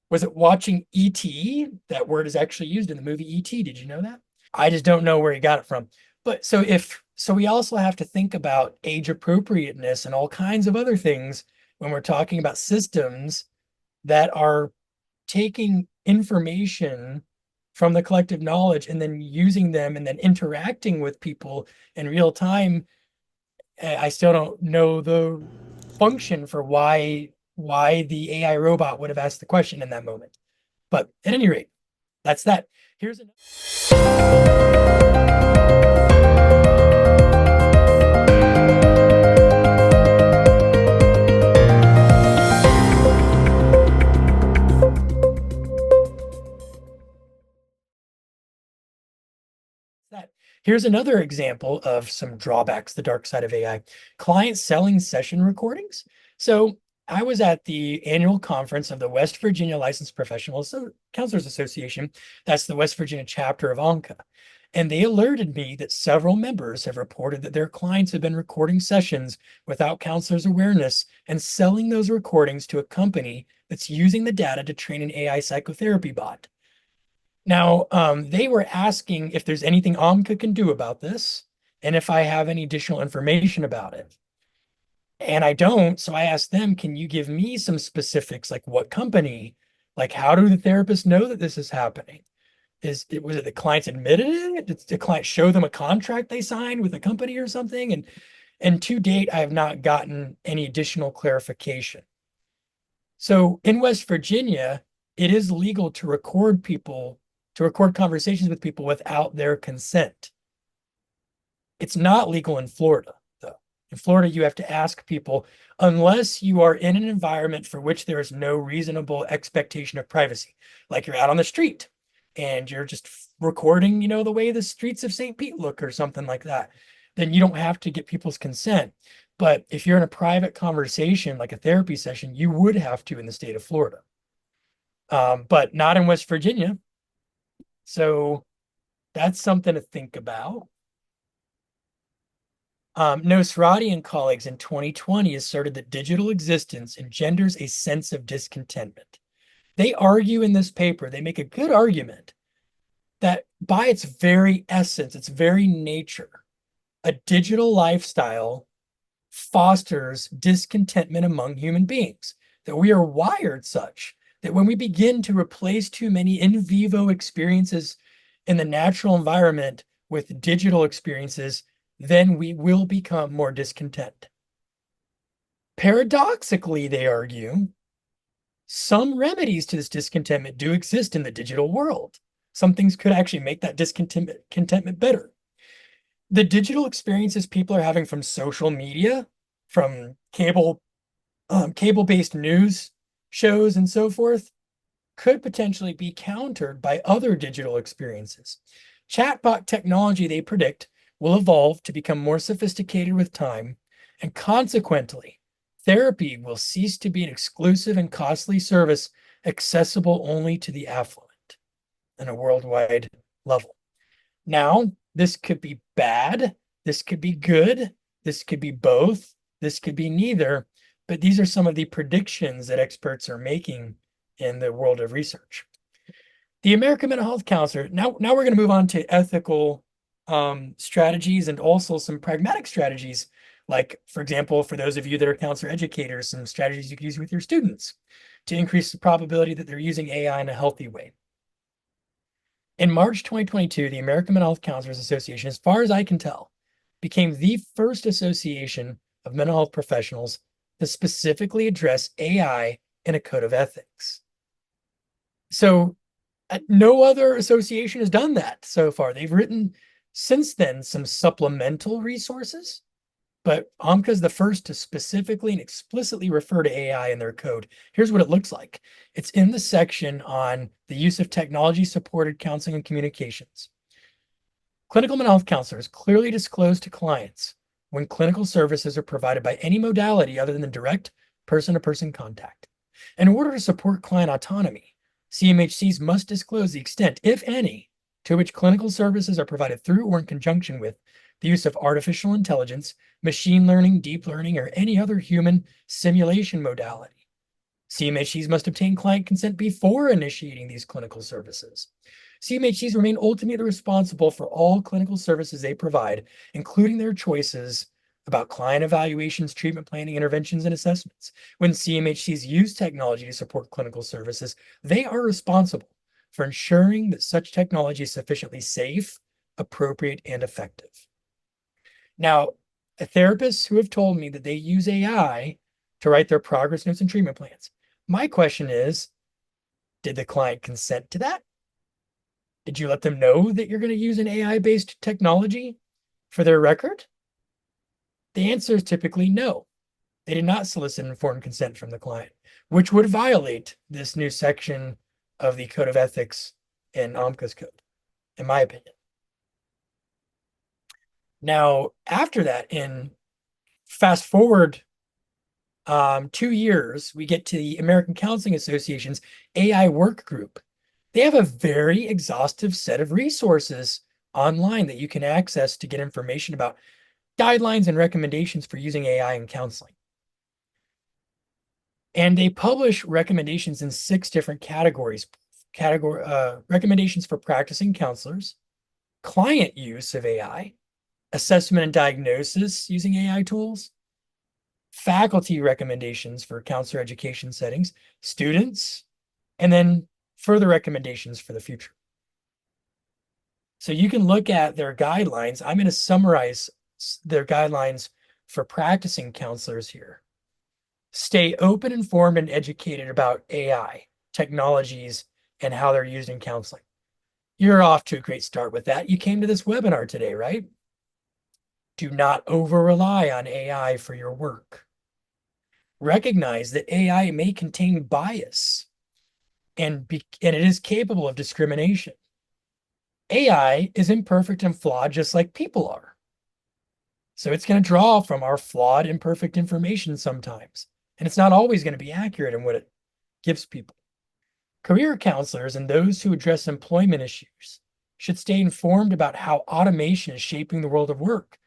was it watching E.T.? That word is actually used in the movie E.T. Did you know that? I just don't know where he got it from. But so we also have to think about age appropriateness and all kinds of other things when we're talking about systems that are taking information from the collective knowledge and then using them and then interacting with people in real time. I still don't know the function for why the AI robot would have asked the question in that moment. But at any rate, that's that. Here's another. Here's another example of some drawbacks, the dark side of AI. Clients selling session recordings. So I was at the annual conference of the West Virginia Licensed Professional Counselors Association. That's the West Virginia chapter of ANCA. And they alerted me that several members have reported that their clients have been recording sessions without counselors' awareness and selling those recordings to a company that's using the data to train an AI psychotherapy bot. Now, they were asking if there's anything AMCA can do about this and if I have any additional information about it. And I don't, so I asked them, can you give me some specifics, like what company? Like, how do the therapists know that this is happening? Was it the clients admitted it? Did the client show them a contract they signed with a company or something? And to date, I have not gotten any additional clarification. So in West Virginia, it is legal to record conversations with people without their consent. It's not legal in Florida, though. In Florida, you have to ask people, unless you are in an environment for which there is no reasonable expectation of privacy, like you're out on the street and you're just recording, the way the streets of St. Pete look or something like that, then you don't have to get people's consent. But if you're in a private conversation, like a therapy session, you would have to in the state of Florida, but not in West Virginia. So that's something to think about. Nosrati and colleagues in 2020 asserted that digital existence engenders a sense of discontentment. They argue in this paper, they make a good argument that by its very essence, its very nature, a digital lifestyle fosters discontentment among human beings, that we are wired such that when we begin to replace too many in vivo experiences in the natural environment with digital experiences, then we will become more discontent. Paradoxically, they argue, some remedies to this discontentment do exist in the digital world. Some things could actually make that discontentment better. The digital experiences people are having from social media, from cable-based news shows and so forth, could potentially be countered by other digital experiences. Chatbot technology, they predict, will evolve to become more sophisticated with time, and consequently, therapy will cease to be an exclusive and costly service accessible only to the affluent on a worldwide level. Now, this could be bad, this could be good, this could be both, this could be neither, but these are some of the predictions that experts are making in the world of research. The American Mental Health Counselor, now we're going to move on to ethical strategies and also some pragmatic strategies, like, for example, for those of you that are counselor educators, some strategies you can use with your students to increase the probability that they're using AI in a healthy way. In March 2022, the American Mental Health Counselors Association, as far as I can tell, became the first association of mental health professionals to specifically address AI in a code of ethics. So no other association has done that so far. They've written since then some supplemental resources, but AMCA is the first to specifically and explicitly refer to AI in their code. Here's what it looks like. It's in the section on the use of technology-supported counseling and communications. Clinical mental health counselors clearly disclose to clients when clinical services are provided by any modality other than the direct person-to-person contact. In order to support client autonomy, CMHCs must disclose the extent, if any, to which clinical services are provided through or in conjunction with the use of artificial intelligence, machine learning, deep learning, or any other human simulation modality. CMHCs must obtain client consent before initiating these clinical services. CMHCs remain ultimately responsible for all clinical services they provide, including their choices about client evaluations, treatment planning, interventions, and assessments. When CMHCs use technology to support clinical services, they are responsible for ensuring that such technology is sufficiently safe, appropriate, and effective. Now, therapists who have told me that they use AI to write their progress notes and treatment plans. My question is, did the client consent to that? Did you let them know that you're going to use an AI-based technology for their record? The answer is typically no. They did not solicit informed consent from the client, which would violate this new section of the Code of Ethics in AMCA's code, in my opinion. Now, after that, in fast forward 2 years, we get to the American Counseling Association's AI work group. They have a very exhaustive set of resources online that you can access to get information about guidelines and recommendations for using AI in counseling. And they publish recommendations in 6 different categories. Recommendations for practicing counselors, client use of AI, assessment and diagnosis using AI tools, faculty recommendations for counselor education settings, students, and then further recommendations for the future. So you can look at their guidelines. I'm going to summarize their guidelines for practicing counselors here. Stay open, informed, and educated about AI, technologies, and how they're used in counseling. You're off to a great start with that. You came to this webinar today, right? Do not over-rely on AI for your work. Recognize that AI may contain bias and it is capable of discrimination. AI is imperfect and flawed just like people are. So it's going to draw from our flawed, imperfect information sometimes. And it's not always going to be accurate in what it gives people. Career counselors and those who address employment issues should stay informed about how automation is shaping the world of work.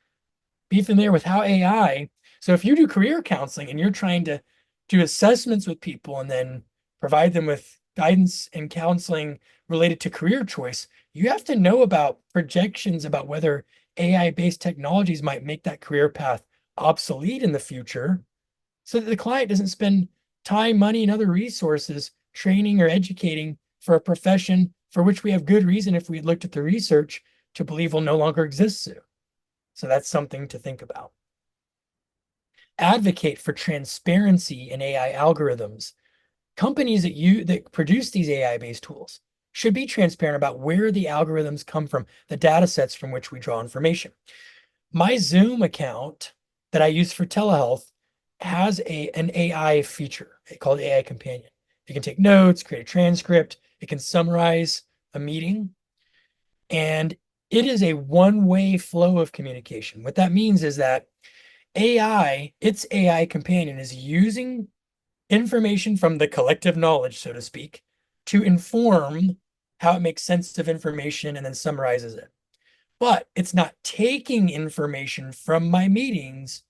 Be familiar with how AI, so if you do career counseling and you're trying to do assessments with people and then provide them with guidance and counseling related to career choice, you have to know about projections about whether AI-based technologies might make that career path obsolete in the future so that the client doesn't spend time, money, and other resources training or educating for a profession for which we have good reason, if we had looked at the research, to believe will no longer exist soon. So that's something to think about. Advocate for transparency in AI algorithms. Companies that produce these AI-based tools should be transparent about where the algorithms come from, the data sets from which we draw information. My Zoom account that I use for telehealth has an AI feature called AI Companion. It can take notes, create a transcript, it can summarize a meeting, and it is a one-way flow of communication. What that means is that its AI Companion is using information from the collective knowledge, so to speak, to inform how it makes sense of information and then summarizes it. But it's not taking information from my meetings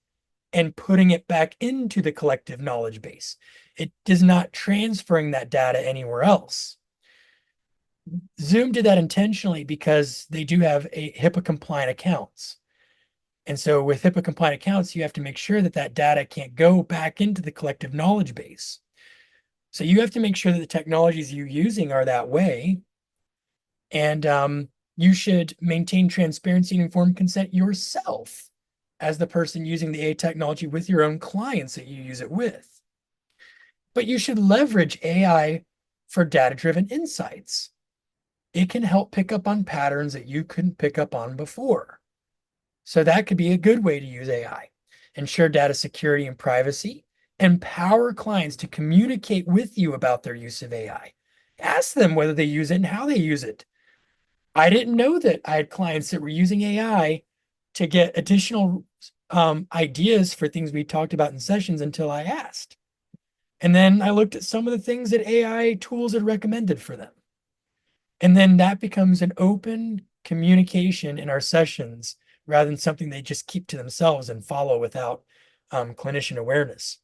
and putting it back into the collective knowledge base. It is not transferring that data anywhere else. Zoom did that intentionally because they do have a HIPAA compliant accounts. And so with HIPAA compliant accounts, you have to make sure that that data can't go back into the collective knowledge base. So you have to make sure that the technologies you're using are that way. And you should maintain transparency and informed consent yourself as the person using the AI technology with your own clients that you use it with. But you should leverage AI for data-driven insights. It can help pick up on patterns that you couldn't pick up on before. So that could be a good way to use AI. Ensure data security and privacy. Empower clients to communicate with you about their use of AI. Ask them whether they use it and how they use it. I didn't know that I had clients that were using AI to get additional ideas for things we talked about in sessions until I asked. And then I looked at some of the things that AI tools had recommended for them. And then that becomes an open communication in our sessions rather than something they just keep to themselves and follow without clinician awareness.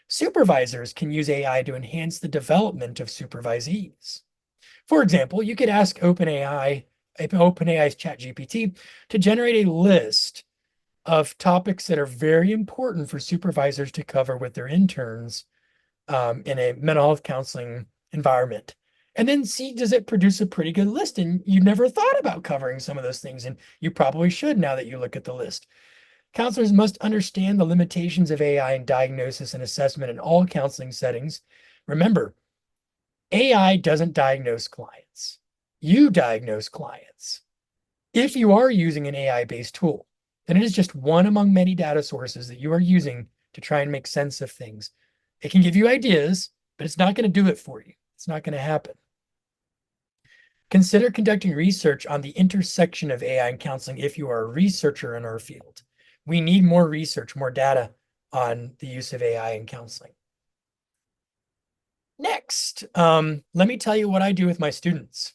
Supervisors can use AI to enhance the development of supervisees. For example, you could ask OpenAI's ChatGPT to generate a list of topics that are very important for supervisors to cover with their interns in a mental health counseling environment. And then see, does it produce a pretty good list? And you never thought about covering some of those things, and you probably should now that you look at the list. Counselors must understand the limitations of AI in diagnosis and assessment in all counseling settings. Remember, AI doesn't diagnose clients. You diagnose clients. If you are using an AI-based tool, then it is just one among many data sources that you are using to try and make sense of things. It can give you ideas, but it's not going to do it for you. It's not going to happen. Consider conducting research on the intersection of AI and counseling if you are a researcher in our field. We need more research, more data on the use of AI in counseling. Next, let me tell you what I do with my students.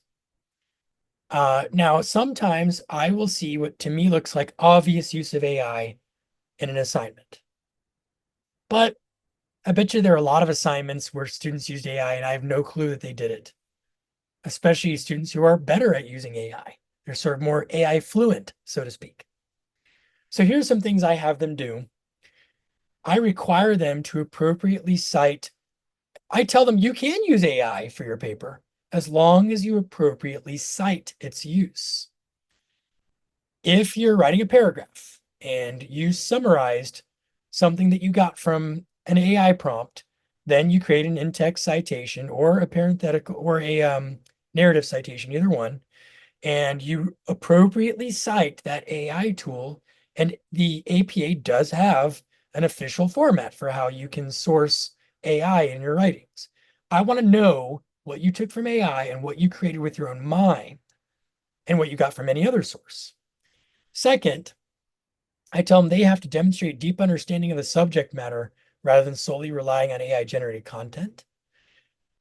Now, sometimes I will see what to me looks like obvious use of AI in an assignment. But I bet you there are a lot of assignments where students used AI and I have no clue that they did it, especially students who are better at using AI. They're sort of more AI fluent, so to speak. So here's some things I have them do. I require them to appropriately cite. I tell them you can use AI for your paper as long as you appropriately cite its use. If you're writing a paragraph and you summarized something that you got from an AI prompt, then you create an in-text citation or a parenthetical or a narrative citation, either one, and you appropriately cite that AI tool. And the APA does have an official format for how you can source AI in your writings. I want to know what you took from AI and what you created with your own mind and what you got from any other source. Second, I tell them they have to demonstrate deep understanding of the subject matter rather than solely relying on AI generated content.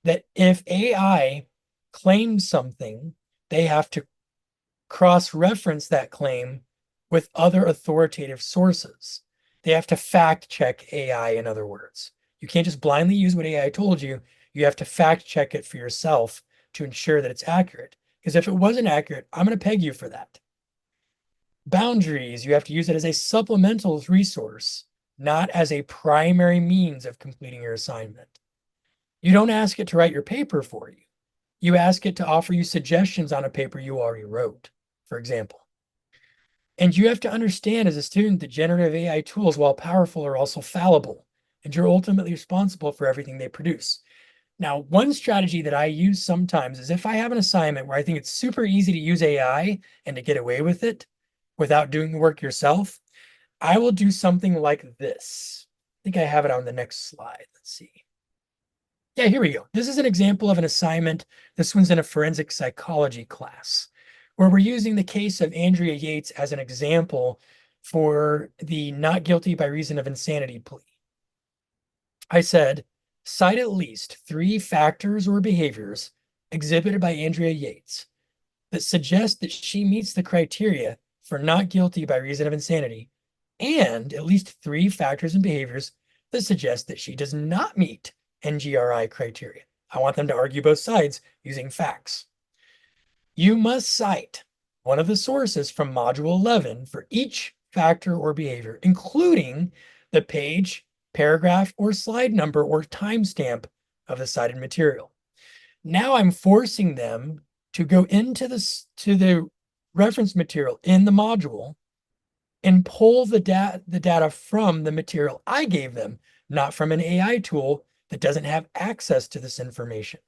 That if AI claims something, they have to cross-reference that claim with other authoritative sources. They have to fact check AI, in other words. You can't just blindly use what AI told you. You have to fact check it for yourself to ensure that it's accurate. Because if it wasn't accurate, I'm going to peg you for that. Boundaries, you have to use it as a supplemental resource, not as a primary means of completing your assignment. You don't ask it to write your paper for you. You ask it to offer you suggestions on a paper you already wrote, for example. And you have to understand as a student that generative AI tools, while powerful, are also fallible, and you're ultimately responsible for everything they produce. Now, one strategy that I use sometimes is if I have an assignment where I think it's super easy to use AI and to get away with it without doing the work yourself, I will do something like this. I think I have it on the next slide. Let's see. Yeah, here we go. This is an example of an assignment. This one's in a forensic psychology class, where we're using the case of Andrea Yates as an example for the not guilty by reason of insanity plea. I said, cite at least 3 factors or behaviors exhibited by Andrea Yates that suggest that she meets the criteria for not guilty by reason of insanity, and at least 3 factors and behaviors that suggest that she does not meet NGRI criteria. I want them to argue both sides using facts. You must cite one of the sources from Module 11 for each factor or behavior, including the page, paragraph, or slide number or timestamp of the cited material. Now I'm forcing them to go into the reference material in the module and pull the data from the material I gave them, not from an AI tool that doesn't have access to this information.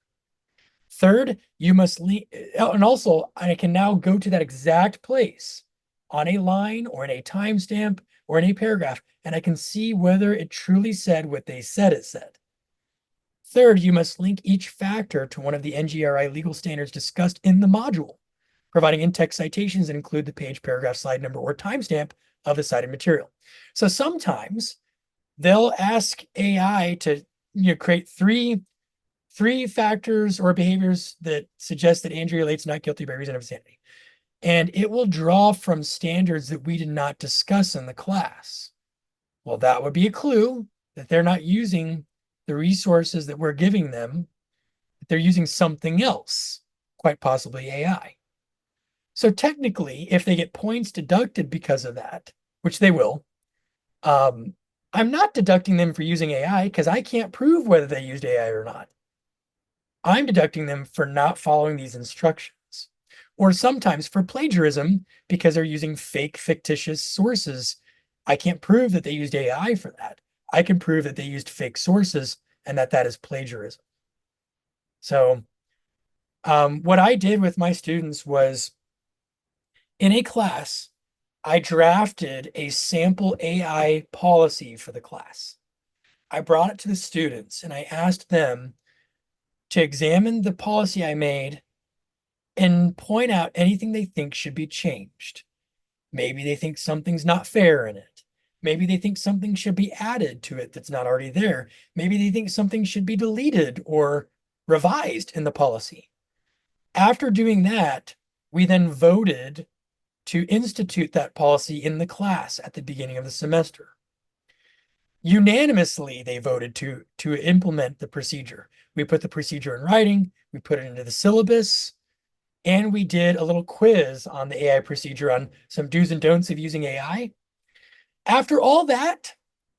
Third, you must and also I can now go to that exact place on a line or in a timestamp or in a paragraph, and I can see whether it truly said what they said it said. Third, you must link each factor to one of the NGRI legal standards discussed in the module, providing in-text citations that include the page, paragraph, slide number, or timestamp of the cited material. So sometimes they'll ask AI to create three factors or behaviors that suggest that Andrea Yates not guilty by reason of insanity. And it will draw from standards that we did not discuss in the class. Well, that would be a clue that they're not using the resources that we're giving them, that they're using something else, quite possibly AI. So technically, if they get points deducted because of that, which they will, I'm not deducting them for using AI because I can't prove whether they used AI or not. I'm deducting them for not following these instructions, or sometimes for plagiarism because they're using fake, fictitious sources. I can't prove that they used AI for that. I can prove that they used fake sources and that is plagiarism. So what I did with my students was, in a class, I drafted a sample AI policy for the class. I brought it to the students and I asked them to examine the policy I made and point out anything they think should be changed. Maybe they think something's not fair in it. Maybe they think something should be added to it that's not already there. Maybe they think something should be deleted or revised in the policy. After doing that, we then voted to institute that policy in the class at the beginning of the semester. Unanimously, they voted to implement the procedure. We put the procedure in writing, we put it into the syllabus, and we did a little quiz on the AI procedure on some do's and don'ts of using AI. After all that,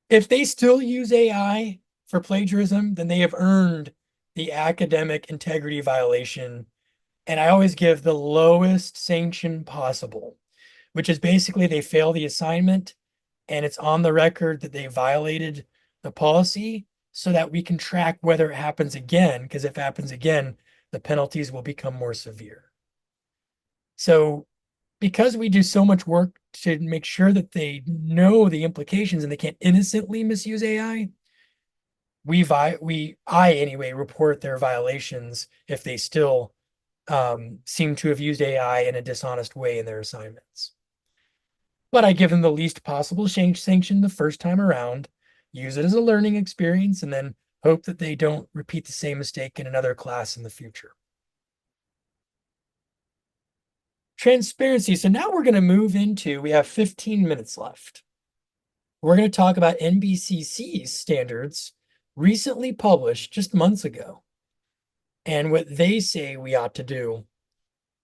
if they still use AI for plagiarism, then they have earned the academic integrity violation. And I always give the lowest sanction possible, which is basically they fail the assignment and it's on the record that they violated the policy so that we can track whether it happens again, because if it happens again, the penalties will become more severe. So because we do so much work to make sure that they know the implications and they can't innocently misuse AI, I anyway report their violations if they still seem to have used AI in a dishonest way in their assignments. But I give them the least possible sanction the first time around, use it as a learning experience, and then hope that they don't repeat the same mistake in another class in the future. Transparency. So now we're going to move into, we have 15 minutes left. We're going to talk about NBCC's standards recently published just months ago and what they say we ought to do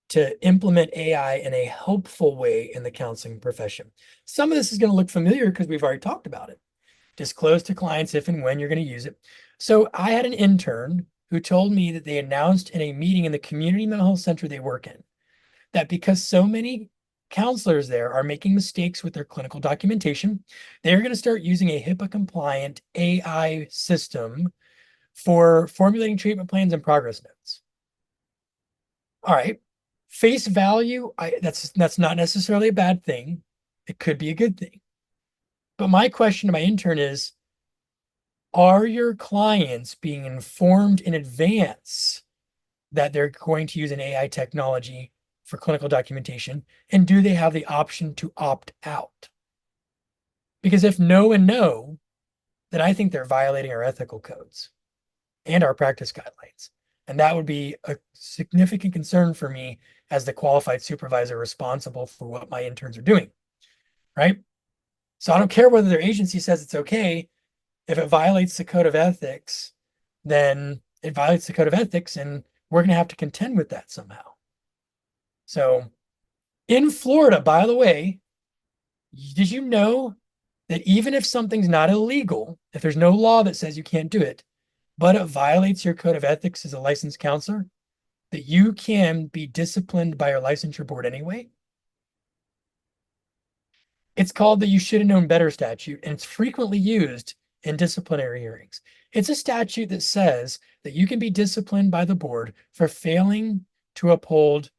to implement AI in a helpful way in the counseling profession. Some of this is going to look familiar because we've already talked about it. Disclose to clients if and when you're going to use it. So I had an intern who told me that they announced in a meeting in the community mental health center they work in that because so many counselors there are making mistakes with their clinical documentation, they're going to start using a HIPAA compliant AI system for formulating treatment plans and progress notes. All right. Face value, that's not necessarily a bad thing. It could be a good thing. But my question to my intern is, are your clients being informed in advance that they're going to use an AI technology for clinical documentation? And do they have the option to opt out? Because if no and no, then I think they're violating our ethical codes and our practice guidelines. And that would be a significant concern for me as the qualified supervisor responsible for what my interns are doing, right? So I don't care whether their agency says it's okay. If it violates the code of ethics, then it violates the code of ethics, and we're going to have to contend with that somehow. So in Florida, by the way, did you know that even if something's not illegal, if there's no law that says you can't do it, but it violates your code of ethics as a licensed counselor, that you can be disciplined by your licensure board anyway? It's called the You Should Have Known Better statute, and it's frequently used in disciplinary hearings. It's a statute that says that you can be disciplined by the board for failing to uphold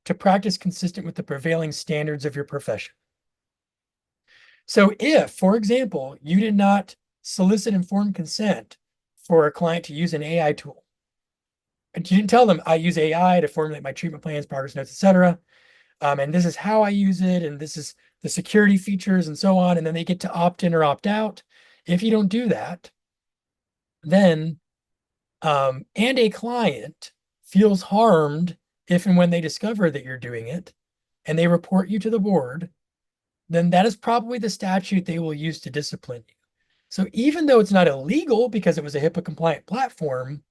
to practice consistent with the prevailing standards of your profession. So if, for example, you did not solicit informed consent for a client to use an AI tool, and you didn't tell them, I use AI to formulate my treatment plans, progress notes, etc., and this is how I use it, and this is the security features and so on, and then they get to opt in or opt out. If you don't do that, then, and a client feels harmed if and when they discover that you're doing it, and they report you to the board, then that is probably the statute they will use to discipline you. So even though it's not illegal because it was a HIPAA compliant platform,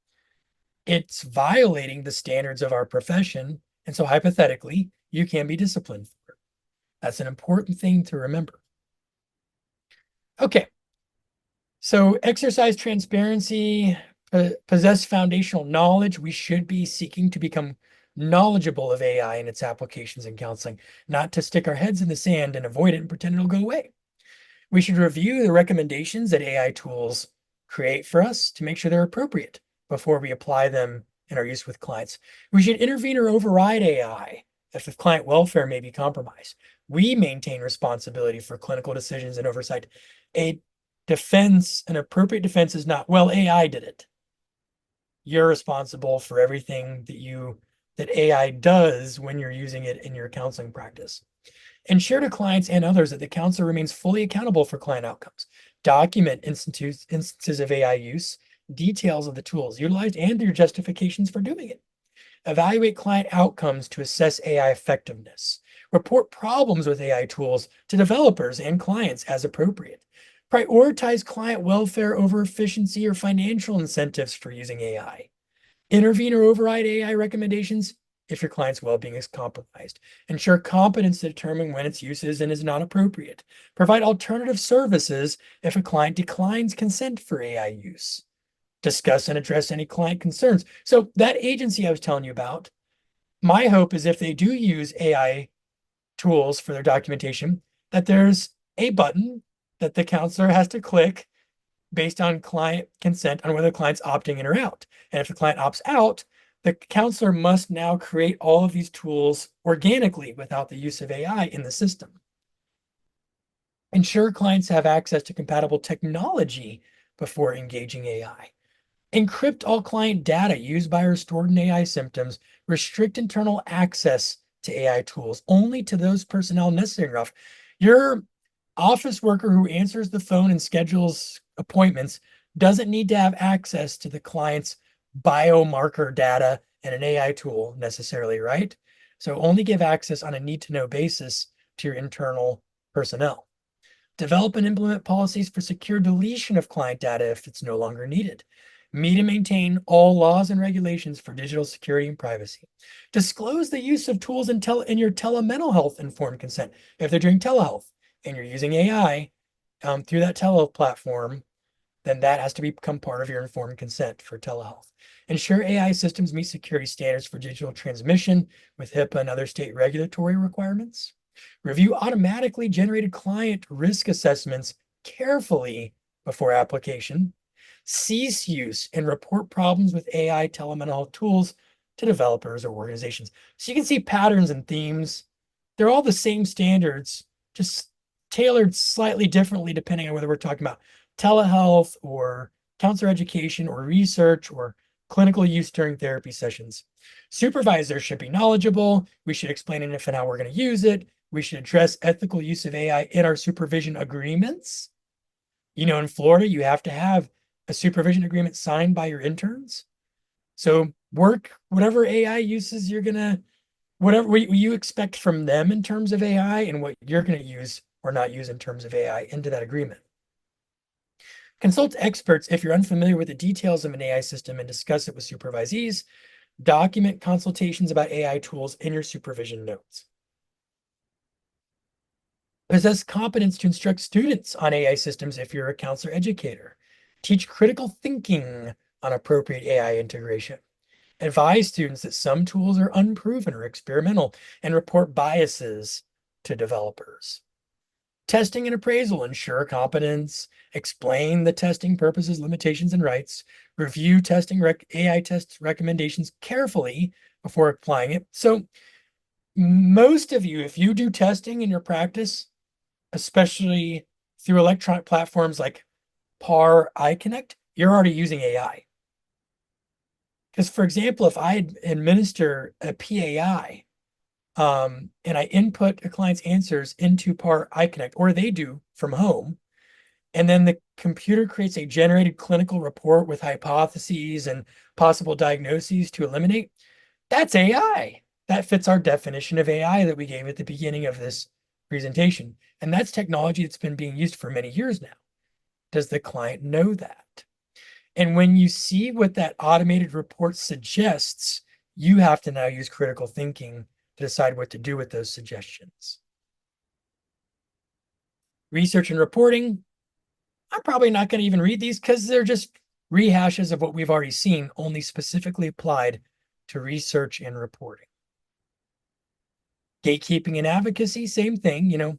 it's violating the standards of our profession. And so hypothetically, you can be disciplined for it. That's an important thing to remember. Okay. So exercise transparency, possess foundational knowledge. We should be seeking to become knowledgeable of AI and its applications in counseling, not to stick our heads in the sand and avoid it and pretend it'll go away. We should review the recommendations that AI tools create for us to make sure they're appropriate before we apply them in our use with clients. We should intervene or override AI if the client welfare may be compromised. We maintain responsibility for clinical decisions and oversight. An appropriate defense is not, well, AI did it. You're responsible for everything that AI does when you're using it in your counseling practice. Ensure to clients and others that the counselor remains fully accountable for client outcomes. Document instances of AI use, details of the tools utilized, and their justifications for doing it. Evaluate client outcomes to assess AI effectiveness. Report problems with AI tools to developers and clients as appropriate. Prioritize client welfare over efficiency or financial incentives for using AI. Intervene or override AI recommendations if your client's well-being is compromised. Ensure competence to determine when its use is and is not appropriate. Provide alternative services if a client declines consent for AI use. Discuss and address any client concerns. So that agency I was telling you about, my hope is if they do use AI tools for their documentation, that there's a button that the counselor has to click based on client consent on whether the client's opting in or out. And if the client opts out, the counselor must now create all of these tools organically without the use of AI in the system. Ensure clients have access to compatible technology before engaging AI. Encrypt all client data used by or stored in AI systems. Restrict internal access to AI tools only to those personnel necessary enough. Your office worker who answers the phone and schedules appointments doesn't need to have access to the client's biomarker data and an AI tool necessarily, right? So only give access on a need-to-know basis to your internal personnel. Develop and implement policies for secure deletion of client data if it's no longer needed. Meet and maintain all laws and regulations for digital security and privacy. Disclose the use of tools in your telemental health informed consent. If they're doing telehealth and you're using AI through that telehealth platform, then that has to become part of your informed consent for telehealth. Ensure AI systems meet security standards for digital transmission with HIPAA and other state regulatory requirements. Review automatically generated client risk assessments carefully before application. Cease use and report problems with AI telemental health tools to developers or organizations. So you can see patterns and themes. They're all the same standards, just tailored slightly differently depending on whether we're talking about telehealth or counselor education or research or clinical use during therapy sessions. Supervisors should be knowledgeable. We should explain if and how we're going to use it. We should address ethical use of AI in our supervision agreements. You know, in Florida, you have to have a supervision agreement signed by your interns. So work whatever AI uses you're going to, whatever you expect from them in terms of AI and what you're going to use or not use in terms of AI into that agreement. Consult experts if you're unfamiliar with the details of an AI system and discuss it with supervisees. Document consultations about AI tools in your supervision notes. Possess competence to instruct students on AI systems if you're a counselor educator. Teach critical thinking on appropriate AI integration. Advise students that some tools are unproven or experimental and report biases to developers. Testing and appraisal, ensure competence, explain the testing purposes, limitations, and rights, review testing AI test recommendations carefully before applying it. So most of you, if you do testing in your practice, especially through electronic platforms like PAR, iConnect, you're already using AI. Because for example, if I administer a PAI, and I input a client's answers into PAR iConnect, or they do from home, and then the computer creates a generated clinical report with hypotheses and possible diagnoses to eliminate, that's AI. That fits our definition of AI that we gave at the beginning of this presentation. And that's technology that's been being used for many years now. Does the client know that? And when you see what that automated report suggests, you have to now use critical thinking to decide what to do with those suggestions. Research and reporting. I'm probably not going to even read these because they're just rehashes of what we've already seen, only specifically applied to research and reporting. Gatekeeping and advocacy, same thing, you know.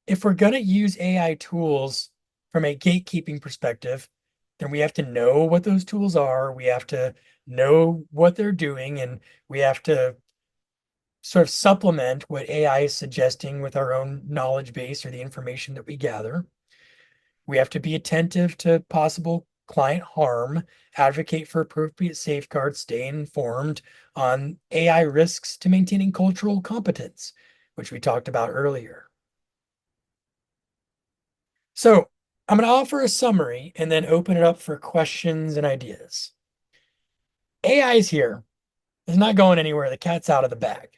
If we're going to use AI tools from a gatekeeping perspective, then we have to know what those tools are. We have to know what they're doing, and we have to sort of supplement what AI is suggesting with our own knowledge base or the information that we gather. We have to be attentive to possible client harm, advocate for appropriate safeguards, stay informed on AI risks to maintaining cultural competence, which we talked about earlier. So I'm going to offer a summary and then open it up for questions and ideas. AI is here. It's not going anywhere. The cat's out of the bag.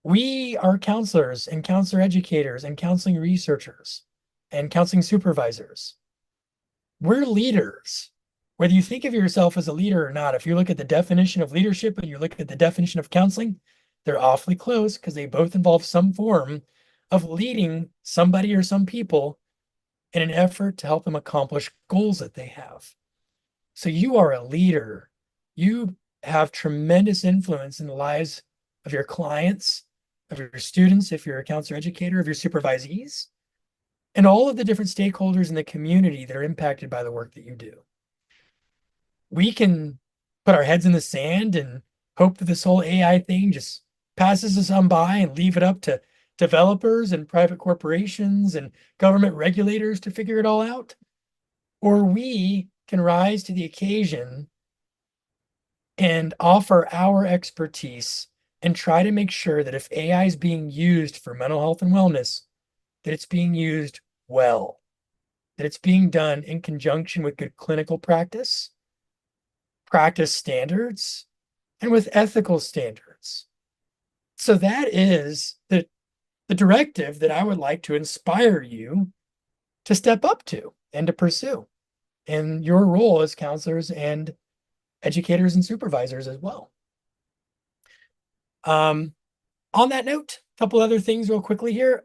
We are counselors and counselor educators and counseling researchers and counseling supervisors. We're leaders. Whether you think of yourself as a leader or not, if you look at the definition of leadership and you look at the definition of counseling, they're awfully close because they both involve some form of leading somebody or some people in an effort to help them accomplish goals that they have. So you are a leader. You have tremendous influence in the lives of your clients, of your students, if you're a counselor educator, of your supervisees, and all of the different stakeholders in the community that are impacted by the work that you do. We can put our heads in the sand and hope that this whole AI thing just passes us on by and leave it up to developers and private corporations and government regulators to figure it all out. Or we can rise to the occasion and offer our expertise and try to make sure that if AI is being used for mental health and wellness, that it's being used well, that it's being done in conjunction with good clinical practice, practice standards, and with ethical standards. So that is the directive that I would like to inspire you to step up to and to pursue in your role as counselors and educators and supervisors as well. On that note, a couple other things real quickly here.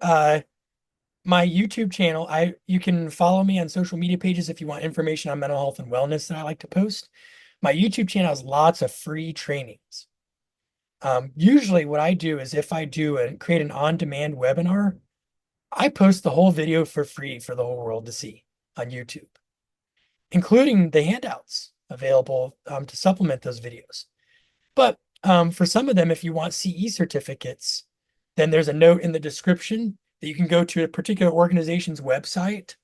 My YouTube channel, you can follow me on social media pages if you want information on mental health and wellness that I like to post. My YouTube channel has lots of free trainings. Usually what I do is if I create an on-demand webinar, I post the whole video for free for the whole world to see on YouTube, including the handouts available to supplement those videos. But for some of them, if you want CE certificates, then there's a note in the description that you can go to a particular organization's website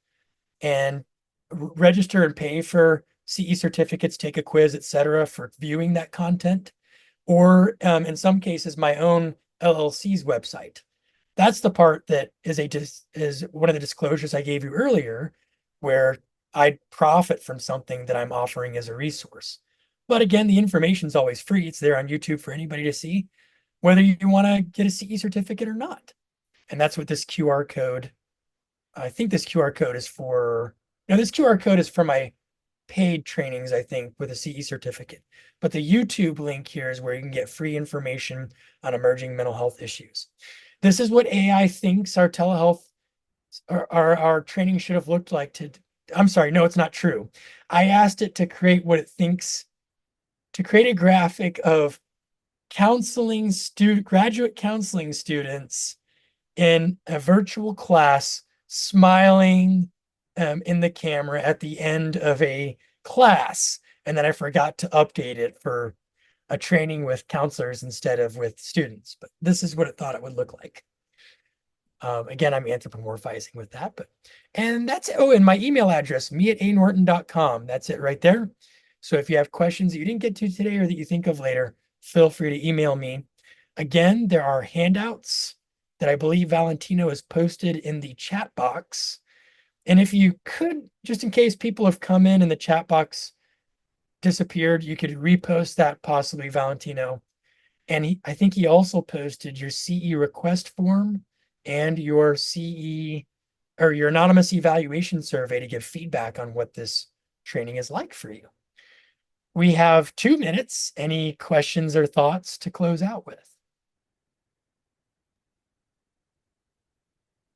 and register and pay for CE certificates, take a quiz, etc., for viewing that content. Or in some cases, my own LLC's website. That's the part that is one of the disclosures I gave you earlier, where I profit from something that I'm offering as a resource. But again, the information is always free. It's there on YouTube for anybody to see, whether you want to get a CE certificate or not. And that's what this QR code, I think this QR code is for, no, this QR code is for my paid trainings, I think, with a CE certificate. But the YouTube link here is where you can get free information on emerging mental health issues. This is what AI thinks our telehealth, our training should have looked like I'm sorry, no, it's not true. I asked it to create what it thinks, to create a graphic of graduate counseling students in a virtual class smiling in the camera at the end of a class. And then I forgot to update it for a training with counselors instead of with students. But this is what it thought it would look like. Again, I'm anthropomorphizing with that. And that's it. Oh, and my email address, me@anorton.com. That's it right there. So if you have questions that you didn't get to today or that you think of later, feel free to email me. Again, there are handouts that I believe Valentino has posted in the chat box. And if you could, just in case people have come in and the chat box disappeared, you could repost that, possibly, Valentino. And I think he also posted your CE request form and your CE or your anonymous evaluation survey to give feedback on what this training is like for you. We have 2 minutes. Any questions or thoughts to close out with?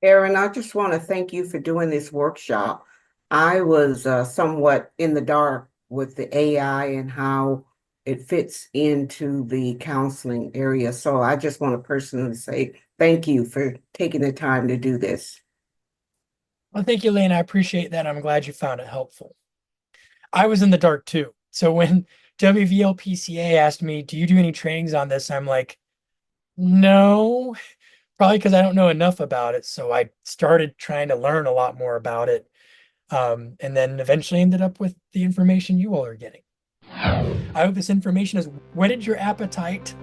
Erin, I just want to thank you for doing this workshop. I was somewhat in the dark with the AI and how it fits into the counseling area. So I just want to personally say thank you for taking the time to do this. Well, thank you, Lane. I appreciate that. I'm glad you found it helpful. I was in the dark too. So when WVLPCA asked me, do you do any trainings on this? I'm like, no, probably because I don't know enough about it. So I started trying to learn a lot more about it. And then eventually ended up with the information you all are getting. I hope this information has whetted your appetite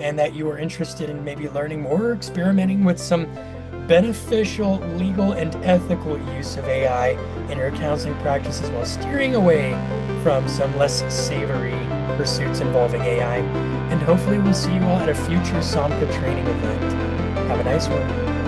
and that you are interested in maybe learning more or experimenting with some beneficial legal and ethical use of AI in your counseling practices while steering away from some less savory pursuits involving AI. And hopefully we'll see you all at a future SOMCA training event. Have a nice one.